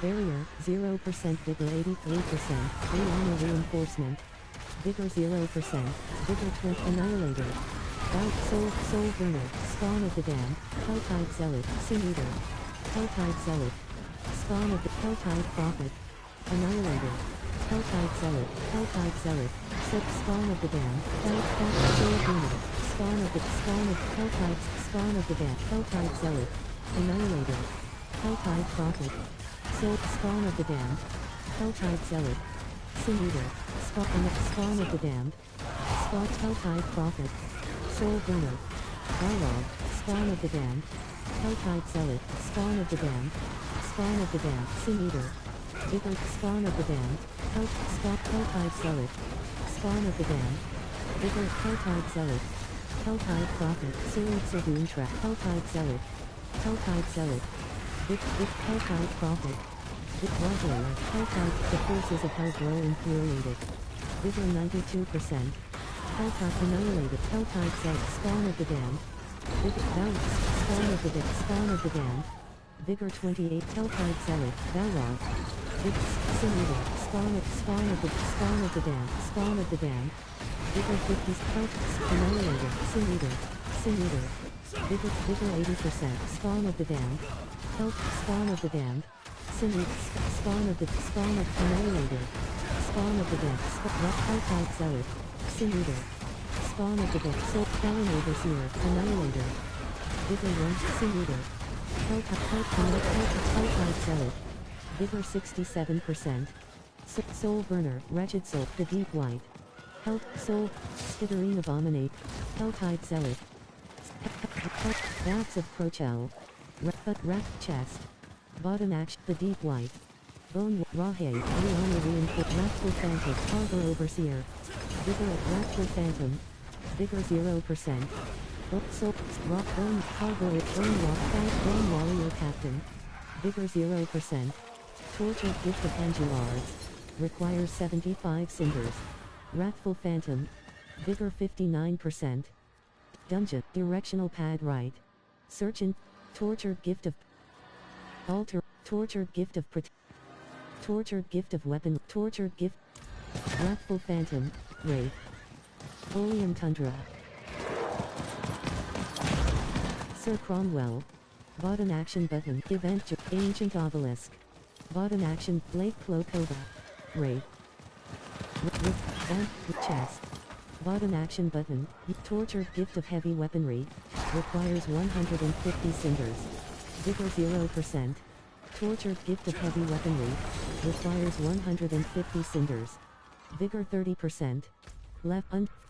Barrier 0%. Vigor 83%. Honor reinforcement. Vigor 0%. Vigor 20. Annihilator. Soul Burner. Spawn of the Damned. Helltide Zealot. Sin Eater. Helltide Zealot. Spawn of the Helltide Prophet. Annihilator. Helltide Zealot. Helltide Zealot. Spawn of the Damned. Soul Burner. Spawn of Helltide. Spawn of the Damned. Helltide Zealot. Annihilator. Helltide Prophet. Spawn of the Damned. Helltide Zealot. Sin Eater. Spawn of the Damned. Helltide Prophet. Soul Burner. Dialogue. Spawn of the Damned. Helltide Zealot. Spawn of the Damned. Spawn of the Damned. Sin Eater. Vigor. Spawn of the Damned. Helltide Zealot. Spawn of the Damned. Vigor. Helltide Zealot. Helltide Prophet. Seared Saloon Trap. Helltide Zealot. Helltide Zealot. Helltide Prophet. Warrior. Helltide. The forces of hell grow infuriated. Vigor 92%. Helltide Annihilated. Helltide Zealot. Spawn of the Damned. Vigor Balance. Spawn of the Damned. Vigor 28. Helltide Zealot. Balrog. Sin Eater. Spawn of the Damned. Spawn of the Damned. Vigor 50. Annihilator. Sin Eater. Vigor 80%. Spawn of the Damned. Spawn of the Damned. Sin Eater. Spawn of Annihilator. Spawn of the Damned. Helltide Zealot. Sin Eater. Spawn of the Damned. Soul Fallen Overseer. Annihilator. Vigor 1. Sin Eater. Helltide Zealot. Vigor 67%. Soul Burner. Wretched Soul. The Deep White. Soul. Skittering Abominate. Helltide Zealot. Bats of Prochel. Rack Chest. Bottom Action. The Deep White. Bone Rahe. Honor Reinforced. Wrathful Phantom. Harbor Overseer. Vigor of Wrathful Phantom. Vigor 0%. Soul. Rock Bone. Harbor. Bone Warrior Captain. Vigor 0%. Tortured Gift of Angulards. Requires 75 cinders. Wrathful Phantom. Vigor 59%. Dungeon. Directional pad right. Search in. Tortured Gift of Altar. Tortured Gift of Tortured Gift of Weapon. Tortured Gift. Wrathful Phantom. Wraith. Oleum Tundra. Sir Cromwell. Bottom action button. Event. Ancient Obelisk. Bottom action. Blake Clocova. Wraith. Chest. Bottom action button. Tortured Gift of Heavy Weaponry. Requires 150 cinders. Vigor 0%. Tortured Gift of Heavy Weaponry. Requires 150 cinders. Vigor 30%.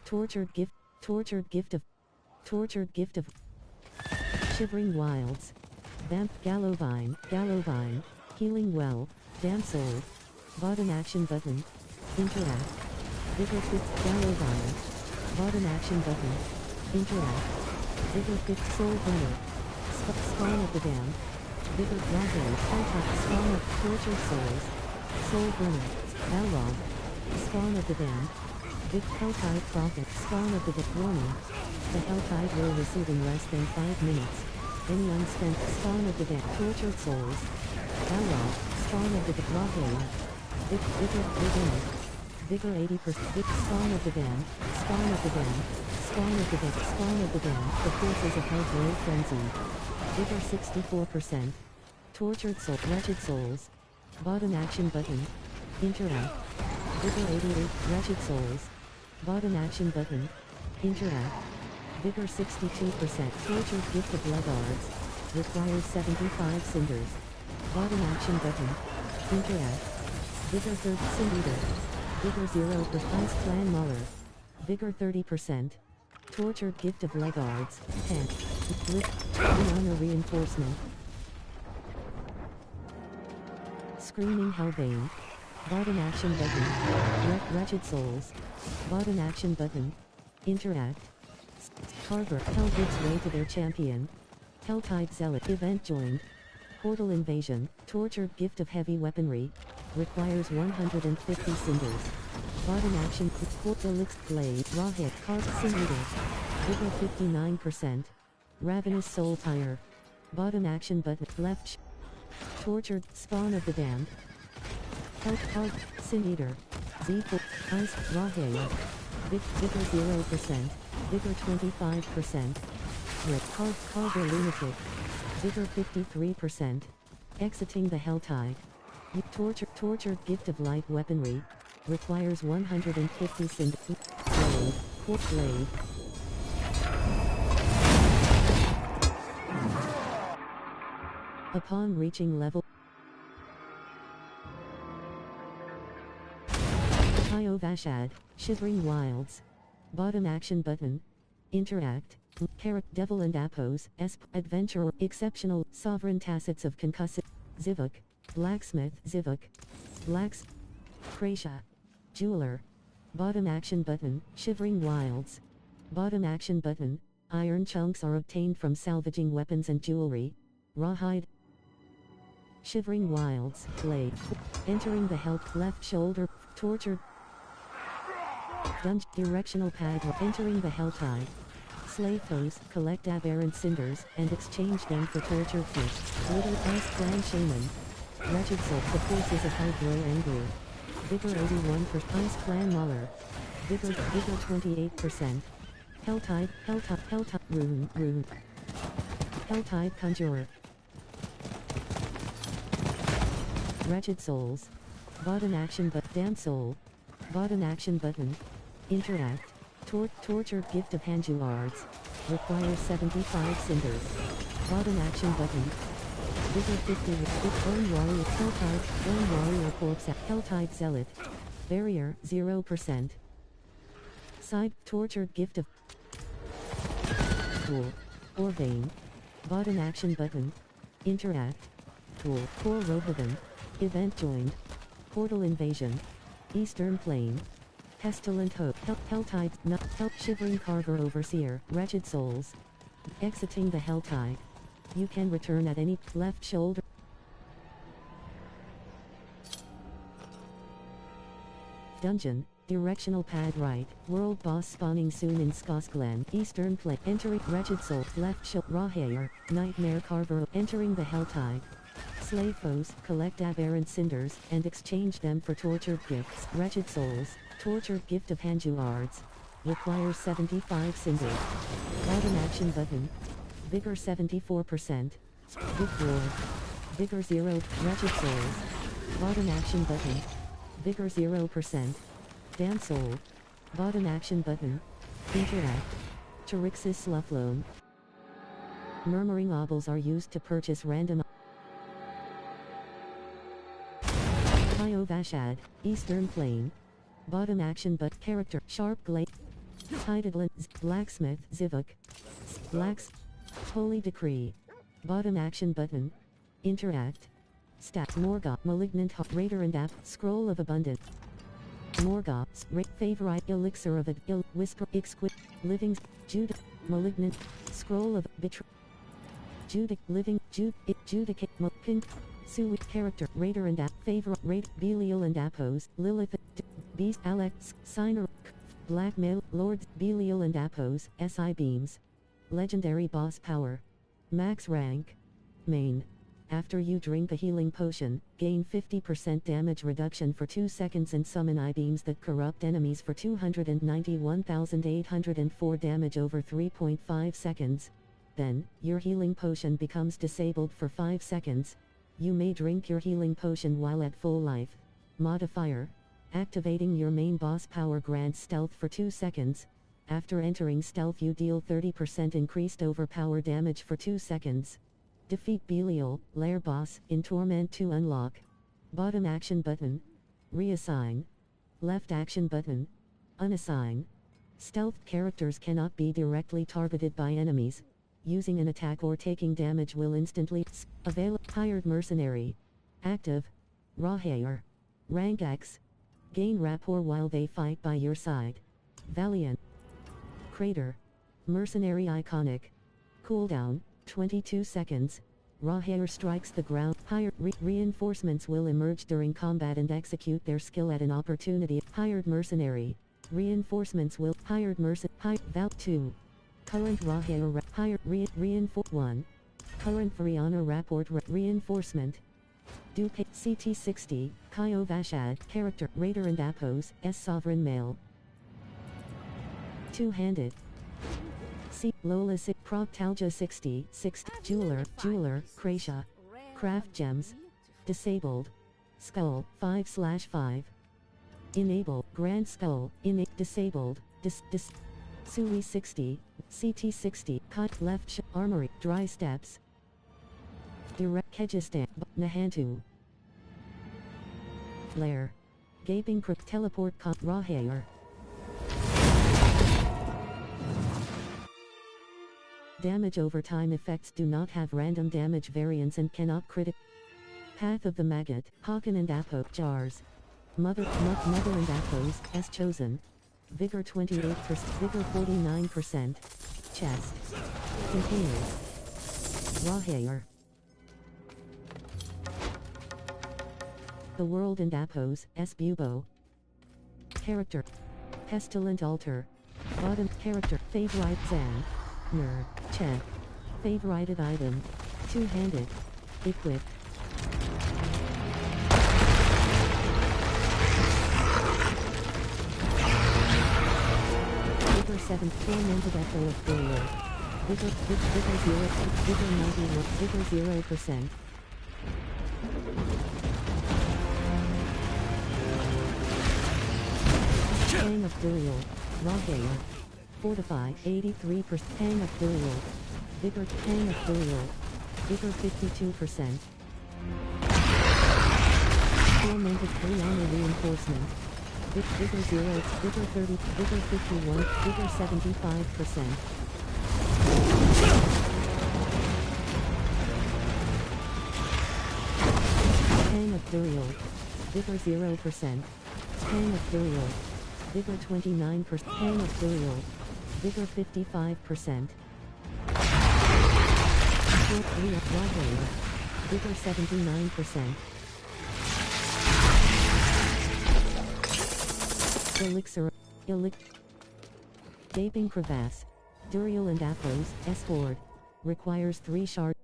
Tortured Gift of Shivering Wilds. Vamp. Gallovine. Healing Well. Damn Soul. Bottom action button. Interact. Vigor 5th. Gallovine. Bottom action button. Interact. Vigor 5th. Soul Burner. Spawn of the Damned. Vigor Rahe. Spawn of Tortured Souls. Soul Burner. Balrog. Spawn of the Damned. Helltide Prophet. Spawn of the Warning. The Helltide will receive in less than 5 minutes. Any unspent. Spawn of the Damned. Tortured Souls. Balrog. Spawn of the Rahe. Vigor 80%. Spawn of the Damned. Spawn of the Damned. Spawn of the Damned. Spawn of the Damned. The forces of hell grow frenzied. Vigor 64%. Tortured Soul. Wretched Souls. Bottom action button. Interact. Vigor 88. Wretched Souls. Bottom action button. Interact. Vigor 62%. Tortured Gift of Leggards. Requires 75 cinders. Bottom action button. Interact. Vigor 30. Sin Eater. Vigor 0. Ice Clan Mauler. Vigor 30%. Tortured Gift of Leggards. Tank. Honor Reinforcement. Screaming Hellbane. Bottom action button. Wretched Souls. Bottom action button. Interact. Harbor. Hell gives way to their champion. Helltide Zealot. Event joined. Portal Invasion. Tortured Gift of Heavy Weaponry. requires 150 cinders. Bottom action, Port Deluxe Blade, Raw Hit, Carb, Sin Eater. Vigor 59%. Ravenous Soul Tire. Bottom action button, left Tortured, Spawn of the Damned. Health Card, Sin Eater. Z4, Ice, Raw Hail. Vigor 0%. Vigor 25%. Rip Carver Lunatic. Vigor 53%. Exiting the Helltide. Tortured Gift of Light Weaponry. Requires 150 cinders. Blade. Quartz Blade. Upon reaching level Hio Vashad, Shivering Wilds. Bottom action button. Interact. Carrot Devil and Apos, Adventurer, Exceptional, Sovereign Tacits of Concussive, Zivuk, Blacksmith, Zivuk, Blacks, Krasha, Jeweler. Bottom action button, Shivering Wilds. Bottom action button, Iron chunks are obtained from salvaging weapons and jewelry. Rawhide. Shivering Wilds, Blade. Entering the health, left shoulder, tortured. Dungeon, directional pad, entering the Helltide. Slay foes, collect aberrant cinders, and exchange them for tortured fish. Little Ice Clan Shaman. Wretched Soul, the forces of hell grow angry. Vigor 81 for Ice Clan Mauler. Vigor 28%. Helltide, Rune. Helltide Conjurer. Wretched Souls. Bottom action but Damn Soul. Bottom action button. Interact. Tortured Gift of Hanjuards. Requires 75 cinders. Bottom action button. Vigor 50 with Bone Warrior Helltide, Bone Warrior Corpse, Helltide Zealot. Barrier 0%. Side Tortured Gift of Tool. Or Vein. Bottom action button. Interact. Tool. Core Rohithan. Event joined. Portal Invasion. Eastern Plain. Pestilent Hope, Helltide, Shivering Carver Overseer, Wretched Souls. Exiting the Helltide. You can return at any left shoulder. Dungeon, directional pad right, world boss spawning soon in Skosglen, Eastern Plain. Entering Wretched Soul, left shoulder, Rawhair, Nightmare Carver, entering the Helltide. Slay foes, collect aberrant cinders, and exchange them for tortured gifts. Wretched Souls. Tortured Gift of Hanjuards. Requires 75 cinders. Bottom action button. Vigor 74%. Vigor. Vigor 0. Wretched Souls. Bottom action button. Vigor 0%. Damn Soul. Bottom action button. Interact. Terixis Sloughlome. Murmuring Obels are used to purchase random Hio Vashad, Eastern Plain. Bottom action but character, Sharp Glade. Tidedland, Blacksmith, Zivuk. Blacks. Holy Decree. Bottom action button. Interact. Stat, Morgoth, Malignant Raider and App, Scroll of Abundance. Morgoth's, Favorite, Elixir of Ill, Whisper, Exquisite, Living, Judah, Malignant, Scroll of Betray. Judic, Living, Judicate, Pink. Sui, character, Raider and App, Favorite, Raid, Belial and Apos, Lilith, Beast, Alex, Signer, Blackmail, Lords, Belial and Apos, SI Beams. Legendary Boss Power. Max Rank. Main. After you drink a healing potion, gain 50% damage reduction for 2 seconds and summon I-beams that corrupt enemies for 291,804 damage over 3.5 seconds. Then, your healing potion becomes disabled for 5 seconds. You may drink your healing potion while at full life. Modifier. Activating your main boss power grants stealth for 2 seconds. After entering stealth you deal 30% increased overpower damage for 2 seconds. Defeat Belial, Lair Boss, in Torment to unlock. Bottom action button. Reassign. Left action button. Unassign. Stealth characters cannot be directly targeted by enemies. Using an attack or taking damage will instantly Hired Mercenary. Active. Rawhair. Rank X. Gain rapport while they fight by your side. Valiant. Crater. Mercenary Iconic. Cooldown, 22 seconds. Rahair strikes the ground. Hired reinforcements will emerge during combat and execute their skill at an opportunity. Hired mercenary. Reinforcements will. Hired Val 2. Current Rahair. Hired reinforce 1. Current Variana Rapport reinforcement. Dupe CT60. Kaio Vashad. Character. Raider and Apos. S. Sovereign male. Two-handed. C. Lola 6. Proctalgia 60. 60. Jeweler. Kracia. Craft gems. Disabled. Skull. 5/5. Enable. Grand Skull. Disabled. Sui 60. CT 60. Cut left. Armory. Dry steps. Direct Kyrgyzstan. Nahantu. Blair. Gaping Crook. Teleport. Rahair. Damage over time effects do not have random damage variance and cannot critic. Path of the Maggot. Hakan and Apo. Jars. Mother and Apos. S chosen. Vigor 28%. Vigor 49%. Chest. Containers. Rahair. The World and Apos. S Bubo. Character. Pestilent Altar. Bottom. Character. Favorite Zan. Ner. Check. Favorited item. Two-handed. Equipped. Vigor 7. Tormented Echo of Failure. Vigor 0. Vigor 91. Vigor 0%. Hang of Burial. Rahair. Fortify. 83%. Hang of Burial. Vigor. Hang of Burial. Vigor 52%. Tormented Brianna Reinforcement. Vigor 0. Vigor 30. Vigor 51. Vigor 75%. Hang of Burial. Vigor 0%. Hang of Burial. Vigor 29%. Hang of Burial. Vigor 55%. Rahair. Vigor 79%. Elixir. Gaping Crevasse. Duriel and Apos. S Horde. Requires 3 shards.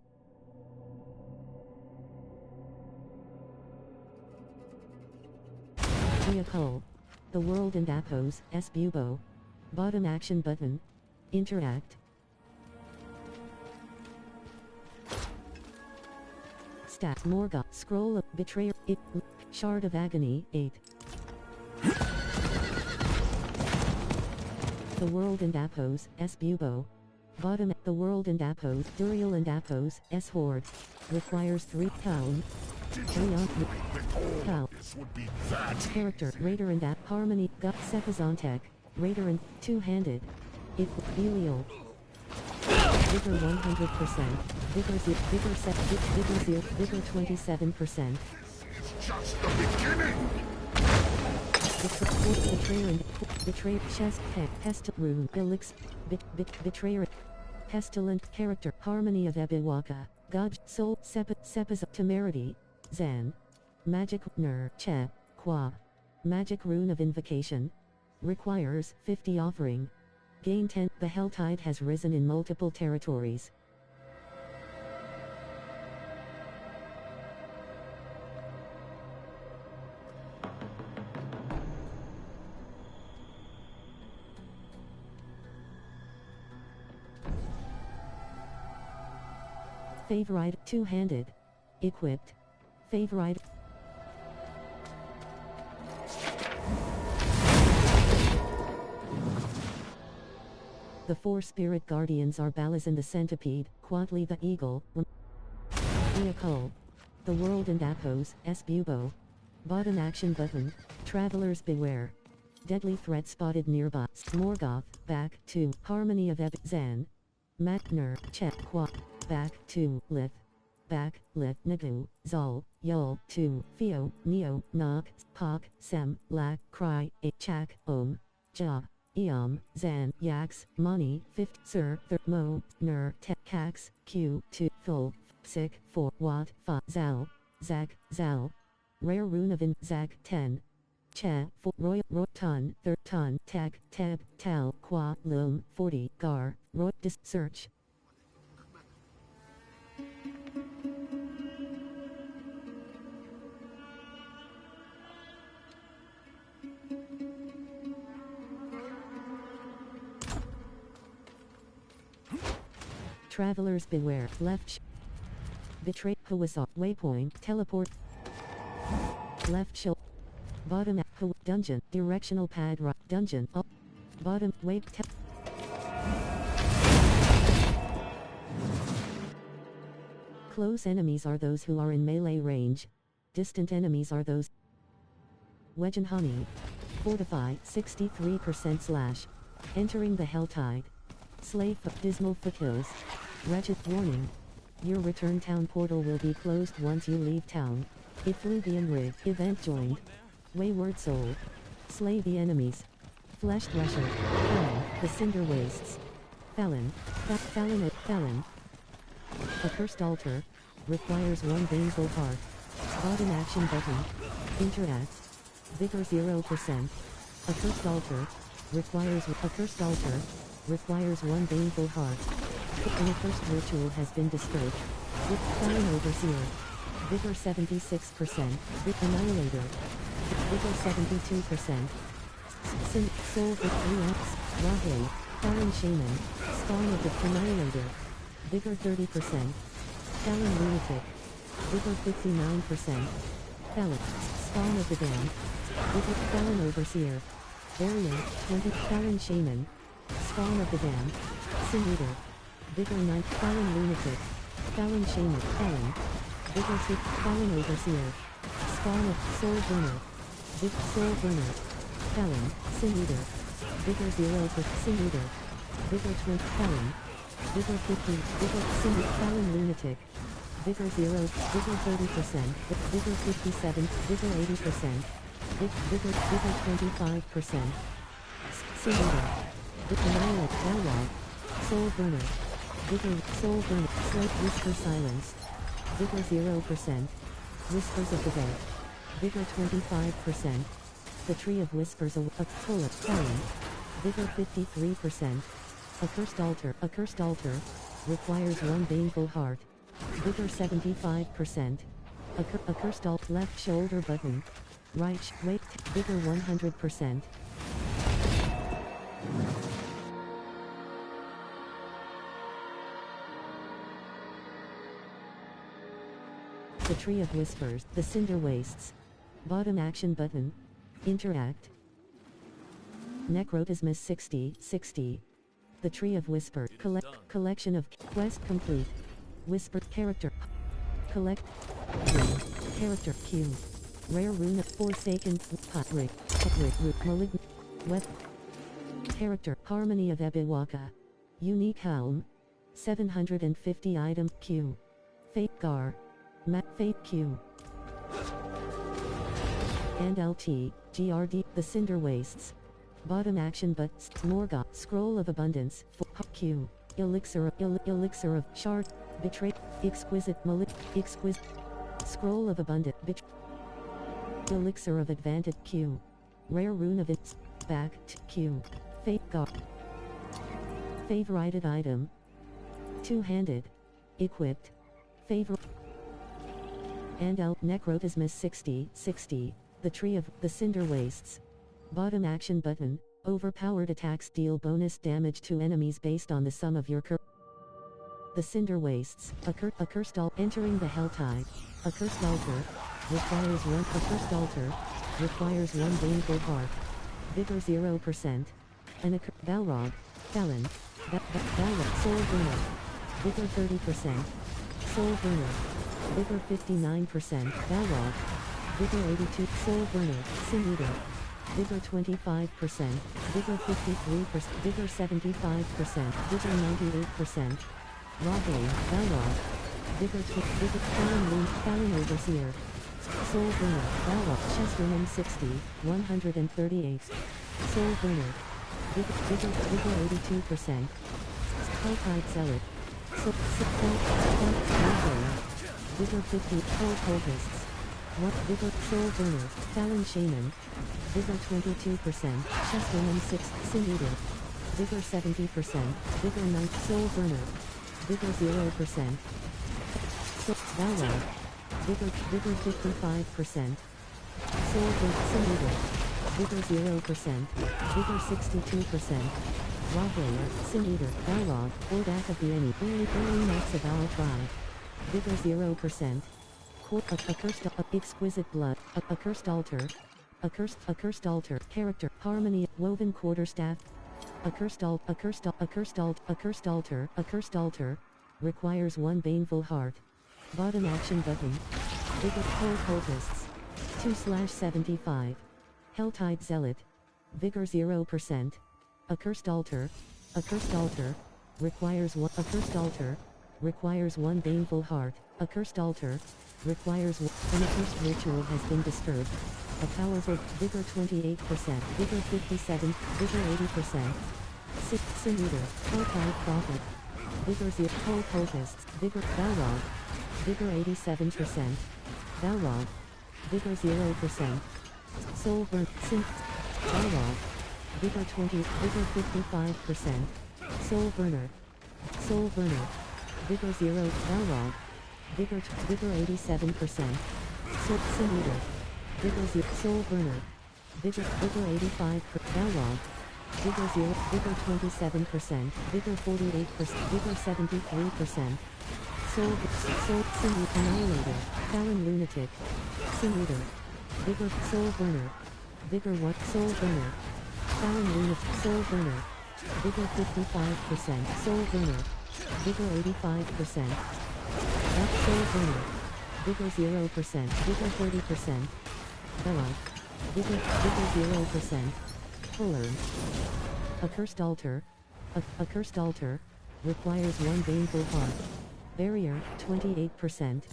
Mikiho. The World and Apos. S Bubo. Bottom action button. Interact. Stat. Morgoth. Scroll of Betrayer. Shard of Agony. 8. The World and Apos. S Bubo. Bottom. The World and Apos. Duriel and Apos. S Horde. Requires 3 pound. Character. Raider and App. Harmony. Gut. Sepizontek. Raider and two-handed. Belial. Vigor 100%. Vigor 0. Vigor 7. Vigor 0. Vigor 27%. Just the beginning! Betrayer and Betrayer. Chest. Pestil. Rune. Elix. Betrayer. Pestilent. Character. Harmony of Ebiwaka. God. Soul. Sepiz. Temerity. Zan. Magic. Ner. Che. Qua. Magic Rune of Invocation. Requires 50 offering. Gain 10. The Helltide has risen in multiple territories. Favorite. Two-handed. Equipped. Favorite. The 4 spirit guardians are Balazan the Centipede, Quatli the Eagle, Mikiho. The World and Apos. S Bubo. Bottom action button. Travelers beware. Deadly threat spotted nearby. Morgoth. Back 2. Harmony of Zan. Matner. Chet. Qua. Back 2. Lith. Back. Lith. Nagu. Zal. Yul. 2. Theo. Neo. Nok. Pak. Sem. Lak. Cry. Chak. Om. Ja. Eom, Zan, Yax, Mani, 5th, Sir, Mo, Ner, Cax, Q, 2, Full, Sick, 4, Watt, Fa, Zal, Zak, Zal. Rare Rune of In, Zak, 10. Cha, 4, Roy, Ton, 3, Ton, Tak, Tab, Tal, Qua, Lum, 40, Gar, Roy, Dis, Search. Travelers beware, left betray, Hawasa, waypoint, teleport, left shoulder, bottom, dungeon, directional pad, right, dungeon, up, bottom, way, close enemies are those who are in melee range, distant enemies are those. Wedge and Honey, fortify, 63% slash, entering the Helltide, slave, dismal foothills. Wretched warning. Your return town portal will be closed once you leave town. Effluvian Rig. Event joined. Wayward Soul. Slay the enemies. Flesh Thresher. Felon. The Cinder Wastes. Felon. Felon. Accursed Altar. Requires one Baneful Heart. Bottom action button. Interact. Vigor 0%. Accursed Altar. Requires one Baneful Heart. An accursed ritual has been disturbed. With Felon Overseer. Vigor 76%. Annihilator. Vigor 72%. Soul for 3x. Rahe. Felon Shaman. Spawn of the Annihilator. Vigor 30%. Felon Lunatic. Vigor 59%. Felon. Spawn of the Damned. Vigor Felon Overseer. Variant 20. Felon Shaman. Spawn of the Damned. Sin Eater. Vigor 9. Felon Lunatic. Felon Shaman. Felon. Vigor 6. Felon Overseer. Spawn of Soul Burner. Soul Burner. Felon. Sin Eater. Vigor 0 for Sin Eater. Vigor 20. Felon. Vigor 50. Vigor Sin Felon Lunatic. Vigor 0. Vigor 30%. Vigor 57. Vigor 80%. Vigor 25%. Sin Eater. Annihilate. Dialogue. Soul Burner. Vigor, Soul Burner, Slate Whisper Silence. Vigor 0%. Whispers of the Dead. Vigor 25%. The Tree of Whispers a Pull-up, Felon. Vigor 53%. Accursed Altar. Requires one Baneful Heart. Vigor 75%. Accursed Alt left shoulder button. Right, wait, Vigor 100%. The Tree of Whispers, the Cinder Wastes. Bottom action button. Interact. Necrotismus 60. The Tree of Whisper. Collection of quest complete. Whisper character. Collect. Character Q. Rare rune of Forsaken. Root. Malignant. Web. Character Harmony of Ebiwaka. Unique Helm. 750 item Q. Fate Gar. Fate Q. And LT, GRD, the Cinder Wastes. Bottom action but Morgoth, Scroll of Abundance, Q. Elixir of Shard, Betray, Exquisite Scroll of Abundance, Elixir of Advantage Q. Rare Rune of its, Back, Q. Fate Gar. Favorited item. Two-handed. Equipped. Favor. And L. Necrotismus 60. The Tree of the Cinder Wastes. Bottom action button. Overpowered attacks deal bonus damage to enemies based on the sum of your The Cinder Wastes. Accursed Altar. Entering the Helltide. Accursed Altar. Requires one Baneful Heart. Vigor 0%. An Balrog. Felon. Balrog. Soul Burner. Vigor 30%. Soul Burner. Vigor 59%. Balrog. Vigor 82. Soul Burner. Sin Eater. Vigor 25%. Vigor 53%. Vigor 75%. Vigor 98%. Rahe. Balrog. Vigor Felon Overseer. Soul Burner. Balrog. Chesterman 60. 138. Soul Burner. Vigor 82%. Helltide Zealot. Rahe. Vigor 50, Cold Cultists. What? Vigor, Soul Burner, Talon Shaman. Vigor 22%, Chesterman 6, Sin Eater. Vigor 70%, Vigor Knight, Soul Burner. Vigor 0%. Valrod. Vigor 55%. Soul Burner, Sin Eater. Vigor 0%, Vigor 62%. Rawhair, Sin Eater, Valrod, Ordak of the Any, early Max of Owl Tribe. Vigor 0%. Accursed, Exquisite Blood, Accursed Altar. Accursed Altar, Character, Harmony, Woven Quarterstaff. Accursed Altar, requires 1 Baneful Heart. Bottom action button. Vigor, Cold Cultists. 2/75. Helltide Zealot. Vigor 0%. Accursed Altar, requires 1 Baneful Heart. Accursed Altar, requires an accursed ritual has been disturbed. A powerful, Vigor 28%, Vigor 57, Vigor 80%. Sin Eater, Helltide Prophet. Vigor 0, Cold Cultists, Vigor, Valrod. Vigor 87%. Valrod. Vigor 0%. Soul Burn, Sin, Valrod. Vigor 20, Vigor 55%. Soul Burner. Vigor 0, Valrod. Vigor 87%. Sin Eater. Vigor 0, Soul Burner. Vigor 85%. Valrod. Vigor 0, Vigor 27%. Vigor 48%. Vigor 73%. Sin Eater. Annihilator. Talon Lunatic. Sin Eater. Vigor, Soul Burner. Vigor 1, Soul Burner. Talon Lunatic, Soul Burner. Vigor 55%, Soul Burner. Vigor 85%. Soul Burner. Vigor 0%, Vigor 30%. Bella. Vigor 0%. Fuller. Accursed Altar. Accursed Altar, requires 1 Baneful Heart. Barrier, 28%.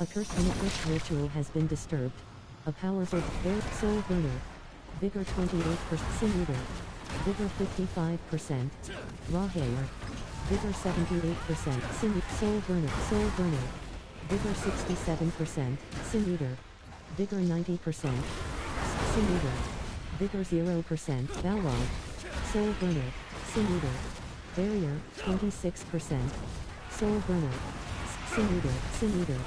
An accursed ritual has been disturbed. A powerful, Soul Burner. Vigor 28%, Sin Eater. Vigor 55%. Rawhair. Vigor 78%, Soul Burner. Vigor 67%, Sin Eater. Vigor 90%. Sin Eater. Vigor 0%, Valrod. Soul Burner, Sin Eater. Barrier, 26%. Soul Burner. Sin Eater.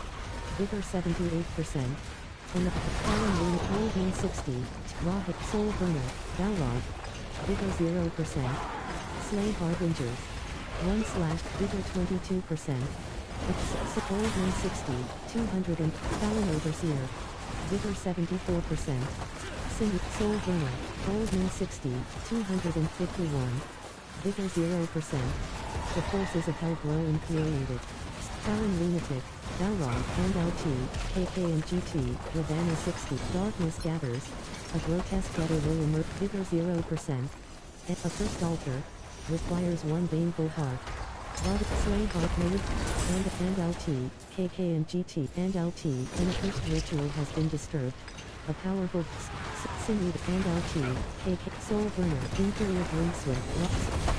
Vigor 78%. And the Talon Lunatic 60. Rawhair, Soul Burner, Valrod. Vigor 0%. Slay Harbingers. 1/Vigor 22%. Old 160, 200 and Talon Overseer. Vigor 74%. Soul Burner. Old 160, 251. Vigor 0%. The forces of hell grow infuriated. Talon Lunatic, Valrod, and LT, KK and GT, Ravana 60. Darkness gathers. A grotesque letter will emerge. Vigor 0%. Accursed Altar, requires 1 Baneful Heart. Slay Heart made, and LT, KK and GT, and LT, an accursed ritual has been disturbed. A powerful, Sin Eater, and LT, KK, Soul Burner, Interior Brinkswift,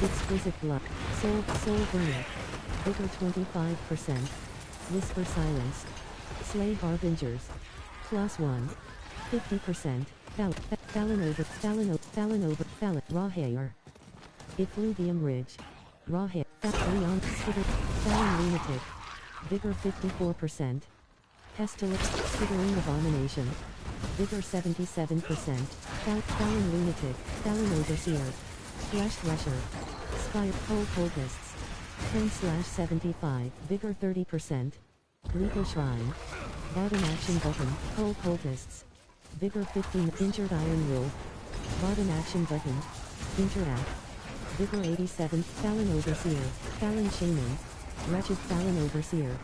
Exquisite Blood, Soul Burner. Vigor 25%. Whisper Silence. Slay Harbingers. +1. 50%. Rawhair. Effluvium Ridge. Rawhair. Talon Lunatic. Vigor 54%. Pestilence. Skittering Abomination. Vigor 77%. Talon Lunatic. Talon Overseer. Flesh Thresher. Spire. Cold Cultists. 10/75. Vigor 30%. Lethal Shrine. Bottom action button. Cold Cultists. Vigor 15. Injured Iron Wolf. Bottom action button. Interact. Vigor 87. Talon Overseer. Talon Shaman. Wretched Talon Overseer.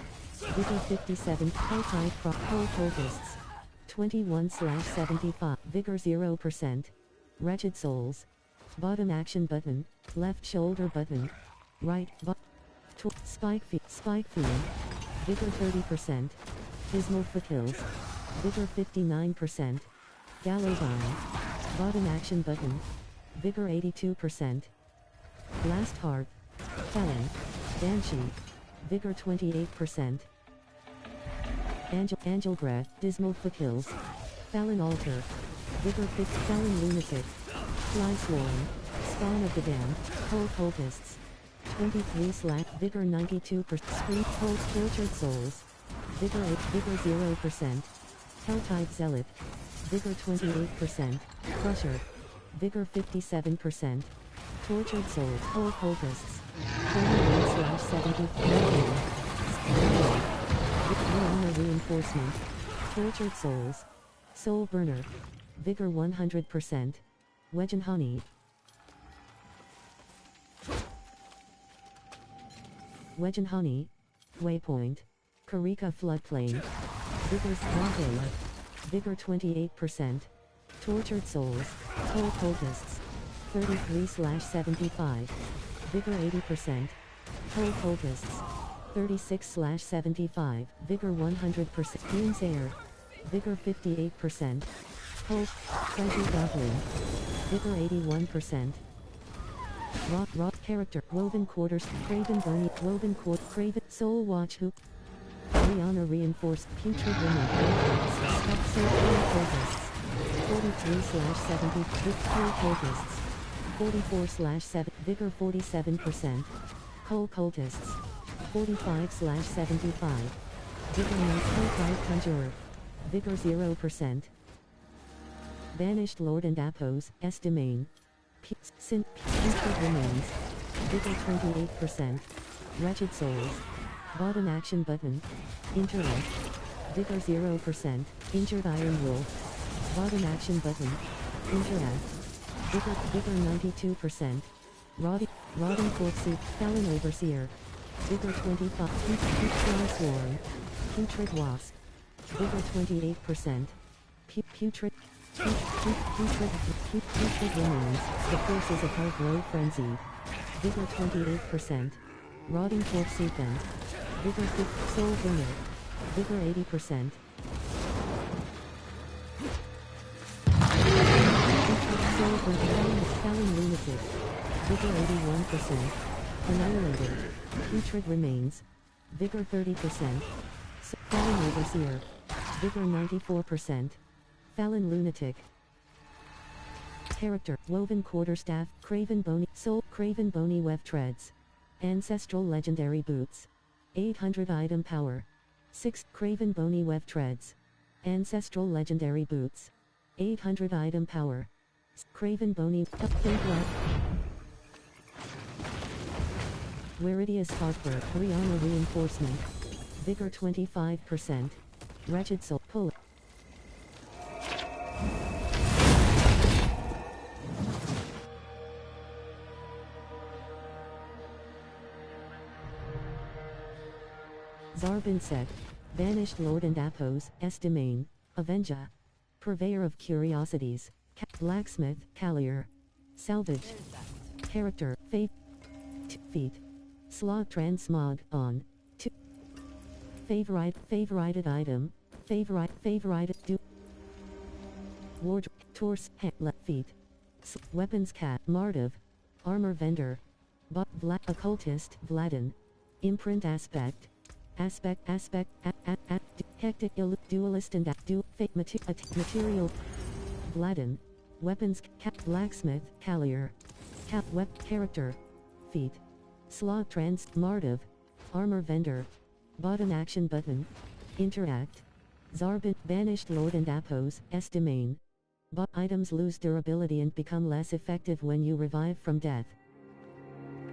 Vigor 57. Helltide Cold Cultists. 21/75. Vigor 0%. Wretched Souls. Bottom action button. Left shoulder button. Right Spike Fiend. Vigor 30%. Dismal Foothills. Vigor 59%. Gallowvine. Bottom action button. Vigor 82%. Blast Heart. Talon. Banshee. Vigor 28%. Angelgrad, Dismal Foothills. Fallon Altar. Vigor 50, Fallon Lunatic. Fly Swarm. Spawn of the Damned, Cold Cultists. 23 Vigor 92%, Scream, Cold, Tortured Souls. Vigor 8, Vigor 0%. Helltide Zealot. Vigor 28%. Crusher. Vigor 57%. Tortured Souls, Cold Cultists. 41/70. Armor Reinforcement. Tortured Souls. Soul Burner. Vigor 100%. Wedge and Honey. Wedge and Honey. Waypoint. Karika Floodplain. Vigor's Montana. Vigor 28%. Tortured Souls. Cold Cultists. 33/75. Vigor 80%. Cold Cultists. 36/75. Vigor 100%. Doomsayer. Vigor 58%. Cold. Treasure Goblin. Vigor 81%. Rock character, Woven Quarters, Craven Bony, Woven Court, Craven, Soul Watch Hoop, Rihanna Reinforced, Putrid Women, Stop Soul Cultists, 43/70, Cold Cultists, 44/7, Vigor 47%, Cold Cultists, 45/75, Vigor Cold Conjurer, Vigor 0%, Banished Lord and Apos, Estimane. Putrid Remains. Vigor 28%. Wretched Souls. Bottom action button. Intellect. Vigor 0%. Injured Iron Wolf. Bottom action button. Interact. Vigor 92%. Rotting Corpse. Fallon Overseer. Vigor 25. Putrid Swarm. Putrid Wasp. Vigor 28%. Putrid Remains, The Forces of Hellglow Frenzy. Vigor 28%. Rotting Corpse Event. Vigor 50, Soul Burner. Vigor 80%. Soul Burner, Fallon Lunatic. Vigor 81%. Annihilator. Putrid Remains. Vigor 30%. Fallon Overseer. Vigor 94%. Fallon Lunatic. Character, Woven Quarterstaff, Craven Bony, Soul, Craven Bony Web Treads. Ancestral Legendary Boots. 800 Item Power. 6, Craven Bony Web Treads. Ancestral Legendary Boots. 800 Item Power. Craven Bony, Think Black. Weridius Hogberg, Rihanna Reinforcement. Vigor 25%. Wretched Soul, Pull. Zarbinsect, Banished Lord and Apos, Estimane, Avenger, Purveyor of Curiosities, Blacksmith, Callier, Salvage, Character, Feet, Slog Transmog, On, 2, Favorited Item, Favorited, Do, Wardrobe, Torse, Feet, Weapons Cat, Mardiv, Armor Vendor, Occultist, Vladin, Imprint Aspect, Hectic Duelist and Material Vladin, Weapons Blacksmith, Callier, Character, Feet, Slog Trans, Mardiv, Armor Vendor, Bottom Action Button, Interact, Zarbin, Banished Lord and Apos, Estimane. Items lose durability and become less effective when you revive from death.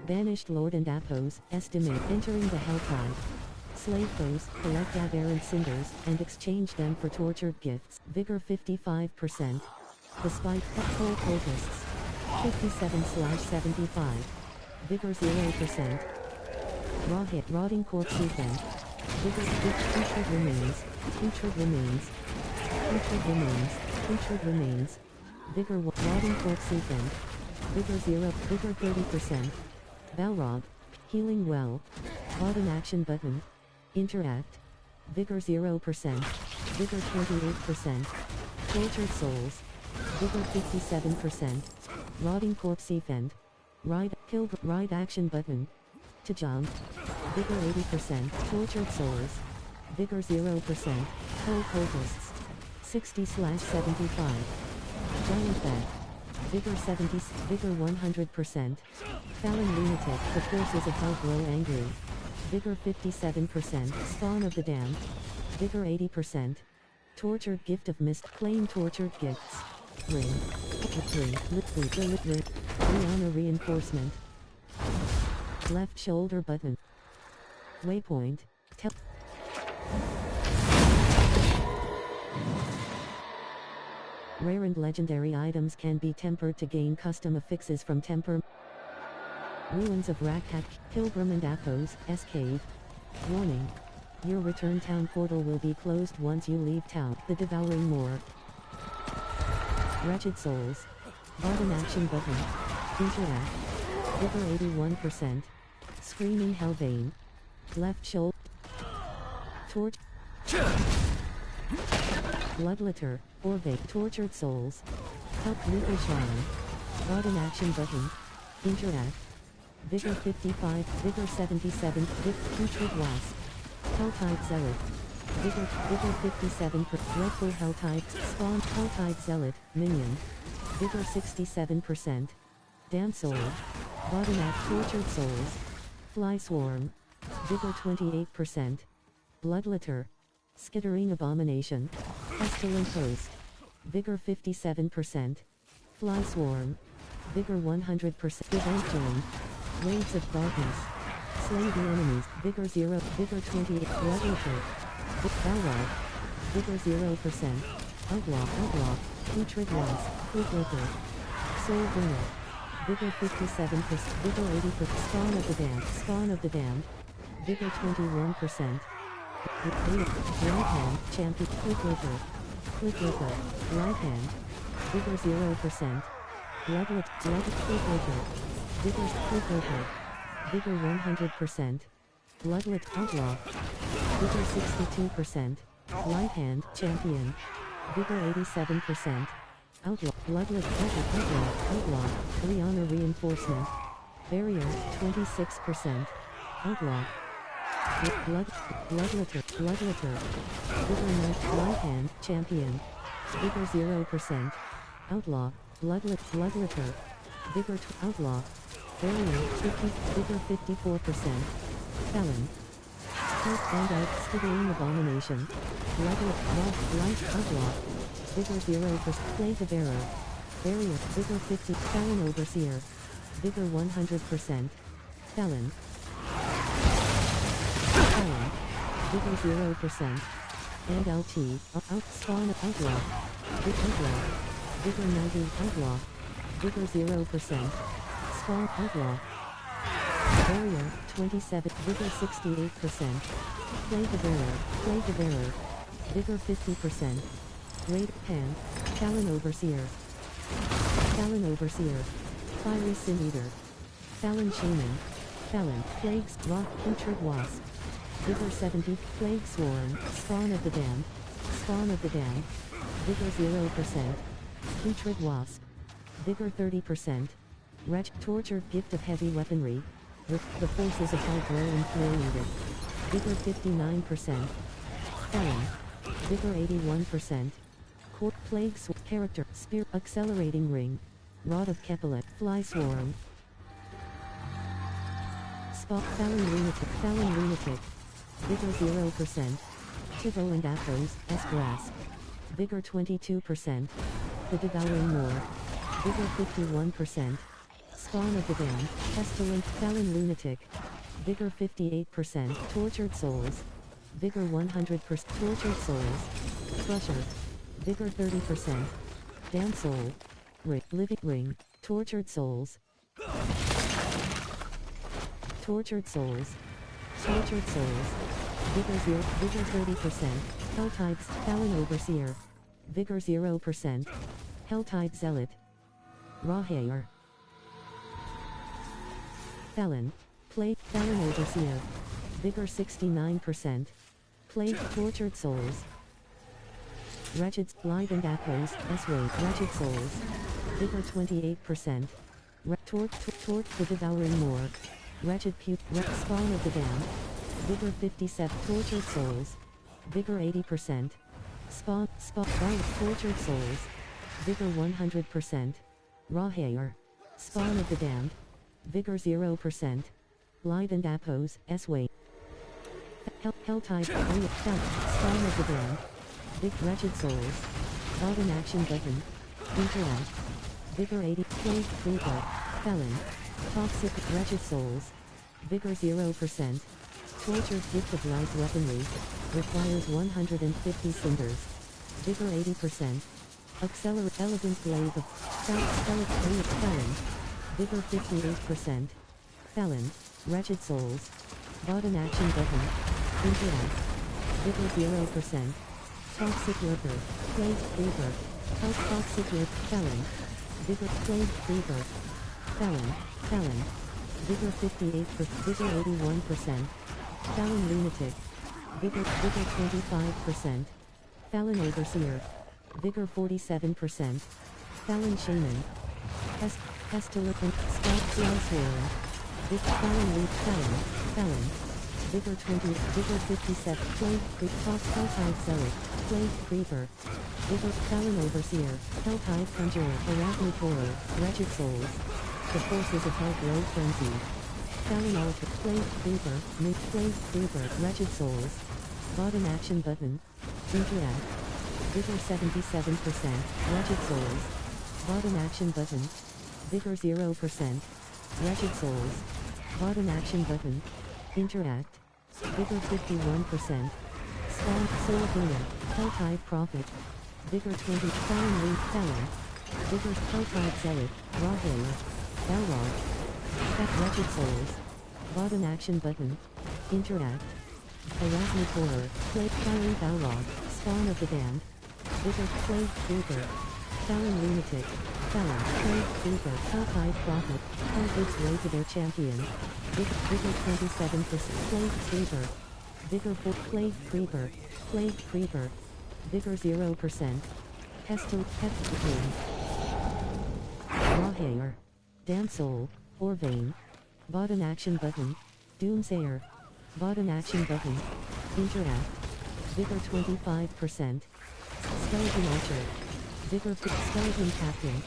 Banished Lord and Apos, Estimate, entering the Helltide. Slay foes, collect aberrant cinders, and exchange them for tortured gifts. Vigor 55%. Despite Cold Cultists. 57/75. Vigor 0%. Raw hit, Rotting Corpse Event. Vigor, Putrid Remains. Putrid Remains. Putrid Remains. Putrid Remains. Vigor, Rotting Corpse Event. Vigor 0, Vigor 30%. Balrog, Healing Well. Bottom action button. Interact. Vigor 0%. Vigor 28%. Tortured Souls. Vigor 57%. Rotting Corpse Event. Ride action button. To jump. Vigor 80%. Tortured Souls. Vigor 0%, Cold Cultists, 60/75. Giant Bat, Vigor 70, Vigor 100%. Fallon Lunatic, the forces of hell grow angry. Vigor 57%, Spawn of the Damned. Vigor 80%. Tortured Gift of Mist, claim tortured gifts. Ring. Rihanna Reinforcement. Left shoulder button. Waypoint. Rare and legendary items can be tempered to gain custom affixes from temper. Ruins of Rakhat, Pilgrim and Athos, S-Cave. Warning. Your return town portal will be closed once you leave town. The Devouring Moor. Wretched Souls. Button action button. Interact. Vigor 81%. Screaming Hellbane. Left shoulder. Torch. Bloodletter. Orbe. Tortured Souls. Help Legal Shrine. Button action button. Interact. Vigor 55. Vigor 77. Putrid Wasp. Helltide Zealot. Vigor 57 per Dreadful Helltide. Spawn Helltide Zealot. Minion. Vigor 67%. Damn Soul. Bottom Tortured Souls. Fly Swarm. Vigor 28%. Bloodletter. Skittering Abomination. Pestilent Host. Vigor 57%. Fly Swarm. Vigor 100%. Event Join. Waves of Darkness. Slay the enemies. Vigor 0. Vigor 28. Bloodletter. Balrog. Vigor 0%. Outlaw. Putrid Wasp. Quicklicker. Soul Bringer. Vigor 57%. Vigor 80%. Spawn of the Damned. Vigor 21%. Right hand. Champion. Quicklicker. Right hand. Vigor 0%. Bloodlet. Quicklicker. Vigor. Quicklicker. Vigor 100%. Bloodlet. Outlaw. Vigor 62%. Right hand. Champion. Vigor 87%. Outlaw. Bloodlet. Outlaw. Rihanna Reinforcement. Barrier. 26%. Outlaw. Bloodletter. Vigor Knight. Right hand. Champion. Vigor 0%. Outlaw. Bloodletter. Vigor. Outlaw. Barrier. Vigor 54%. Felon. Help and out. Skittering Abomination. Light. Outlaw. Vigor 0%. Play the Bearer. Barrier. Vigor 50. Felon Overseer. Vigor 100%. Felon. Vigor 0%. And LT. Spawn Outlaw. Vigor 90. Outlaw. Vigor 0%. Spawn Outlaw. Barrier 27. Vigor 68%. Play the Bearer. Vigor 50%. Raid Pan. Talon Overseer. Fiery Sin Eater. Fallon Shaman. Felon. Plagues. Rock. Putrid Wasp. Vigor 70. Plague Swarm. Spawn of the Damned. Vigor 0%. Putrid Wasp. Vigor 30%. Wretch. Tortured Gift of Heavy Weaponry. With the forces of hell grow infuriated. Vigor 59%. Felon. Vigor 81%. Court. Plague Character. Spear. Accelerating Ring. Rod of Kepelet. Fly Swarm. Spot. Fallon Lunatic. Vigor 0%. Tivo and Athos. S-Grasp. Vigor 22%. The Devouring Moor. Vigor 51%. Spawn of the Damned. Pestilent. Fallon Lunatic. Vigor 58%. Tortured Souls. Vigor 100%. Tortured Souls. Crusher. Vigor 30%. Damn Soul. Living Ring. Tortured Souls. Vigor 0. Vigor 30%. Helltides. Fallon Overseer. Vigor 0%. Helltide Zealot. Rahair. Felon. Fallon Overseer. Vigor 69%. Plague. Tortured Souls. Wretched. Live and Athos. S-Way. Wretched Souls. Vigor 28%. Torch the Devouring Moor. Wretched Spawn of the Damned. Vigor 57. Tortured Souls. Vigor 80%. Spawn, tortured souls. Vigor 100%. Raw hair. Spawn of the damned. Vigor 0%. Light and Appos, S-Way. Hell type, spawn of the damned. Big wretched souls. Bottom action button. Interact. Vigor 80, Plague Creeper, Felon. Toxic, wretched souls. Vigor 0%. Tortured gift of light weaponry. Requires 150 cinders. Vigor 80%. Accelerate elegant glaive of Felon. Vigor 58%. Felon. Wretched souls. Bottom action button. Interact. Vigor 0%. Toxic lurker. Plague creeper. Toxic lurker. Felon. Vigor plague creeper. Felon. Vigor 58%. Vigor 81%. Felon lunatic. Vigor 25%. Felon overseer. Vigor 47%. Felon shaman. Pestilent. Sworn. Felon. Vigor 20. Vigor 57. Plague creeper. Helltide zealot. Plague creeper. Vigor Felon overseer. Helltide conjurer. Arachnotoro. Wretched souls. The forces of hell grow frenzied. Felon altar. Plague creeper. Plague creeper. Wretched souls. Bottom action button. Interact. Vigor 77%. Wretched souls. Bottom action button. Vigor 0%. Wretched souls. Bottom action button. Interact. Vigor 51%. Spawn. Soulbuna. Helltide prophet. Vigor 20. Felon lead. Felon. Vigor Helltide zealot. Raw hair. Balrog. Wretched souls. Bottom action button. Interact. Arachnotoro. Plague Felon Balrog. Spawn of the damned. Vigor Plague Creeper. Felon lunatic. Felon. Plague Creeper. Helltide prophet. Hell gives way to their champion. Vigor 27%. Plague Creeper. Vigor 4. Plague Creeper. Plague Creeper. Vigor 0%. Pestilent. Raw hair. Damn soul. Or vein. Bottom action button. Doomsayer. Bottom action button. Interact. Vigor 25%. Skeleton archer. Vigor skeleton captain.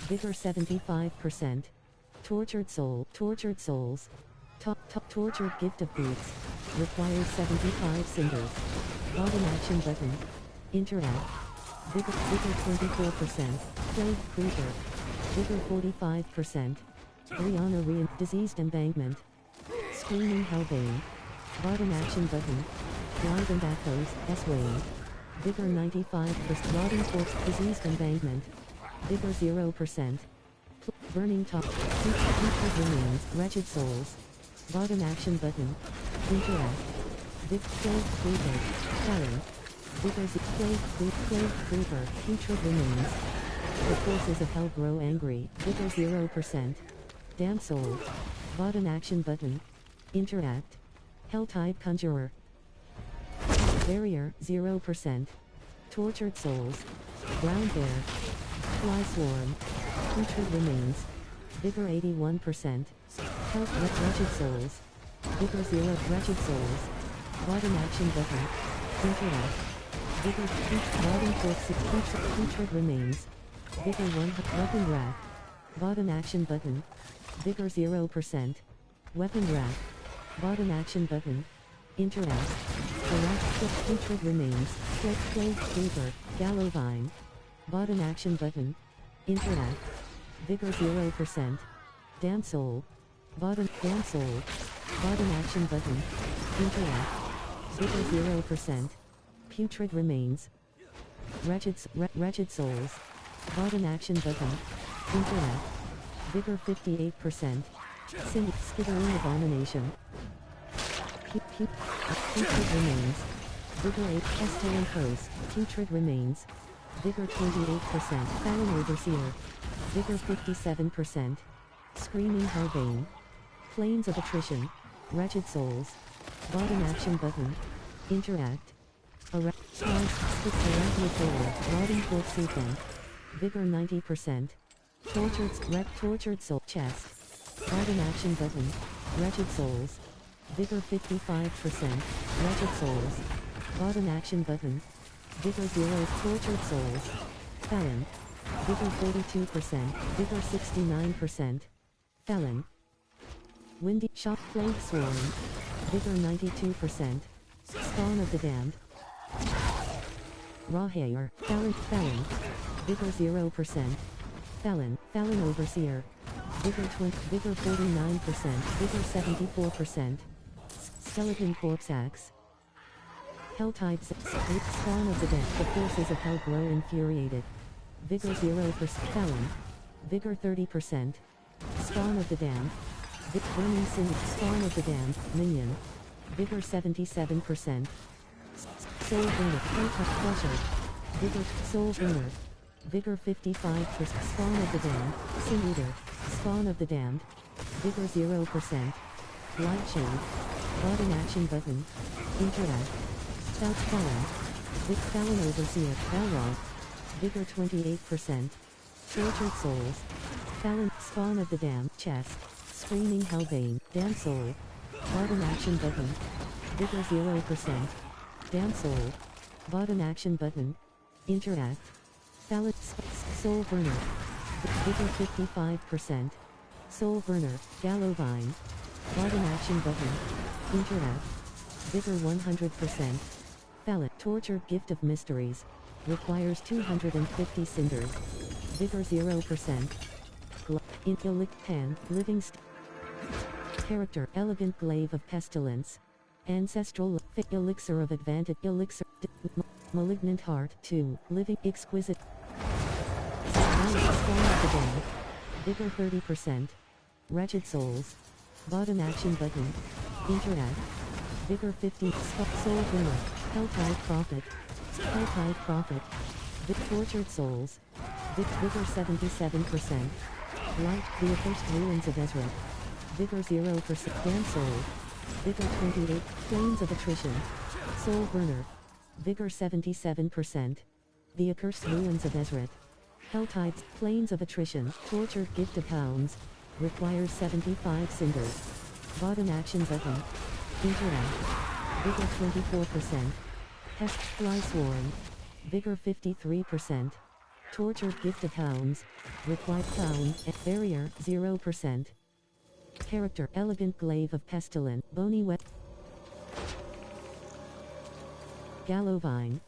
Vigor 75%. Tortured soul. Tortured souls. Tortured gift of boots. Requires 75 cinders. Bottom action button. Interact. Vigor 24%. Plague creeper. Vigor 45%. Rihanna diseased embankment. Screaming hellbane. Bottom action button. Live and Appos, S-Wayne. Vigor 95%. Rotting corpse. Diseased embankment. Vigor 0%. Burning top. Putrid remains. Wretched souls. Bottom action button. Interact. Plague creeper. Felon. Vigor Plague creeper. Putrid remains. The forces of hell grow angry. Vigor 0%. Damn soul. Bottom action button. Interact. Helltide conjurer. Barrier 0%. Tortured souls. Brown bear. Fly swarm. Putrid remains. Vigor 81%. Wretched souls. Vigor 0. Wretched souls. Bottom action button. Interact. Vigor bottom corpse. Putrid remains. Vigor 1. Weapon rack. Bottom action button. Vigor 0%. Weapon rack. Bottom action button. Interact. Putrid remains. Plague creeper. Gallow vine. Bottom action button. Interact. Vigor 0%. Damn soul. Damn soul. Bottom action button. Interact. Vigor 0%. Putrid remains. Wretched souls. Bottom action button. Interact. Vigor 58%. Skittering abomination. Putrid remains. Vigor 8. Pestilent host. Putrid remains. Vigor 28%. Felon overseer. Vigor 57%. Screaming hellbane. Plains of attrition. Wretched souls. Bottom action button. Interact. Arachnotoro. Rotting corpse seeking. Vigor 90%. Tortured soul. Chest. Bottom action button. Wretched souls. Vigor 55%. Wretched souls. Bottom action button. Vigor 0. Tortured souls. Felon. Vigor 42%. Vigor 69%. Felon. Windy Shock Plague Swarm. Vigor 92%. Spawn of the Damned. Raw Hair. Felon. Felon. Vigor 0%. Felon. Felon Overseer. Vigor 20. Vigor 49%. Vigor 74%. Skeleton Corpse Axe. Hell type Spawn of the Dead. The forces of hell grow infuriated. Vigor 0%. Felon. Vigor 30%. Spawn of the Damned. Burning Sin. Spawn of the Damned. Minion. Vigor 77%. Soul Burner. Hell type Crusher. Vigor. Soul Burner. Vigor 55%. Spawn of the Damned. Sin Eater. Spawn of the Damned. Vigor 0%. Light Shade. Bottom action button. Interact. Felon. Felon Overseer. Balrog. Vigor 28%. Tortured Souls. Felon. Spawn of the Damned. Chest. Screaming Hellbane. Damn Soul. Bottom action button. Vigor 0%. Damn Soul. Bottom action button. Interact. Felon. Soul Burner. Vigor 55%. Soul Burner. Gallovine. Bottom action button. Interact. Vigor 100%. Felon. Tortured Gift of Mysteries. Requires 250 cinders. Vigor 0%. Intellect Pan. Living Character. Elegant Glaive of Pestilence. Ancestral. Elixir of Advantage. Elixir. Malignant Heart. 2. Living. Exquisite. Spawn of the Damned. Vigor 30%. Wretched Souls. Bottom action button. Interact. Vigor 50. Soul Burner. Helltide Prophet. Helltide Prophet. Tortured Souls. Vigor 77%. Light. The Accursed Ruins of Ezra. Vigor 0%. Damn Soul. Vigor 28. Flames of Attrition. Soul Burner. Vigor 77%. The Accursed Ruins of Ezra. Helltides. Plains of Attrition. Tortured Gift of Hounds. Requires 75 cinders. Bottom action button. Interact. Vigor 24%. Pest Fly Swarm. Vigor 53%. Tortured Gift of Hounds. Required Clown. Barrier 0%. Character. Elegant Glaive of Pestilence. Bony Wet. Gallovine.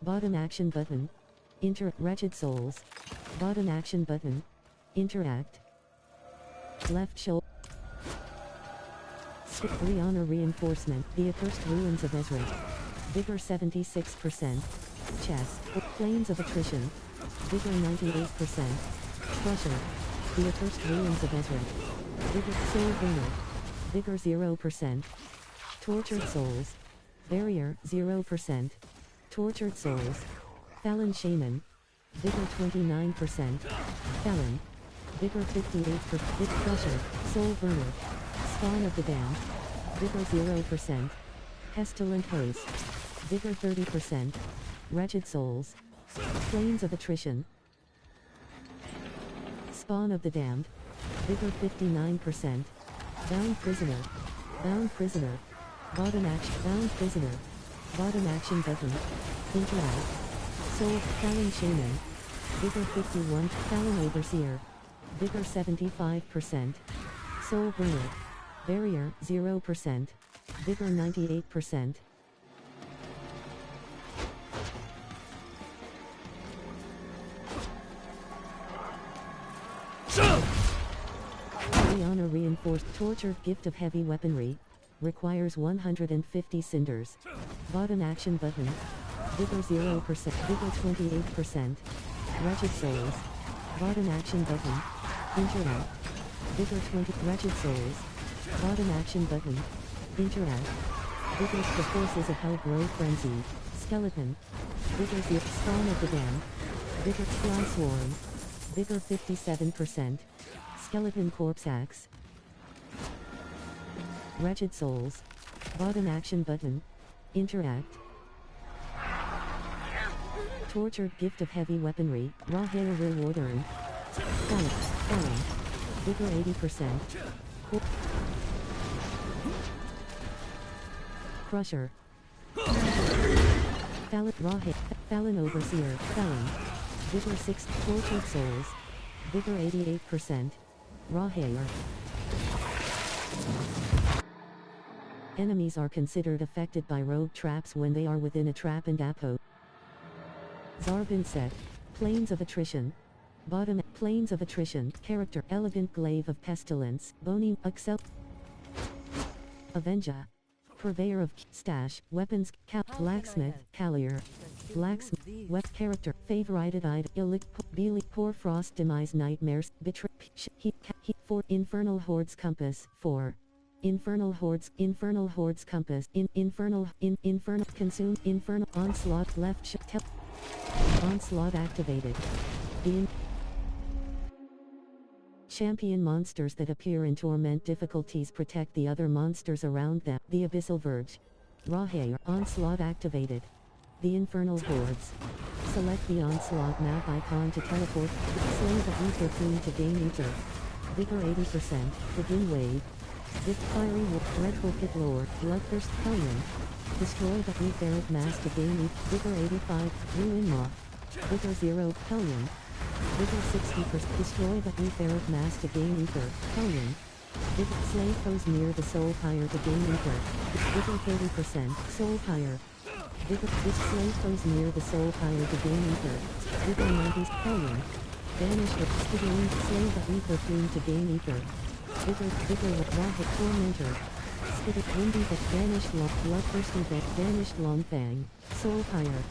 Bottom action button. Wretched Souls. Bottom action button. Interact. Left shoulder. Rihanna Reinforcement. The Accursed Ruins of Ezra. Vigor 76%. Chest. Plains of Attrition. Vigor 98%. Crusher. The Accursed Ruins of Ezra. Vigor. Soul Burner. Vigor 0%. Tortured Souls. Barrier 0%. Tortured Souls. Felon Shaman. Vigor 29%. Felon. Vigor 58%. Crusher. Soul Burner. Spawn of the Damned. Vigor 0%. Pestilent Host. Vigor 30%. Wretched Souls. Plains of Attrition. Spawn of the Damned. Vigor 59%. Bound Prisoner. Bound Prisoner. Bottom action. Bound Prisoner. Bottom action button. Interact. Soul. Felon Shaman. Vigor 51. Felon Overseer. Vigor 75%. Soul Burner. Barrier 0%. Vigor 98%. Rihanna Reinforced. Tortured Gift of Heavy Weaponry. Requires 150 cinders. Bottom action button. Vigor 0%. Vigor 28%. Wretched Souls. Bottom action button. Interact. Vigor 20. Wretched Souls. Bottom action button. Interact. Vigor. The forces of hell grow frenzied. Skeleton. Vigor 0. Spawn of the Damned. Vigor. Fly Swarm. Vigor 57%. Skeleton Corpse Axe. Wretched Souls. Bottom action button. Interact. Tortured Gift of Heavy Weaponry. Raw Hair Reward Earned. Falling. Vigor 80%. Crusher. Fallon Overseer, Felon. Vigor 6, Tortured Souls. Vigor 88%. Raw Hair. Enemies are considered affected by rogue traps when they are within a trap and apo. Zarbin set. Planes of Attrition. Bottom, Planes of Attrition, Character, Elegant Glaive of Pestilence, Bony, Excel. Avenger. Purveyor of Stash, Weapons, Blacksmith, Callier. Blacksmith, Character, Favorited Ide, Illic, Beely, Poor Frost, Demise, Nightmares, Betray, Heat, 4, Infernal Hordes Compass, 4. Infernal Hordes Compass, Infernal, Consume, Infernal, Onslaught, Left, Onslaught activated. Champion monsters that appear in torment difficulties protect the other monsters around them. The Abyssal Verge. Raw Hair. Onslaught activated. The Infernal Hordes. Select the Onslaught map icon to teleport. Slay the Ether Queen to gain Ether. Vigor 80%. Begin Wave. Fiery Wolf. Dreadful Pit Lord. Bloodthirst. Hellion. Destroy the Etheric Mass to gain Ether. Vigor 85. Ruin Moth. Vigor 0. Hellion. Vigor 60%. Destroy the Etheric Mass to gain Ether. Hellion. Vigor. Slay foes near the Soul Pyre to gain Ether. Vigor 30%. Soul Pyre. Vigor. Slay foes near the Soul Pyre to gain Ether. Vigor 90s. Hellion. Banish the Skittering. Slay the Ether Queen to gain Ether. Vigor Rahit Tormentor. Skitter. Windy that Banished Long. Bloodthirsty that Banished Longfang. Soul Pyre.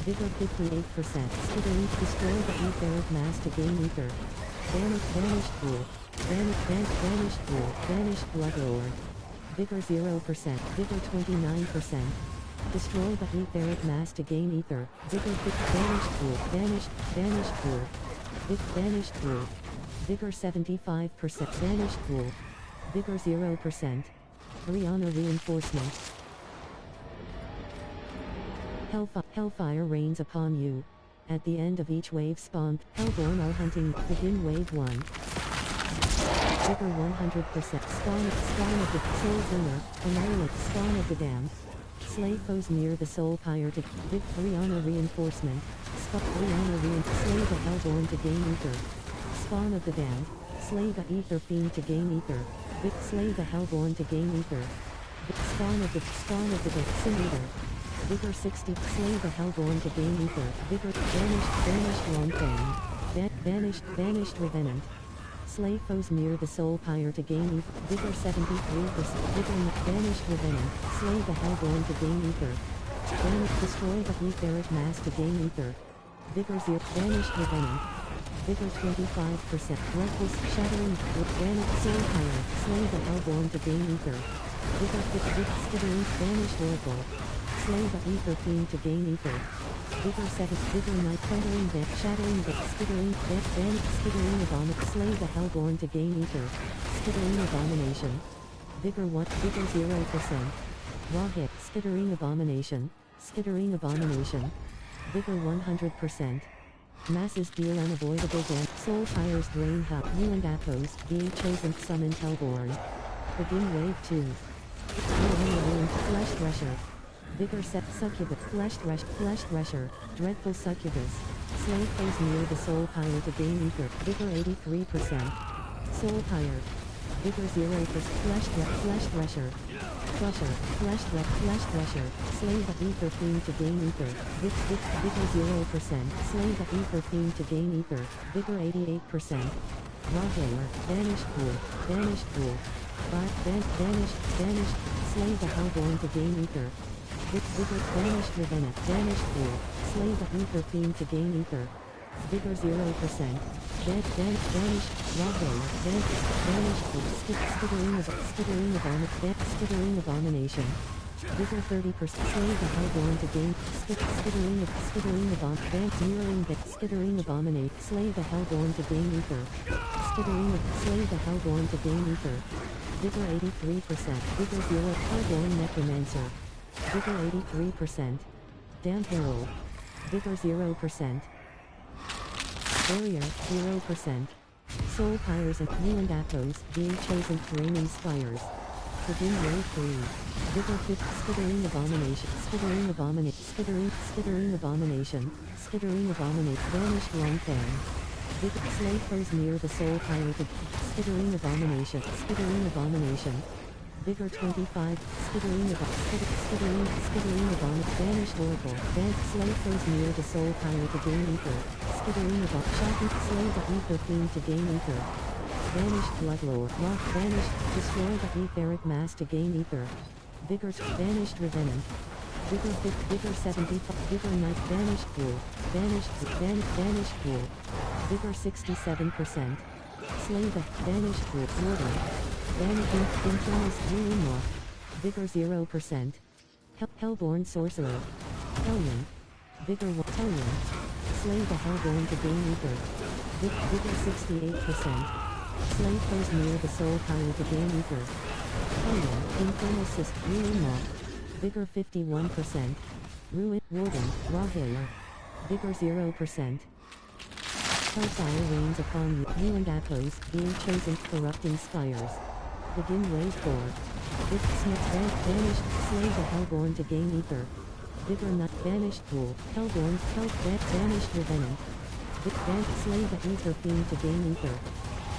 Vigor 58%. Skittering. Destroy the Etheric Mass to gain Ether. Banished Fool. Banished Fool. Banished Bloodlord. Vigor 0%. Vigor 29%. Destroy the Etheric Mass to gain Ether. Vigor 50. Banished Fool. Banished Fool. Banished Fool. Vigor 75%. Banished Fool. Vigor 0%. Brianna Reinforcement. Hellfire rains upon you. At the end of each wave spawn, Hellborn are hunting. Begin wave 1. Vigor 100%. Spawn of the Soul Bringer. Annihilate. Spawn of the Damned. Slay foes near the Soul Pyre to Brianna Reinforcement. Slay the Hellborn to gain Ether. Spawn of the Damned. Slay the Ether Fiend to gain Ether. Slay the Hellborn to gain Ether. Spawn of the Sin Eater. Vigor 60. Slay the Hellborn to gain Ether. Vigor. Banished Longfang. Banished Revenant. Slay foes near the Soul Pyre to gain Ether. Vigor 73%. Vigor. Banished Revenant. Slay the Hellborn to gain Ether. Destroy the Etheric Mass to gain Ether. Vigor 0. Banished Revenant. Vigor 25%. Reckless. Shattering. Granite. Soul Pyre. Slay the Hellborn to gain Ether. Vigor 50. Skittering. Banished Oracle. Slay the Ether Fiend to gain Ether. Vigor 7. Vigor Night. Thundering Vent. Shattering Vent. Skittering. Skittering Abomination. Slay the Hellborn to gain Ether. Skittering Abomination. Vigor 1. Vigor 0%. Raw Hit. Skittering Abomination. Skittering Abomination. Vigor 100%. Masses deal unavoidable damage. Soul Pyre's drain help. You and Apos, being chosen, summoned Hellborn. Begin wave 2. Flesh Thresher. Vigor set. Succubus. Flesh Thresher. Dreadful Succubus. Slay foes near the Soul Pyre to gain Ether. Vigor 83%. Soul Pyre. Vigor 0%. Flesh Thresher. Flesh Thresher. Slay the Ether Fiend to gain Ether. Vigor 0%. Slay the Ether Fiend to gain Ether. Vigor 88%. Raw Hair. Banished Fool. Banished. Slay the Hellborn to gain Ether. Vigor. Banished Revenant. Banished Fool. Slay the Ether Fiend to gain Ether. Vigor 0%. Banished. Raw Hair. Banished Fool. Skittering Abomination. Vigor 30%. Slay the Hellborn to gain. Skittering Abominate. Slay the Hellborn to gain Ether. Slay the Hellborn to gain Ether. Vigor 83%. Vigor 0. Hellborn Necromancer. Vigor 83%. Damned Herald. Vigor 0%. Warrior 0%. Soul Pyres and you and Apos, being chosen. Flaming Spires. Begin wave 3. Vigor 5. Skittering abomination. Skittering abomination. Skittering abomination. Skittering abominate. Vanished long fang. Vigor slay foes near the soul pirate. Skittering abomination. Skittering abomination. Vigor 25. Skittering abomination. Vanished oracle. Slay foes near the soul pirate to gain ether. Skittering abomination. Shocking. Slay the ether fiend to gain ether. Vanished bloodlore. Lock. Vanished. Destroy the etheric mass to gain ether. Vigor. Vanished revenant. Vigor 50. Vigor 75. Vigor knight. Vanished ghoul. Vanished ghoul. Vigor 67%. Slay the vanished ghoul. Warden. Vanished infernal ruin moth. Vigor 0%. Hellborn sorcerer. Hellion. Vigor 1. Hellion. Slay the hellborn to gain ether. Vigor 68%. Slay foes near the soul power to gain ether. Hellion. Infernal cyst. Ruin moth. Vigor 51%. Ruin. Warden. Rahair. Vigor 0%. Hellfire rains upon you. You and Appos, being chosen, corrupting spires. Begin wave 4. Smith vanished. Slay the hellborn to gain ether. Vigor not vanished ghoul. Hellborn. Vanished revenant. Slay the ether fiend to gain ether.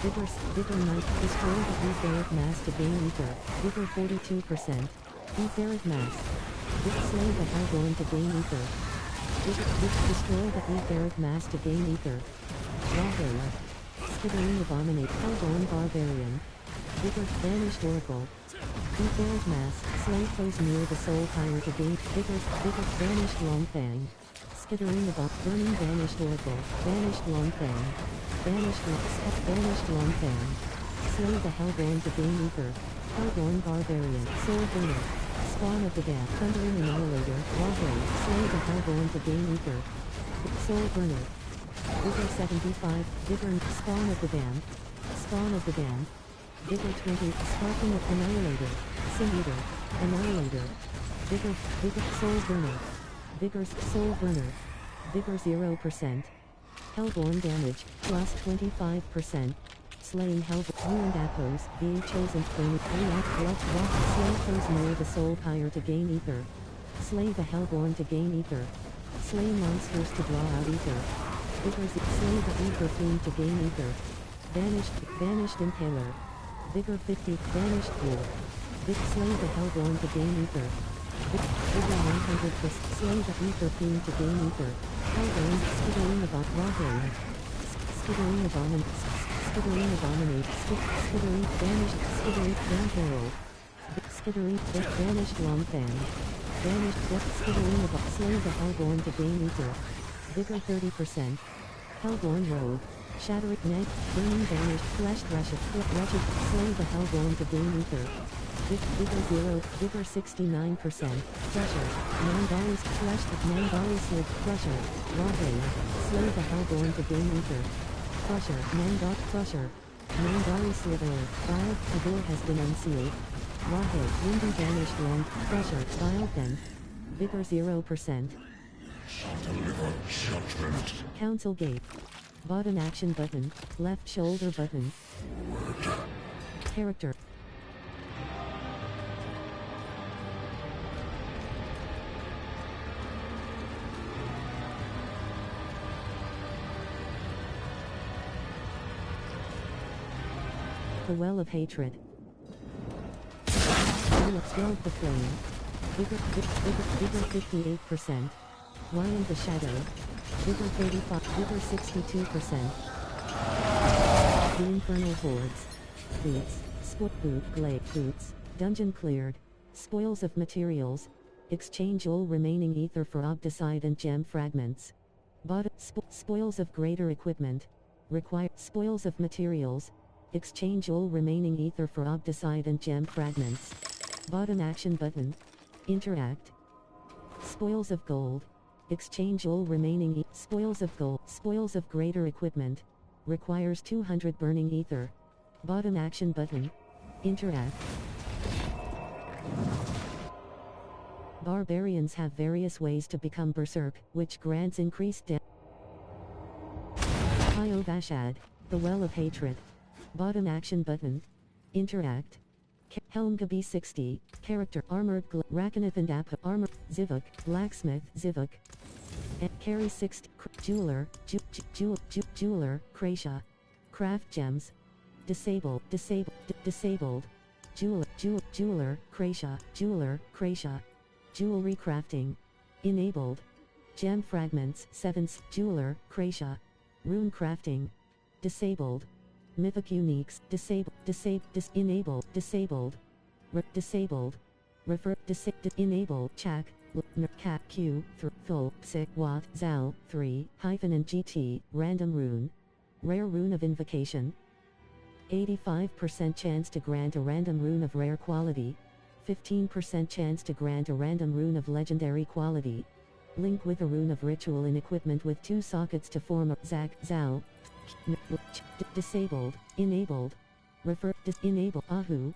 Vigor knight. Destroy the etheric mass to gain ether. Vigor 42%. Etheric mass. Slay the hellborn to gain ether. Destroy the etheric mass to gain ether. Rahair. Skittering abominate. Hellborn barbarian. Vigor vanished oracle. Etheric mass. Slay foes near the soul power to gain. Vigor vanished long fang. Skittering burning vanished oracle. Vanished long fang. Vanished long fang. Slay the hellborn to gain ether. Hellborn barbarian. Soul burner. Spawn of the damned. Thundering annihilator. Rahair. Slay the hellborn to gain ether. Soul burner. Vigor 75. Vigor spawn of the damned. Spawn of the damned. Vigor 20. Sparking of annihilator. Sin eater. Annihilator. Vigor soul burner. Vigor soul burner. Vigor 0%. Hellborn damage plus 25%. Slaying Hellborn. You and Appos, being chosen. Slay foes near the soul pyre to gain ether. Slay the Hellborn to gain ether. Slay monsters to draw out ether. Vigor slay the ether fiend to gain ether. Vanished impaler. Vigor 50. Vanished ghoul. Slay the hellborn to gain ether. Vigor 100%. Slay the ether fiend to gain ether. Hellborn. Skittering about Rahair. Skittering abominate. Skittering abominate. Skittering. Vanished. Skittering. Vampiro. Skittering. Vanished long fan. Vanished. Skittering about. Slay the hellborn to gain ether. Vigor 30%. Hellborn rogue. Shattering neck. Burning vanished. Flesh wretched. Slay the hellborn to gain ether. Vigor 0. Vigor 69%. Crusher. Mandaris. Flesh. Mandaris slip. Crusher. Rahair. Slay the hellborn to gain ether. Crusher. Crusher. Mandari slither. Vile. The door has been unsealed. Rahair. Windy vanished long. Crusher. Vile then. Vigor 0%. Deliver judgment. Council gate. Button action button. Left shoulder button. Word. Character. The Well of Hatred. Swelled the Flame. Vigor 58%. Lion the Shadow. Vigor 35. Vigor 62%. The Infernal Hordes. Boots. Glade boots. Dungeon cleared. Spoils of materials. Exchange all remaining ether for obdicite and gem fragments. Spoils of greater equipment. Require spoils of materials. Exchange all remaining ether for obdicite and gem fragments. Button action button. Interact. Spoils of gold. Exchange all remaining spoils of gold. Spoils of greater equipment. Requires 200 burning ether. Button action button. Interact. Barbarians have various ways to become berserk, which grants increased damage. Pyovashad. The Well of Hatred. Button action button. Interact. Helmga B60. Character Armored Rakanith and App Armor Zivuk Blacksmith Zivuk. Carry 60 Jeweler Jeweler Krasia. Craft Gems. Disabled Jeweler Krasia Jewelry Crafting. Enabled. Gem Fragments 7 Jeweler Krasia. Rune Crafting. Disabled. Mythic Uniques Disabled Refer Enable Chak Cat Q Full Sick Watt Zal 3 hyphen and GT Random Rune. Rare Rune of Invocation. 85% chance to grant a random rune of rare quality. 15% chance to grant a random rune of legendary quality. Link with a rune of ritual in equipment with 2 sockets to form a Zal. Disabled, enabled. Refer enable Ahu,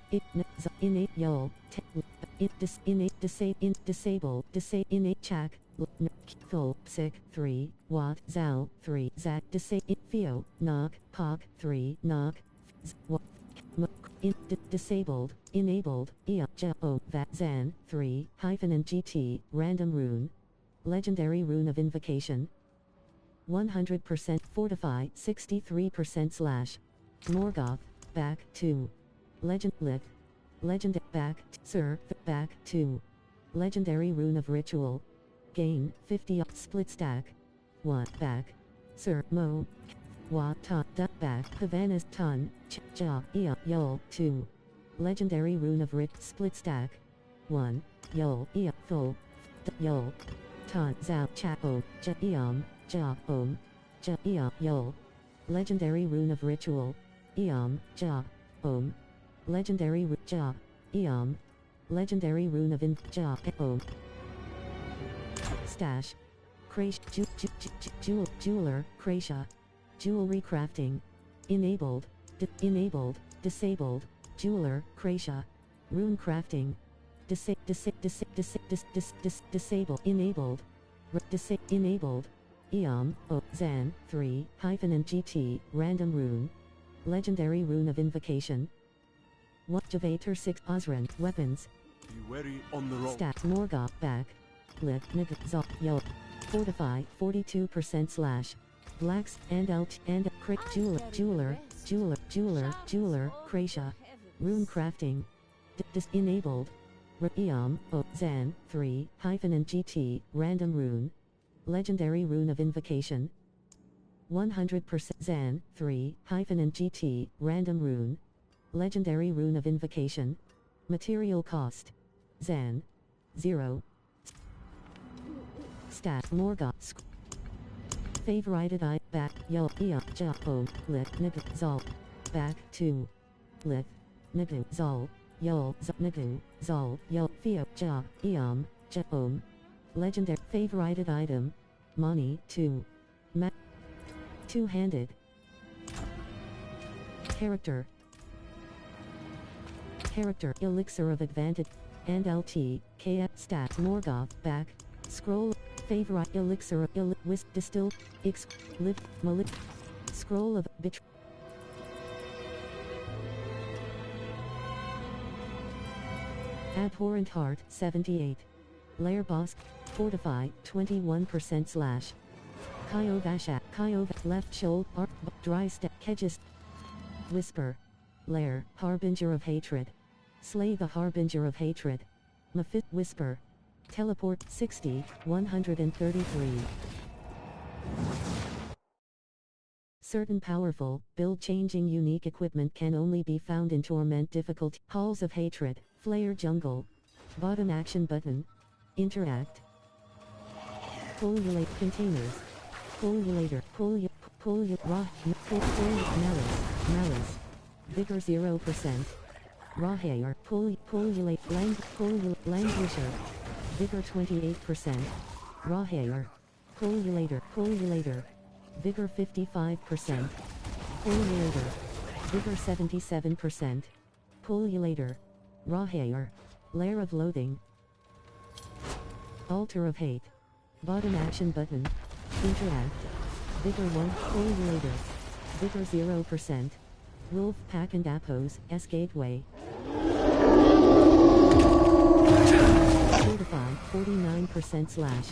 innate Yol, disabled, innate Chak, Full, Sick, 3, Watt, Zal, 3, Zak, Theo, Knock, Pok, 3, Knock, disabled, enabled, Zan, 3, hyphen and GT, random rune. Legendary rune of invocation. 100% fortify 63% / Morgoth back 2 legend back sir back 2 legendary rune of ritual gain 50 split stack 1 back sir mo wa ta back Havana's ton ja yol 2 legendary rune of split stack 1 yol full yol ton zao chapo ja ja ja yol legendary rune of ritual ja legendary ja legendary rune of ja stash jeweler Krasia jewelry crafting enabled disabled jeweler Krasia rune crafting disable enabled enabled Zan 3 hyphen and GT random rune legendary rune of invocation. Javator 6 Osran weapons. Be wary on the road. Stat Morgoth back. Lip Nig Zop Yo. Fortify 42% / Blacks and Elch and Crit Jeweler Krasia. Rune crafting. Enabled. Zan 3 hyphen and GT random rune. Legendary rune of invocation. 100% Zan 3 hyphen and GT random rune. Legendary rune of invocation. Material cost. Zan 0. Stat Morgoth. Favorited I back yo ja lit nigu zol back 2 lit nigu zol yol nigu zol yo theo ja ja legendary favorited item. Money 2. Two-handed. Character elixir of advantage and LT KF stat Morgoth back scroll favorite elixir distill live malik scroll of bit abhorrent heart 78 lair boss fortify 21% / Kyova left shoulder dry step kedges whisper lair harbinger of hatred slay the harbinger of hatred Mafit whisper teleport 60 133 certain powerful build changing unique equipment can only be found in torment difficulty halls of hatred flare jungle bottom action button interact pullulate containers pullulator malice vigor 0% Rahair pullulate languisher vigor 28% Rahair pullulator vigor 55% pullulator vigor 77% pullulator Rahair lair of loathing altar of hate bottom action button interact vigor 1 pullulator vigor 0% wolf pack and appos S gateway Fortify, 49% slash.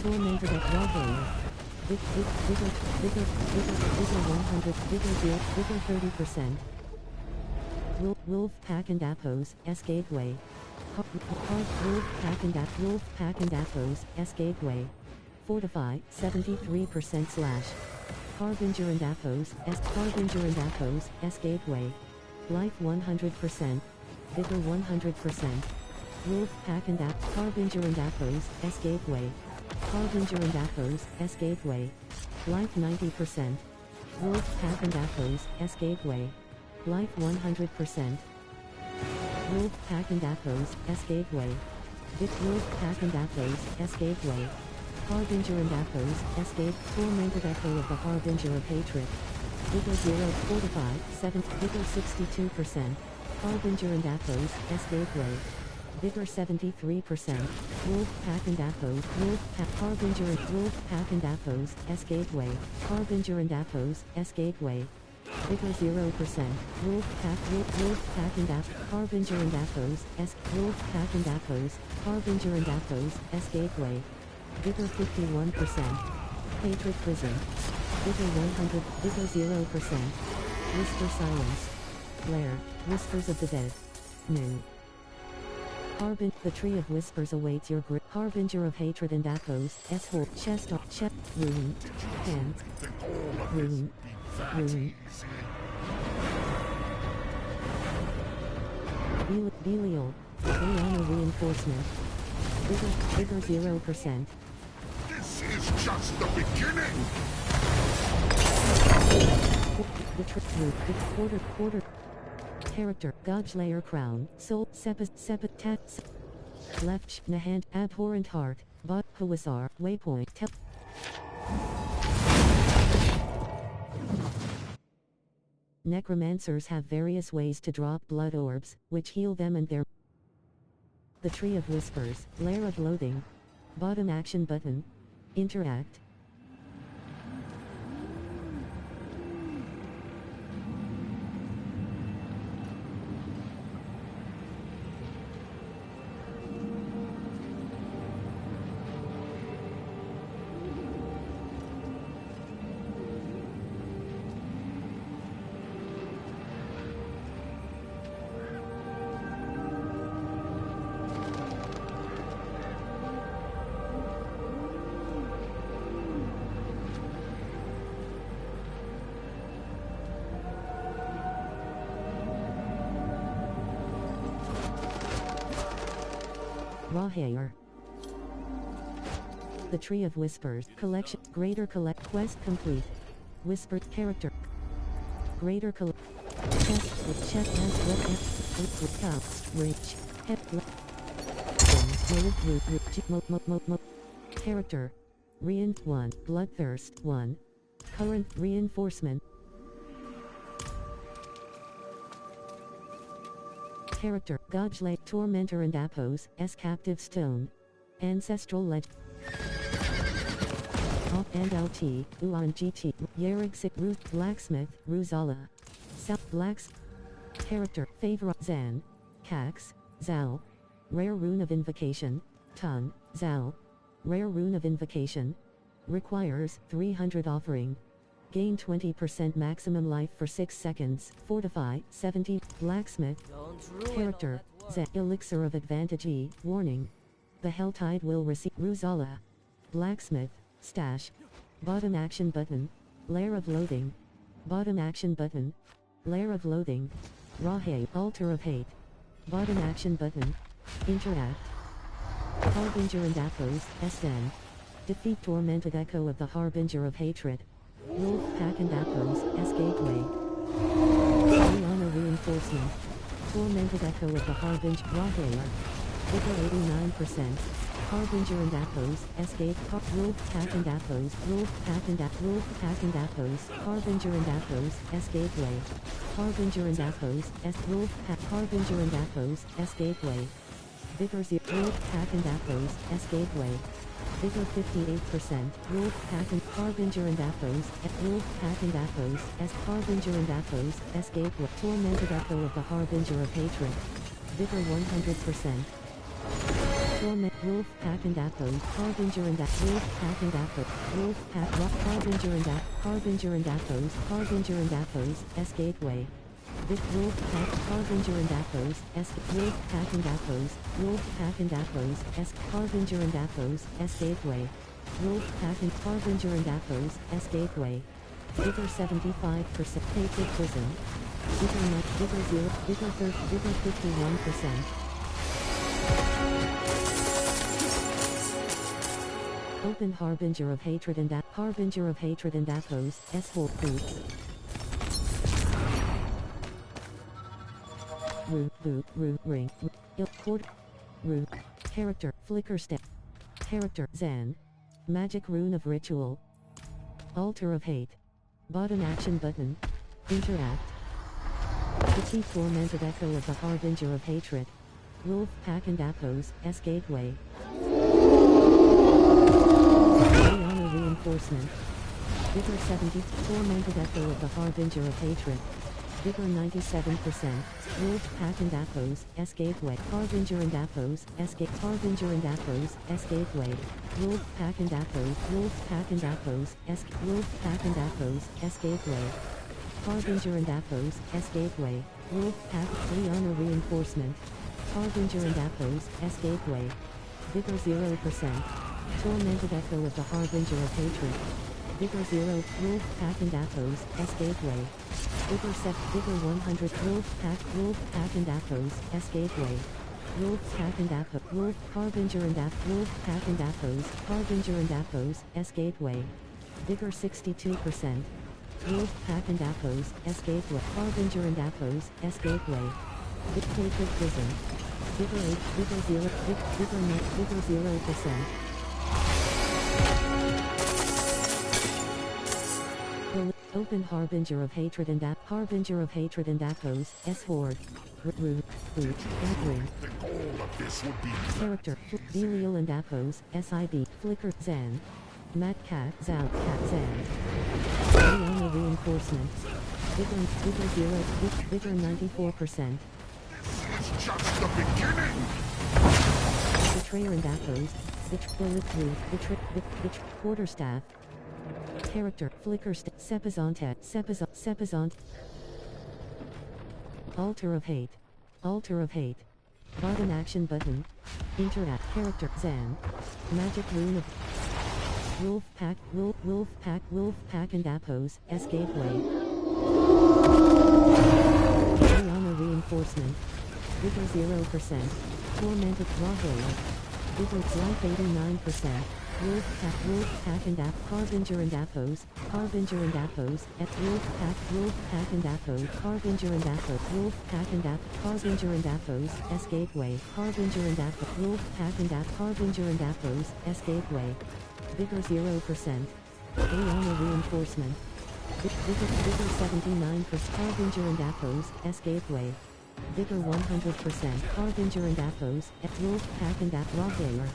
Tormented at raw hair. Vigor 100, vigor 30%. Wolf Pack and Appos, S Gateway. Wolf Pack and Appos, S Gateway. Fortify, 73% slash. Harbinger and Appos, S Gateway. Life 100%. Vigor 100%. Wolf Pack and Harbinger and Appos, S Gateway. Harbinger and Appos, S Gateway. Life 90%. Wolf Pack and Appos, S Gateway. Life 100%. Wolf Pack and Appos, S Gateway. Wolf Pack and Appos, S Gateway. Harbinger and Appos, S Gate. Tormented Echo of the Harbinger of Hatred. Vigor 0, Fortify, 7, Vigor 62%. Harbinger and Appos, S Gateway. Vigor 73%. Wolf Pack and Appos, Harbinger and Wolf Pack and Appos, S Gateway. Harbinger and Appos, S Gateway. Vigor 0%. Wolf Pack and Harbinger and Appos, S Wolf Pack and Appos, Harbinger and Appos, S Gateway. Vigor 51%. Hatred Prison. Vigor 100, Vigor 0%. Whisper Silence. Lair, Whispers of the Dead. New. The Tree of Whispers awaits your grip. Harbinger of Hatred and Appos, S-Hole, Chest, Rune, Hand, Rune, Belial, Liana Reinforcement. Vigor 0%. This is just the beginning! The Quarter. Character, Godslayer Crown, Soul, Sepet, Tat, Left, Nahand, Abhorrent Heart, Bot, Huasar, Waypoint, Necromancers have various ways to drop blood orbs, which heal them and their. The Tree of Whispers, Lair of Loathing. Bottom action button. Interact. Rahair. The Tree of Whispers. Collection. Greater Collect. Quest complete. Whispered Character. Greater Collect. Chest with chest and with cups. Rich. Character. Reinf 1. Bloodthirst 1. Current Reinforcement. Character, Godslay, Tormentor and Appos, S Captive Stone. Ancestral Legend. And LT, Uan GT, Yerigsit Ruth, Blacksmith, Ruzala. South Blacks. Character, Favor, Zan. Cax, Zal. Rare Rune of Invocation. Ton, Zal. Rare Rune of Invocation. Requires 300 offering. Gain 20% maximum life for 6 seconds. Fortify, 70. Blacksmith. Character, Z. Elixir of Advantage E. Warning. The Helltide will receive. Ruzala. Blacksmith. Stash. Bottom action button. Lair of Loathing. Bottom action button. Lair of Loathing. Rahair. Altar of Hate. Bottom action button. Interact. Harbinger and Appos, SN. Defeat Tormented Echo of the Harbinger of Hatred. Wolf Pack and Appos, S Gateway. Liana Reinforcement. Tormented Echo of the Harbinger. Rahair. Vigor 89%. Harbinger and Appos, S Gate. Wolf Pack and Appos. Wolf Pack and Appos. Harbinger and Appos, S Gateway. Harbinger and Appos, S Wolf Pack. Harbinger and Appos, S Gateway. Vigor 0. Wolf Pack and Appos, S Gateway. Vigor 58%. Wolf Pack and Harbinger and Appos. Wolf Pack and Appos. S Harbinger and Appos. S Gateway. Tormented Echo of the Harbinger of Hatred. Vigor 100%. Torment, Wolf Pack and Athos, Harbinger and Wolf Pack and Athos, Wolf Pack, Harbinger and Athos, Harbinger and Athos, S Gateway. Wolf Pack, Harbinger and Athos, S Wolf Pack and Athos, Wolf Pack and Athos, S Harbinger and Athos, S Gateway. Wolf Pack and Harbinger and Athos, S Gateway. Vigor 75%, Patriot Prison. Vigor 0, Vigor 30, Vigor 51%. Open Harbinger of Hatred and Harbinger of Hatred and Athos, S4 Boots. Ring, Cord, Character, Flicker Step. Character, Zan. Magic Rune of Ritual. Altar of Hate. Bottom action button. Interact. The key tormented echo of the Harbinger of Hatred. Wolf Pack and Athos, S Gateway. Honor Reinforcement. Vigor 70, tormented echo of the Harbinger of Hatred. Vigor 97%. Wolf Pack and Athos, S Gateway. Harbinger and Athos, S Gateway. Harbinger and Athos, S Gateway. Wolf Pack and Athos, Wolf Pack and Athos, S Wolf Pack and Athos, S Gateway. Harbinger and Athos, S Gateway. Wolf Pack, Honor Reinforcement. Harbinger and Athos, S Gateway. Vigor 0%. Tormented echo of the Harbinger of Hatred. Vigor 0, Wolf Pack and Athos, S Gateway. Vigor 7, Vigor 100, Wolf Pack and Athos, S Gateway. Wolf Pack and Athos, Wolf Harbinger and Wolf Pack and Athos, Harbinger and Athos, S Gateway. Vigor 62%. Wolf Pack and Athos, S Gateway. Harbinger and Athos, S Gateway. Dictated Prison. Vigor 8, Vigor 0, Vigor 0%. Open Harbinger of Hatred and Harbinger of Hatred and Athos, S Horde. Boot, Gathering. Character, Belial and Athos, SIB, Flicker, Zan. Mad Cat, Zal, Cat, Zan. Rihanna Reinforcement. Vigor 0, Vigor 94%. It's just the beginning! Betrayer and Athos, Quarterstaff. Character, Flicker, Sepizont. Altar of Hate. Altar of Hate. Bottom action button. Interact. Character, Zan. Magic Rune of Wolf Pack and Athos, S Gateway. Rihanna Reinforcement. Vigor 0%. Tormented Raw. Vigor Life 89%. Wolf Pack and Harbinger and Athos, Harbinger and Athos, Wolf Pack and Athos, Harbinger and Athos, Wolf Pack and Harbinger and Athos, S Gateway, Harbinger and Athos, Wolf Pack and Harbinger and Athos, S Gateway. Vigor 0%. Rihanna Reinforcement. Vigor 79%. Harbinger and Athos, S Gateway. Vigor 100%. Harbinger and Athos, Wolf Pack and Raw.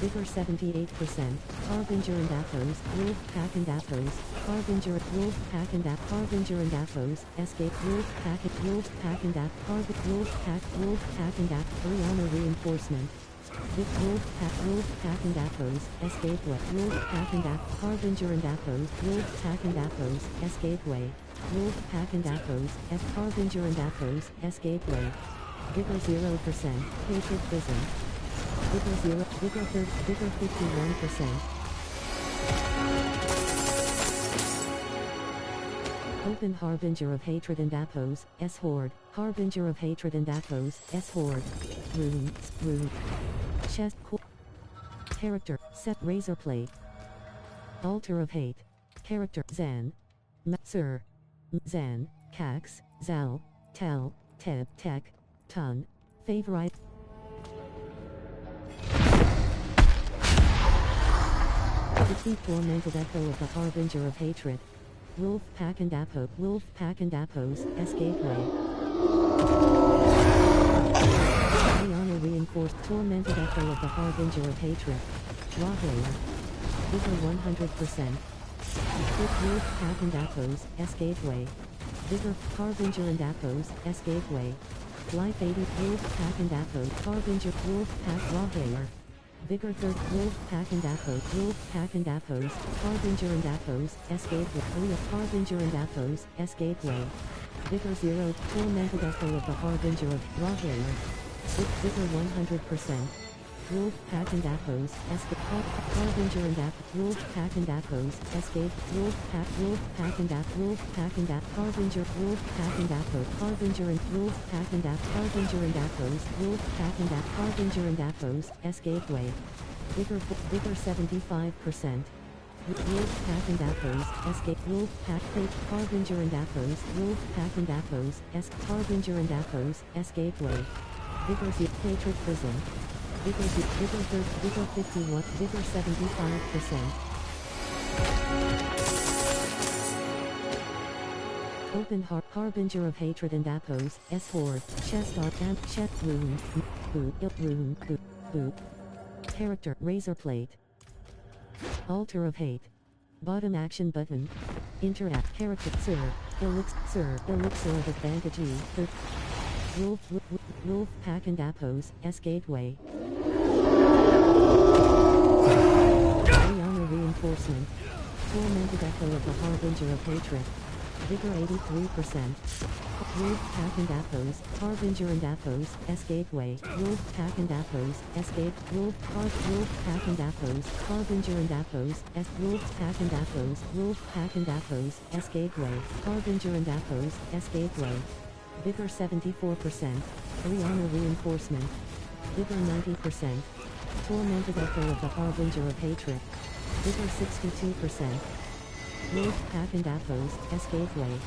Vigor 78%. Harbinger and Athos, Wolf Pack and Athos, Harbinger, Wolf Pack and Harbinger and Athos, Escape, Wolf Pack and Wolf Pack and Wolf Pack and Rihanna Reinforcement. Wolf Pack and Athos, Escape, Wolf Pack and Harbinger and Athos, Wolf Pack and Athos, Escape Way. Wolf Pack and Athos, Harbinger and Athos, Escape Way. Vigor 0%, Patriot Prison. Vigor 0, Vigor 30, Vigor 51%. Open Harbinger of Hatred and Athos, S Horde. Harbinger of Hatred and Athos, S Horde. Rune. Chest core. Character, Set Razorplate. Altar of Hate. Character, Zan. Sir. Zan, Cax, Zal, Tel, Teb, Tech, Ton. Favorite. The key tormented echo of the Harbinger of Hatred. Wolf Pack and Athos, Wolf Pack and Athos, Escape Way. Rihanna Reinforced tormented echo of the Harbinger of Hatred. Raw Vigor 100%. Wolf Pack and Athos, Escape Way. Vigor, Harbinger and Athos, Escape Way. Life 80, Wolf Pack and Apo, Harbinger, Wolf Pack Rawgayer. Vigor 3rd, Wolf Pack and Apo, Wolf Pack and Apos, Harbinger and Apos, Escape with Harbinger and Apos, Escape Way. Vigor 0, Tormented Echo of the Harbinger of Rawgayer. Vigor 100%. Wolf Pack and Apos, Escape, Harbinger and Wolf Pack and Apos, Escape, Wolf Pack and Wolf Pack and Harbinger, Wolf Pack and Apo, Harbinger and Wolf Pack and Harbinger and Apos, Wolf Pack and Harbinger and Apos, Escape Way. Vigor 75%. Wolf Pack and Apos, Escape, Wolf Pack, Harbinger and Apos, Wolf Pack and Apos, Harbinger and Apos, Escape Way. Vigor Hatred Prison. Vigor 51, Vigor 75%. Open Harbinger of Hatred and Apos, S-Horde, Chest on and Chest Rune, Boot. Character, Razorplate. Altar of Hate. Bottom action button. Interact, character, Elixir of Advantage E, Wolf Pack and Apos, S Gateway. Rihanna Reinforcement. Tormented Echo of the Harbinger of Hatred. Vigor 83%. Wolf Pack and Apos, Harbinger and Apos, S Gateway. Wolf Pack and Apos, Escape. Wolf Pack and Apos, Harbinger and Apos, S Wolf Pack and Apos, Wolf Pack and Apos, S Gateway. Harbinger and Apos, S Gateway. Vigor 74%. Rihanna Reinforcement. Vigor 90%. Tormented Echo of the Harbinger of Hatred. Vigor 62%. Wolf Pack and Apos, S Gateway.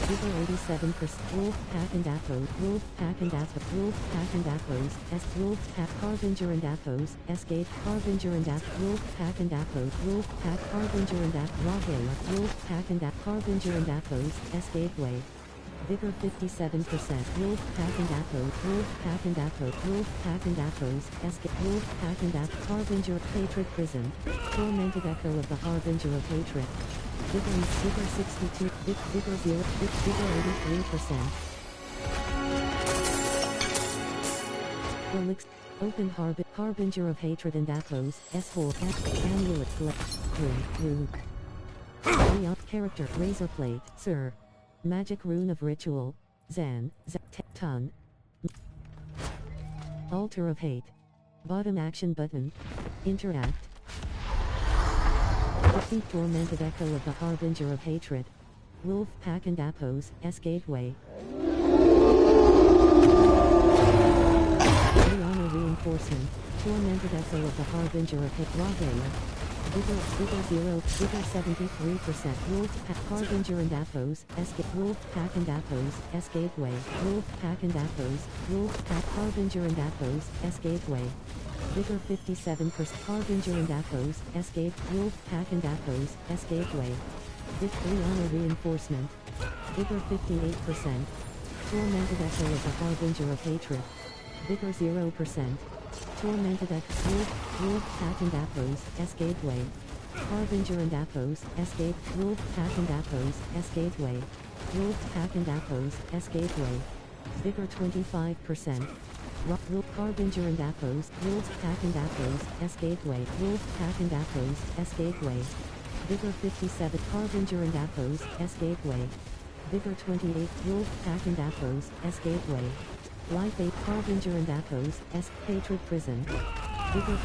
Vigor 87%. Wolf Pack and Apos, Wolf Pack and Apos, Wolf Pack and Apos, S Wolf Pack Harbinger and Apos, Escape, Harbinger and Wolf Pack and Apos, Wolf Pack Harbinger and Rawgayer, Wolf Pack and Harbinger and Apos, S Gateway. Vigor 57%. Wolf Pack and Apos, Wolf Pack and Apos, Wolf Pack and Apos, Escape, Wolf Pack and Harbinger, Hatred Prison. Tormented Echo of the Harbinger of Hatred. Vigor 62, Vigor 0, Vigor 83%. Elixir, Open Harbinger of Hatred and Apos, S4, Amulet, Rune. Character, Razorplate, Sir. Magic Rune of Ritual, Zan, Ton. Altar of Hate. Bottom action button. Interact. Defeat Tormented Echo of the Harbinger of Hatred. Wolf Pack and Apos, S Gateway. Rihanna Reinforcement. Tormented Echo of the Harbinger of Hate. Rawgayer. Vigor 0, Vigor 73%. Wolf Pack Harbinger and Apos, Escape. Wolf Pack and Apos, S Gateway. Wolf Pack and Apos, Wolf Pack Harbinger and Apos, S Gateway. Vigor 57%. Harbinger and Apos, Escape. Wolf Pack and Apos, S Gateway. Rihanna Reinforcement. Vigor 58%. Tormented Echo of the Harbinger of Hatred. Vigor 0%. Tormented Echo. Wolf Pack and Apos, S Gateway. Harbinger and Apos, Escape. Wolf Pack and Apos, S Gateway. Wolf Pack and Apos, S Gateway. Vigor 25%. Harbinger and Apos, Wolf Pack and Apos, S Gateway. Wolf Pack and Apos, S Gateway. Vigor 57. Harbinger and Apos, S Gateway. Vigor 28. Wolf Pack and Apos, S Gateway. Life 8. Harbinger and Apos, S Hatred Prison. Vigor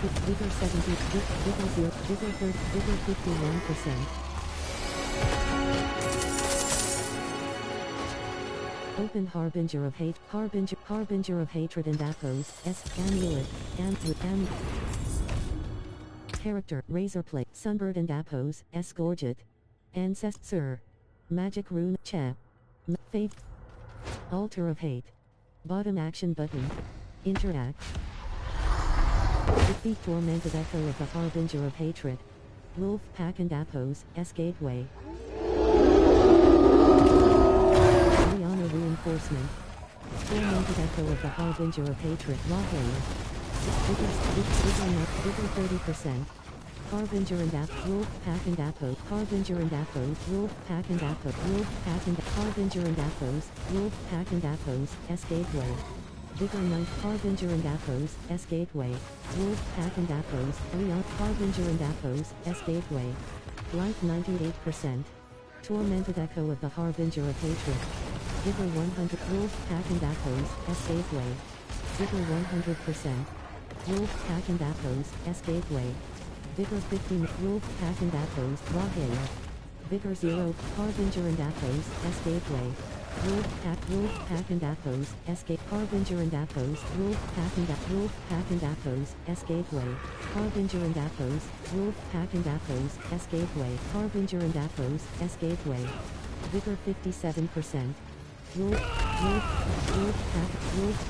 70. Vigor 0. Vigor 30. Vigor 51%. Open Harbinger of Hate. Harbinger of Hatred and Apos, S Amulet, Character, Razorplate, Sunbird and Apos, S Gorget. Ancestor. Magic Rune, Cha. Fate. Altar of Hate. Bottom action button. Interact. Defeat Tormented Echo of the Harbinger of Hatred. Wolf Pack and Apos, S Gateway. Rihanna Reinforcement. Tormented Echo of the Harbinger of Hatred. Rawgayer. Vigor 30%. Harbinger and Wolf Pack and Apos. Harbinger and Apos. Wolf Pack and Apos. Wolf Pack and Harbinger and Apos. Wolf Pack and Apos. S Gateway. Vigor Knight, Harbinger and Appos, S Gateway, Wolf Pack and Appos, Leon, Harbinger and Appos, S Gateway, Life 98%, Tormented Echo of the Harbinger of Hatred, Vigor 100, Wolf Pack and Appos, S Gateway, Vigor 100%, Wolf Pack and Appos, S Gateway, Vigor 15, Wolf Pack and Appos, Raw Hair, Vigor 0, Harbinger and Appos, S Gateway, Wolf Pack and Appos, Escape, Harbinger and Appos, Wolf Pack and Appos, Escapeway, Harbinger and Appos, Wolf Pack and Appos, Escapeway, Harbinger and Appos, Escapeway, Vigor 57%, Wolf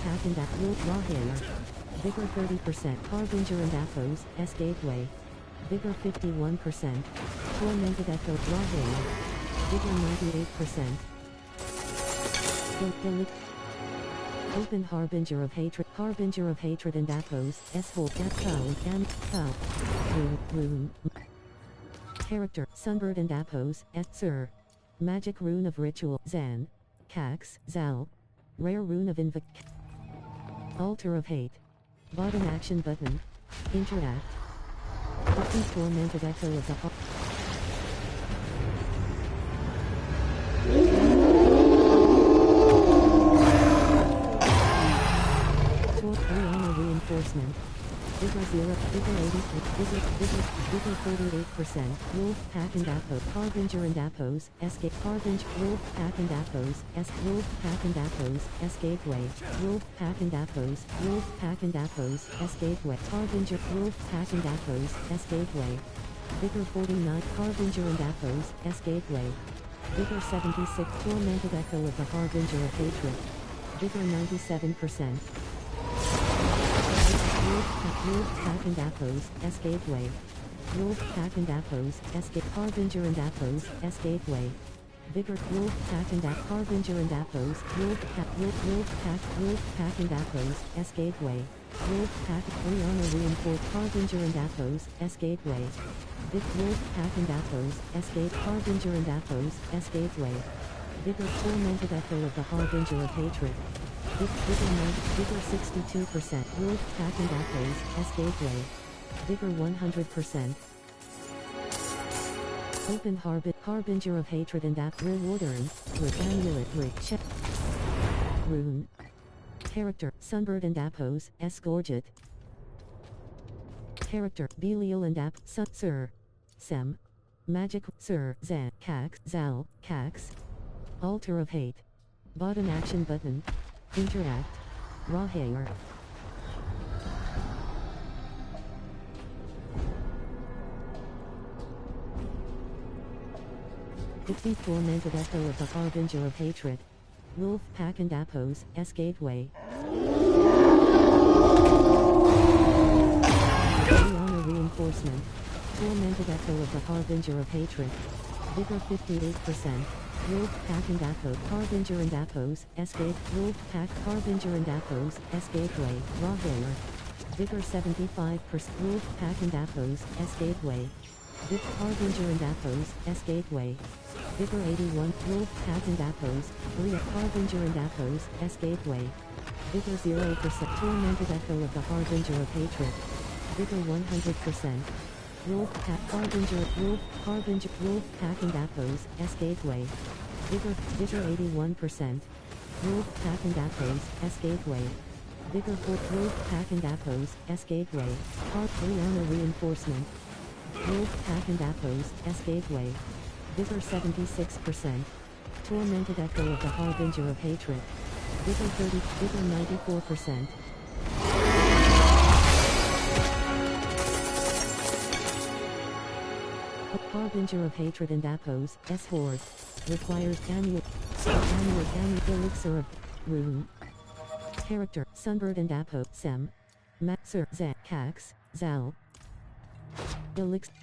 Pack and Appos, Raw Hair, Vigor 30%, Harbinger and Appos, Escapeway, Vigor 51%, Tormented Echo, Raw Hair, Vigor 98%. Open Harbinger of Hatred and Appos, S-Hole, Cow, Rune. Character, Sunbird and Appos, Sir. Magic Rune of Ritual, Zan. Cax, Zal. Rare Rune of Altar of Hate. Bottom action button. Interact. Defeat Tormented Echo of the Reinforcement. Vigor 0, Vigor 38%, Wolf Pack and Appos, Harbinger and Appos, Escape, Harbinger, Wolf Pack and Appos, Wolf Pack and Appos, Escapeway, Wolf Pack and Appos, Wolf Pack and Appos, Escapeway, Harbinger, Wolf Pack and Appos, Escapeway, Vigor 49, Harbinger and Appos, Escapeway, Vigor 76, Tormented Echo of the Harbinger of Hatred, Vigor 97%. Wolf Pack and Appos, Escapeway. Wolf Pack and Appos, Escape, Harbinger and Appos, Escapeway. Vigor, Wolf Pack and Harbinger and Appos, Wolf Pack and Appos, Escapeway. Wolf Pack, Rihanna reinforced, Harbinger and Appos, Escapeway. Wolf Pack and Appos, Escape, Harbinger and Appos, Escapeway. Vigor, Tormented Echo of the Harbinger of Hatred. Vigor 62%, Wolf Pack and Appos, Escapeway. Vigor 100%. Open Harbinger of Hatred and Reward earned, Amulet Check. Rune. Character, Sunbird and Appos, Escorget. Character, Belial and Sir. Sem. Magic, Sir, Zan, Cax, Zal, Cax. Altar of Hate. Bottom action button. Interact. Raw Hair. Defeat Tormented Echo of the Harbinger of Hatred. Wolf Pack and Appos, Escapeway. Rihanna reinforcement. Tormented Echo of the Harbinger of Hatred. Vigor 58%. Wolf Pack and Appos, Harbinger and Appos, Escape, Wolf Pack, Harbinger and Appos, Escapeway, Raw Hair. Vigor 75%, Wolf Pack and Appos, Escapeway. Harbinger and Appos, Escapeway. Vigor 81, Wolf Pack and Appos, Harbinger and Appos, Escapeway. Vigor 0%, Tormented Echo of the Harbinger of Hatred. Vigor 100%. Wolf Pack, Harbinger, Wolf Pack and Appos, Escapeway. Vigor 81%. Wolf Pack and Appos, Escapeway. Vigor 4, Wolf Pack and Appos, Escapeway. Rihanna reinforcement. Wolf Pack and Appos, Escapeway. Vigor 76%. Tormented Echo of the Harbinger of Hatred. Vigor 94%. Harbinger of Hatred and Appos, S-Horde. Requires annual elixir of Rune. Character, Sunbird and Appos, Sem. Sir, Cax, Zal. Elixir.